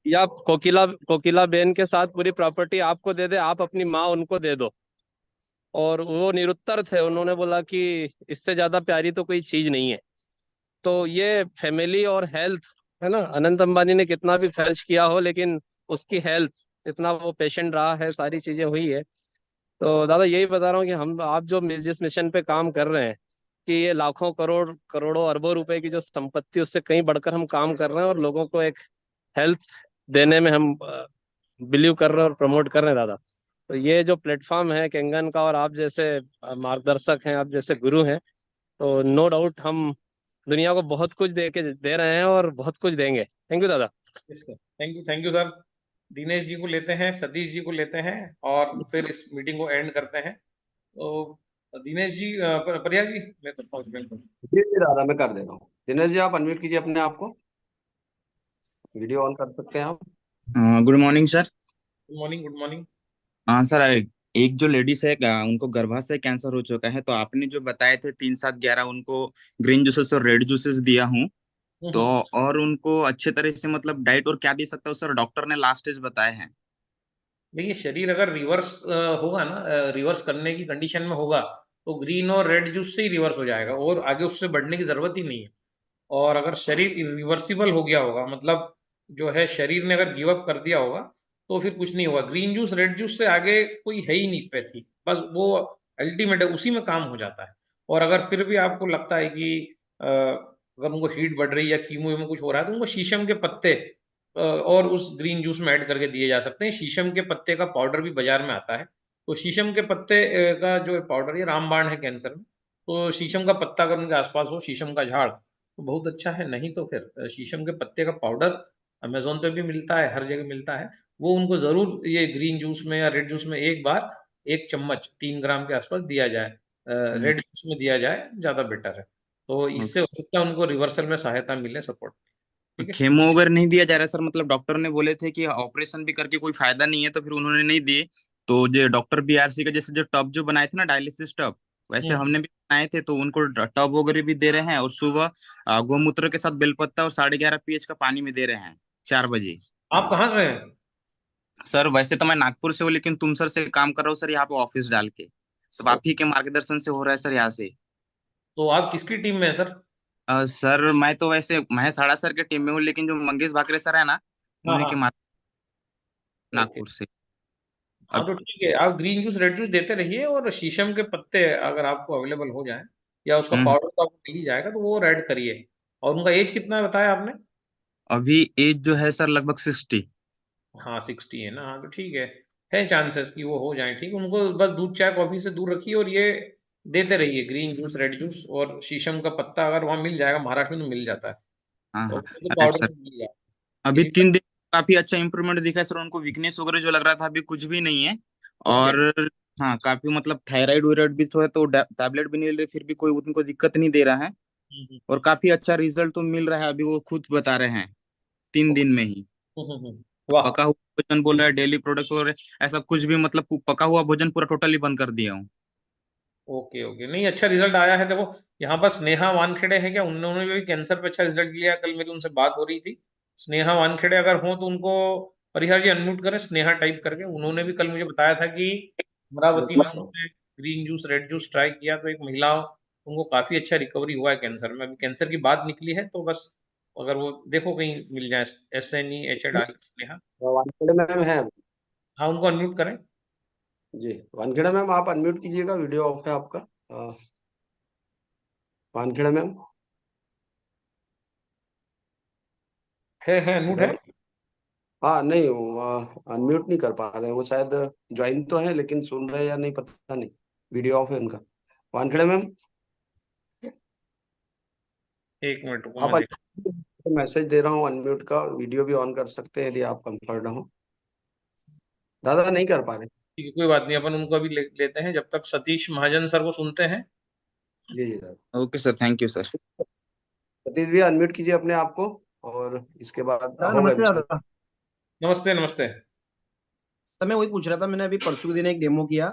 या कोकिला कोकिला बेन के साथ पूरी प्रॉपर्टी आपको दे दे, आप अपनी माँ उनको दे दो। और वो निरुत्तर थे, उन्होंने बोला कि इससे ज्यादा प्यारी तो कोई चीज नहीं है। तो ये फैमिली और हेल्थ है ना, अनंत अंबानी ने कितना भी खर्च किया हो, लेकिन उसकी हेल्थ, इतना वो पेशेंट रहा है, सारी चीजें हुई है। तो दादा, यही बता रहा हूँ कि हम आप जो जिस मिशन पे काम कर रहे हैं, कि ये लाखों करोड़ करोड़ों अरबों रुपए की जो संपत्ति, उससे कहीं बढ़कर हम काम कर रहे हैं, और लोगों को एक हेल्थ देने में हम बिलीव कर रहे हैं और प्रमोट कर रहे हैं दादा। तो ये जो प्लेटफॉर्म है केंगन का, और आप जैसे मार्गदर्शक हैं, आप जैसे गुरु हैं, तो नो डाउट हम दुनिया को बहुत कुछ दे रहे हैं और बहुत कुछ देंगे। थैंक यू दादा। Thank you sir. Dinesh ji को लेते हैं, सतीश जी को लेते हैं, और फिर इस मीटिंग को एंड करते हैं। तो दिनेश जी, प्रिया जी, मैं तो पहुंच बिल्कुल। जी जी दादा, मैं कर दे रहा हूँ। दिनेश जी, आप अनम्यूट कीजिए अपने आप को, वीडियो ऑन कर सकते हैं आप। Good morning sir. Good morning, good morning. हाँ सर, एक जो लेडीज है उनको गर्भाशय कैंसर हो चुका है, तो आपने जो बताए थे 3-7-11 उनको ग्रीन जूसेस और रेड जूसेस दिया हूँ। तो और उनको अच्छे तरह से मतलब डाइट और क्या दे सकता हूँ सर, डॉक्टर ने लास्ट स्टेज बताए हैं। देखिए, शरीर अगर रिवर्स होगा ना, रिवर्स करने की कंडीशन में होगा, तो ग्रीन और रेड जूस से ही रिवर्स हो जाएगा, और आगे उससे बढ़ने की जरूरत ही नहीं है। और अगर शरीर इरिवर्सिबल हो गया होगा, मतलब जो है शरीर ने अगर गिव अप कर दिया होगा, तो फिर कुछ नहीं होगा। ग्रीन जूस रेड जूस से आगे कोई है ही नहीं पैथी, बस वो अल्टीमेट है, उसी में काम हो जाता है। और अगर फिर भी आपको लगता है कि अगर उनको हीट बढ़ रही है या कीमो में कुछ हो रहा है, तो उनको शीशम के पत्ते और उस ग्रीन जूस में ऐड करके दिए जा सकते हैं। शीशम के पत्ते का पाउडर भी बाजार में आता है, तो शीशम के पत्ते का जो पाउडर, ये रामबाण है कैंसर में। तो शीशम का पत्ता अगर उनके आसपास हो, शीशम का झाड़, तो बहुत अच्छा है। नहीं तो फिर शीशम के पत्ते का पाउडर अमेजोन पे भी मिलता है, हर जगह मिलता है। वो उनको जरूर ये ग्रीन जूस में या रेड जूस में एक बार 1 चम्मच 3 ग्राम के आसपास दिया जाए, रेड जूस में दिया जाए, ज्यादा बेटर है। तो इससे हो सकता है उनको रिवर्सल में सहायता मिले, सपोर्ट। ठीक है। केमो वगैरह नहीं दिया जा रहा सर, मतलब डॉक्टर ने बोले थे कि ऑपरेशन भी करके कोई फायदा नहीं है, तो फिर उन्होंने नहीं दिए। तो जो डॉक्टर बीआरसी का जैसे जो टब जो बनाए थे ना, डायलिसिस टब, वैसे हमने भी बनाए थे, तो उनको टब वगैरह भी दे रहे हैं। और सुबह गोमूत्र के साथ बेलपत्ता और 11.5 pH का पानी में दे रहे हैं 4 बजे। आप कहाँ गए हैं? सर वैसे तो मैं नागपुर से हूँ, लेकिन तुमसर से काम कर रहा हूँ सर, यहाँ पे ऑफिस डाल के। सब आप ही के मार्गदर्शन से हो रहा है सर यहाँ से। तो आप किसकी टीम में है सर? सर मैं तो वैसे महेश हाड़ा सर के टीम में हूँ, लेकिन जो मंगेश भाकरे सर है ना, हाँ उन्हीं के हाँ। ओके। नागपुर से। हाँ अब तो ठीक है, आप ग्रीन जूस रेड जूस देते रहिए, और शीशम के पत्ते अगर आपको अवेलेबल हो जाए, या उसका हम्म, पाउडर तो आपको मिल ही जाएगा, तो वो ऐड करिए। और उनका एज कितना है बताया आपने? अभी एज जो है सर लगभग 60। हाँ 60 है ना, हाँ तो ठीक है चांसेस कि वो हो जाए ठीक। उनको बस दूध चाय कॉफी से दूर रखिए, और ये देते रहिए ग्रीन जूस रेड जूस। और शीशम का पत्ता अगर वहाँ मिल जाएगा, महाराष्ट्र में तो मिल जाता है, हाँ तो हाँ वो तो राइट पाउडर सर। में मिल जाएगा। अभी किसी का। 3 दिन काफी अच्छा इंप्रूवमेंट दिखा है सर उनको। वीकनेस वगैरह जो लग रहा था, अभी कुछ भी नहीं है। ओके। और हाँ, काफी मतलब थायराइड वायराइड भी तो है, तो टैबलेट भी नहीं ले रहे, फिर भी कोई उनको दिक्कत नहीं दे रहा है। हम्म, और काफी अच्छा रिजल्ट तो मिल रहा है, अभी वो खुद बता रहे हैं 3 दिन में ही। वाह। पका हुआ भोजन बोल रहा है, डेली प्रोडक्ट्स वगैरह ऐसा कुछ भी, मतलब पका हुआ भोजन पूरा टोटली बंद कर दिया हूँ। ओके ओके, नहीं अच्छा रिजल्ट आया है। देखो यहाँ पर स्नेहा वानखेड़े है क्या, उन्होंने भी कैंसर पे अच्छा रिजल्ट लिया। कल मेरी उनसे बात हो रही थी। स्नेहा वानखेड़े अगर हो तो उनको परिहार जी अनम्यूट करें, स्नेहा टाइप करके। उन्होंने भी कल मुझे बताया था कि अमरावती में उन्होंने green juice red juice try किया, तो एक महिला, उनको काफी अच्छा रिकवरी हुआ है कैंसर में। अभी कैंसर की बात निकली है, तो बस अगर वो देखो कहीं मिल जाए, SNEHA डाल स्नेहा। वानखेड़े मैम है? हाँ उनको अनम्यूट करें। जी, वानखेड़े मैम आप अनम्यूट कीजिएगा, वीडियो ऑफ है आपका। वानखेड़े मैम है अनम्यूट है। इधर। हाँ नहीं, अनम्यूट नहीं कर पा रहे हैं वो, शायद ज्वाइन तो है लेकिन सुन रहे हैं या नहीं पता नहीं, वीडियो ऑफ है उनका। वानखेड़े मैम एक मिनट रुको, आप मैं देख। मैसेज दे रहा हूँ अनम्यूट का, वीडियो भी ऑन कर सकते हैं यदि आप कंफर्ट हो। दादा नहीं कर पा रहे। ठीक है, कोई बात नहीं, अपन उनको अभी लेते हैं जब तक सतीश महाजन सर को सुनते हैं। जी जी दादा। Okay sir, thank you sir. Satish भी अनम्यूट कीजिए अपने आप को, और इसके बाद दादा हो गए नमस्ते मैम। दादा। नमस्ते नमस्ते। तो मैं वही पूछ रहा था, मैंने अभी परसों के दिन एक डेमो किया।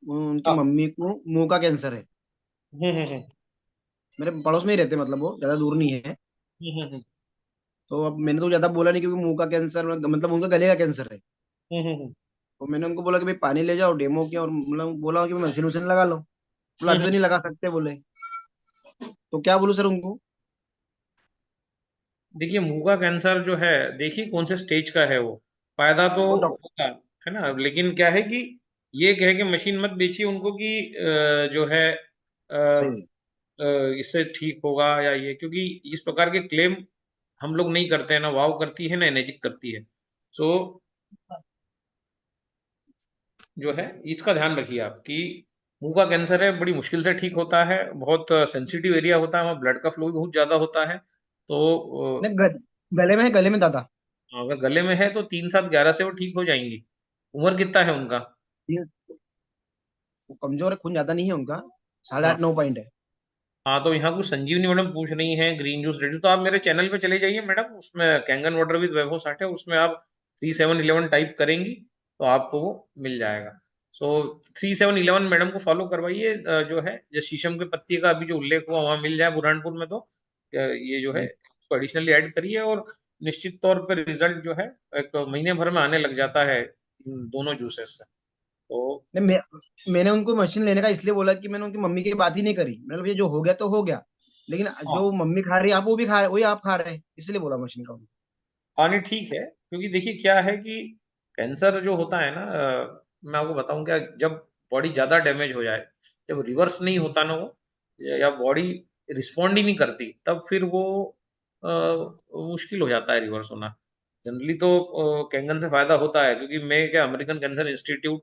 उनकी हाँ। मम्मी को मुंह का कैंसर है। हम्म। मेरे पड़ोस में ही रहते, मतलब वो ज्यादा दूर नहीं है। हम्म। तो अब मैंने तो ज्यादा बोला नहीं, क्योंकि मुंह का कैंसर मतलब उनका गले का कैंसर है। हम्म। तो मैंने उनको बोला कि भाई पानी ले जाओ, डेमो किया, और मतलब बोला कि मशीन वशीन लगा लो। बोला अभी तो नहीं लगा सकते बोले। तो क्या बोलूं सर उनको? देखिए मुंह का कैंसर जो है, देखिए कौन से स्टेज का है वो। फायदा तो वो डॉक्टर होगा, है ना, लेकिन क्या है कि ये कह के मशीन मत बेचिए उनको कि जो है सही है। इससे ठीक होगा या ये, क्योंकि इस प्रकार के क्लेम हम लोग नहीं करते हैं, ना वाव करती है ना एनर्जिक करती है। सो जो है इसका ध्यान रखिए आप कि मुंह का कैंसर है, बड़ी मुश्किल से ठीक होता है, बहुत सेंसिटिव एरिया होता है, वहाँ ब्लड का फ्लो भी बहुत ज्यादा होता है। तो नहीं, गले में है, गले में दादा। अगर गले में है तो 3 7 11 से वो ठीक हो जाएंगी। उम्र कितना है उनका? ये वो कमजोर है, खून ज्यादा नहीं है उनका, साढ़े हाँ। आठ 9 पॉइंट है। हाँ तो यहाँ कुछ संजीवनी मैडम पूछ रही हैं ग्रीन जूस रेड जूस, तो आप मेरे चैनल पे चले जाइए मैडम, उसमें कैंगन वाटर विद वैभव साठ है, उसमें आप 3711 टाइप करेंगी तो आपको वो मिल जाएगा। सो 3711 मैडम को फॉलो करवाइए। जो है जो शीशम के पत्ती का अभी जो उल्लेख हुआ वहाँ मिल जाए बुरहानपुर में, तो ये जो है उसको एडिशनली ऐड करिए, और निश्चित तौर पर रिजल्ट जो है 1 महीने भर में आने लग जाता है इन दोनों जूसेस से। तो नहीं, मैंने उनको मशीन लेने का इसलिए बोला कि मैंने उनकी मम्मी की बात ही नहीं करी। मैंने बोला, ये जो हो गया तो हो गया। लेकिन हाँ जो मम्मी खा रही है आप वो भी खा रहे, वही आप खा रहे हैं, इसलिए बोला मशीन का। हाँ, नहीं ठीक है, क्योंकि देखिए क्या है कि कैंसर जो होता है ना, मैं आपको बताऊं क्या, जब बॉडी ज्यादा डैमेज हो जाए, जब रिवर्स नहीं होता ना वो, या बॉडी रिस्पॉन्ड ही नहीं करती, तब फिर वो अ, मुश्किल हो जाता है रिवर्स होना। जनरली तो कैंगन से फायदा होता है, क्योंकि मैं क्या, अमेरिकन कैंसर इंस्टीट्यूट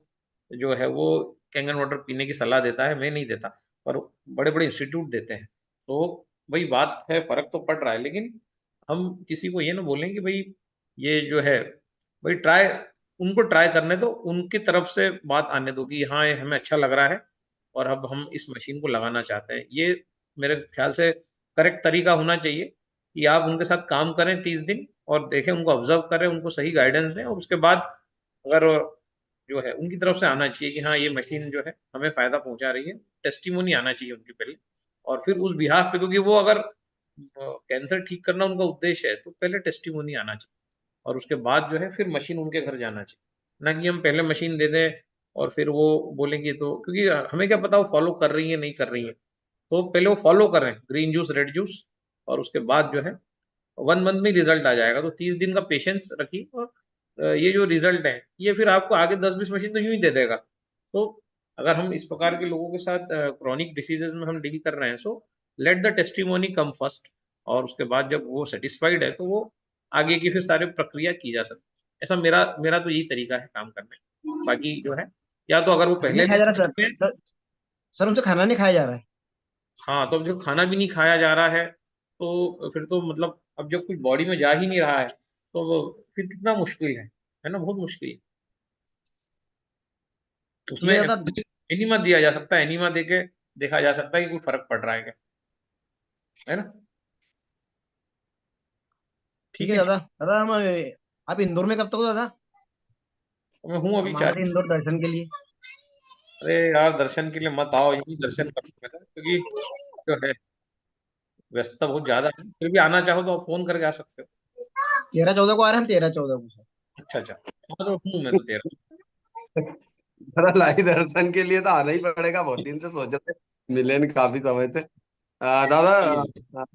जो है वो कैंगन वाटर पीने की सलाह देता है, मैं नहीं देता, पर बड़े बड़े इंस्टीट्यूट देते हैं। तो वही बात है, फर्क तो पड़ रहा है, लेकिन हम किसी को ये ना बोलें कि भाई ये जो है, भाई ट्राई, उनको ट्राई करने दो, उनकी तरफ से बात आने दो कि हाँ ये हमें अच्छा लग रहा है और अब हम इस मशीन को लगाना चाहते हैं। ये मेरे ख्याल से करेक्ट तरीका होना चाहिए कि आप उनके साथ काम करें 30 दिन और देखें, उनको ऑब्जर्व करें, उनको सही गाइडेंस दें, और उसके बाद अगर जो है उनकी तरफ से आना चाहिए कि हाँ ये मशीन जो है हमें फायदा पहुंचा रही है, टेस्टिमोनी आना चाहिए उनकी पहले, और फिर उस बिहाफ पे, क्योंकि वो अगर कैंसर ठीक करना उनका उद्देश्य है, तो पहले टेस्टिमोनी आना चाहिए और उसके बाद जो है फिर मशीन उनके घर जाना चाहिए, ना कि हम पहले मशीन दे दें और फिर वो बोलेंगे, तो क्योंकि हमें क्या पता वो फॉलो कर रही है नहीं कर रही है, तो पहले वो फॉलो करें ग्रीन जूस रेड जूस, और उसके बाद जो है 1 मंथ में रिजल्ट आ जाएगा, तो 30 दिन का पेशेंस रखिए, और ये जो रिजल्ट है ये फिर आपको आगे 10-20 मशीन तो यूं ही दे देगा। तो अगर हम इस प्रकार के लोगों के साथ क्रॉनिक डिसीजेज में हम डील कर रहे हैं, so let the testimony come first, और उसके बाद जब वो सेटिस्फाइड है तो वो आगे की फिर सारी प्रक्रिया की जा सकती है। ऐसा मेरा मेरा तो यही तरीका है काम करने का। बाकी जो है, या तो अगर वो खाना नहीं पहले खाया जा रहा से, सर, सर उनसे खाना नहीं खाया जा रहा है। हाँ, तो अब जो खाना भी नहीं खाया जा रहा है, तो फिर तो मतलब अब जब कुछ बॉडी में जा ही नहीं रहा है, तो वो फिर कितना मुश्किल है ना, बहुत मुश्किल है। ठीक उसमें है दादा। एनीमा दिया जा सकता है, एनीमा देके देखा जा सकता है कि कोई फर्क पड़ रहा है क्या, है ना। ठीक ठीक है है, दादा। दादा हम आप इंदौर में कब तक हो दादा? मैं हूँ अभी हम आ 4। रहे थे इंदौर दर्शन के लिए। अरे यार, दर्शन के लिए मत आओ, यही दर्शन कर लो मेरा, क्योंकि जो है व्यस्तता बहुत ज्यादा है, फिर भी आना चाहो तो आप फोन करके आ सकते हो। 13-14 को आ रहे हैं हम, 13-14 को सर। अच्छा अच्छा, हाँ तो हूँ मैं तो तेरा। दादा लाई दर्शन के लिए तो आना ही पड़ेगा, बहुत दिन से सोच रहे, मिले नहीं काफी समय से। दादा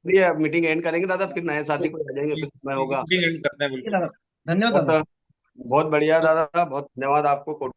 ये मीटिंग एंड करेंगे दादा, फिर नए साथी को आ जाएंगे, फिर समय ठीक है, होगा। मीटिंग एंड करते हैं ठीक है बिल्कुल। दादा, धन्यवाद दादा। बहुत बहुत बढ़िया दादा, बहुत धन्यवाद आपको।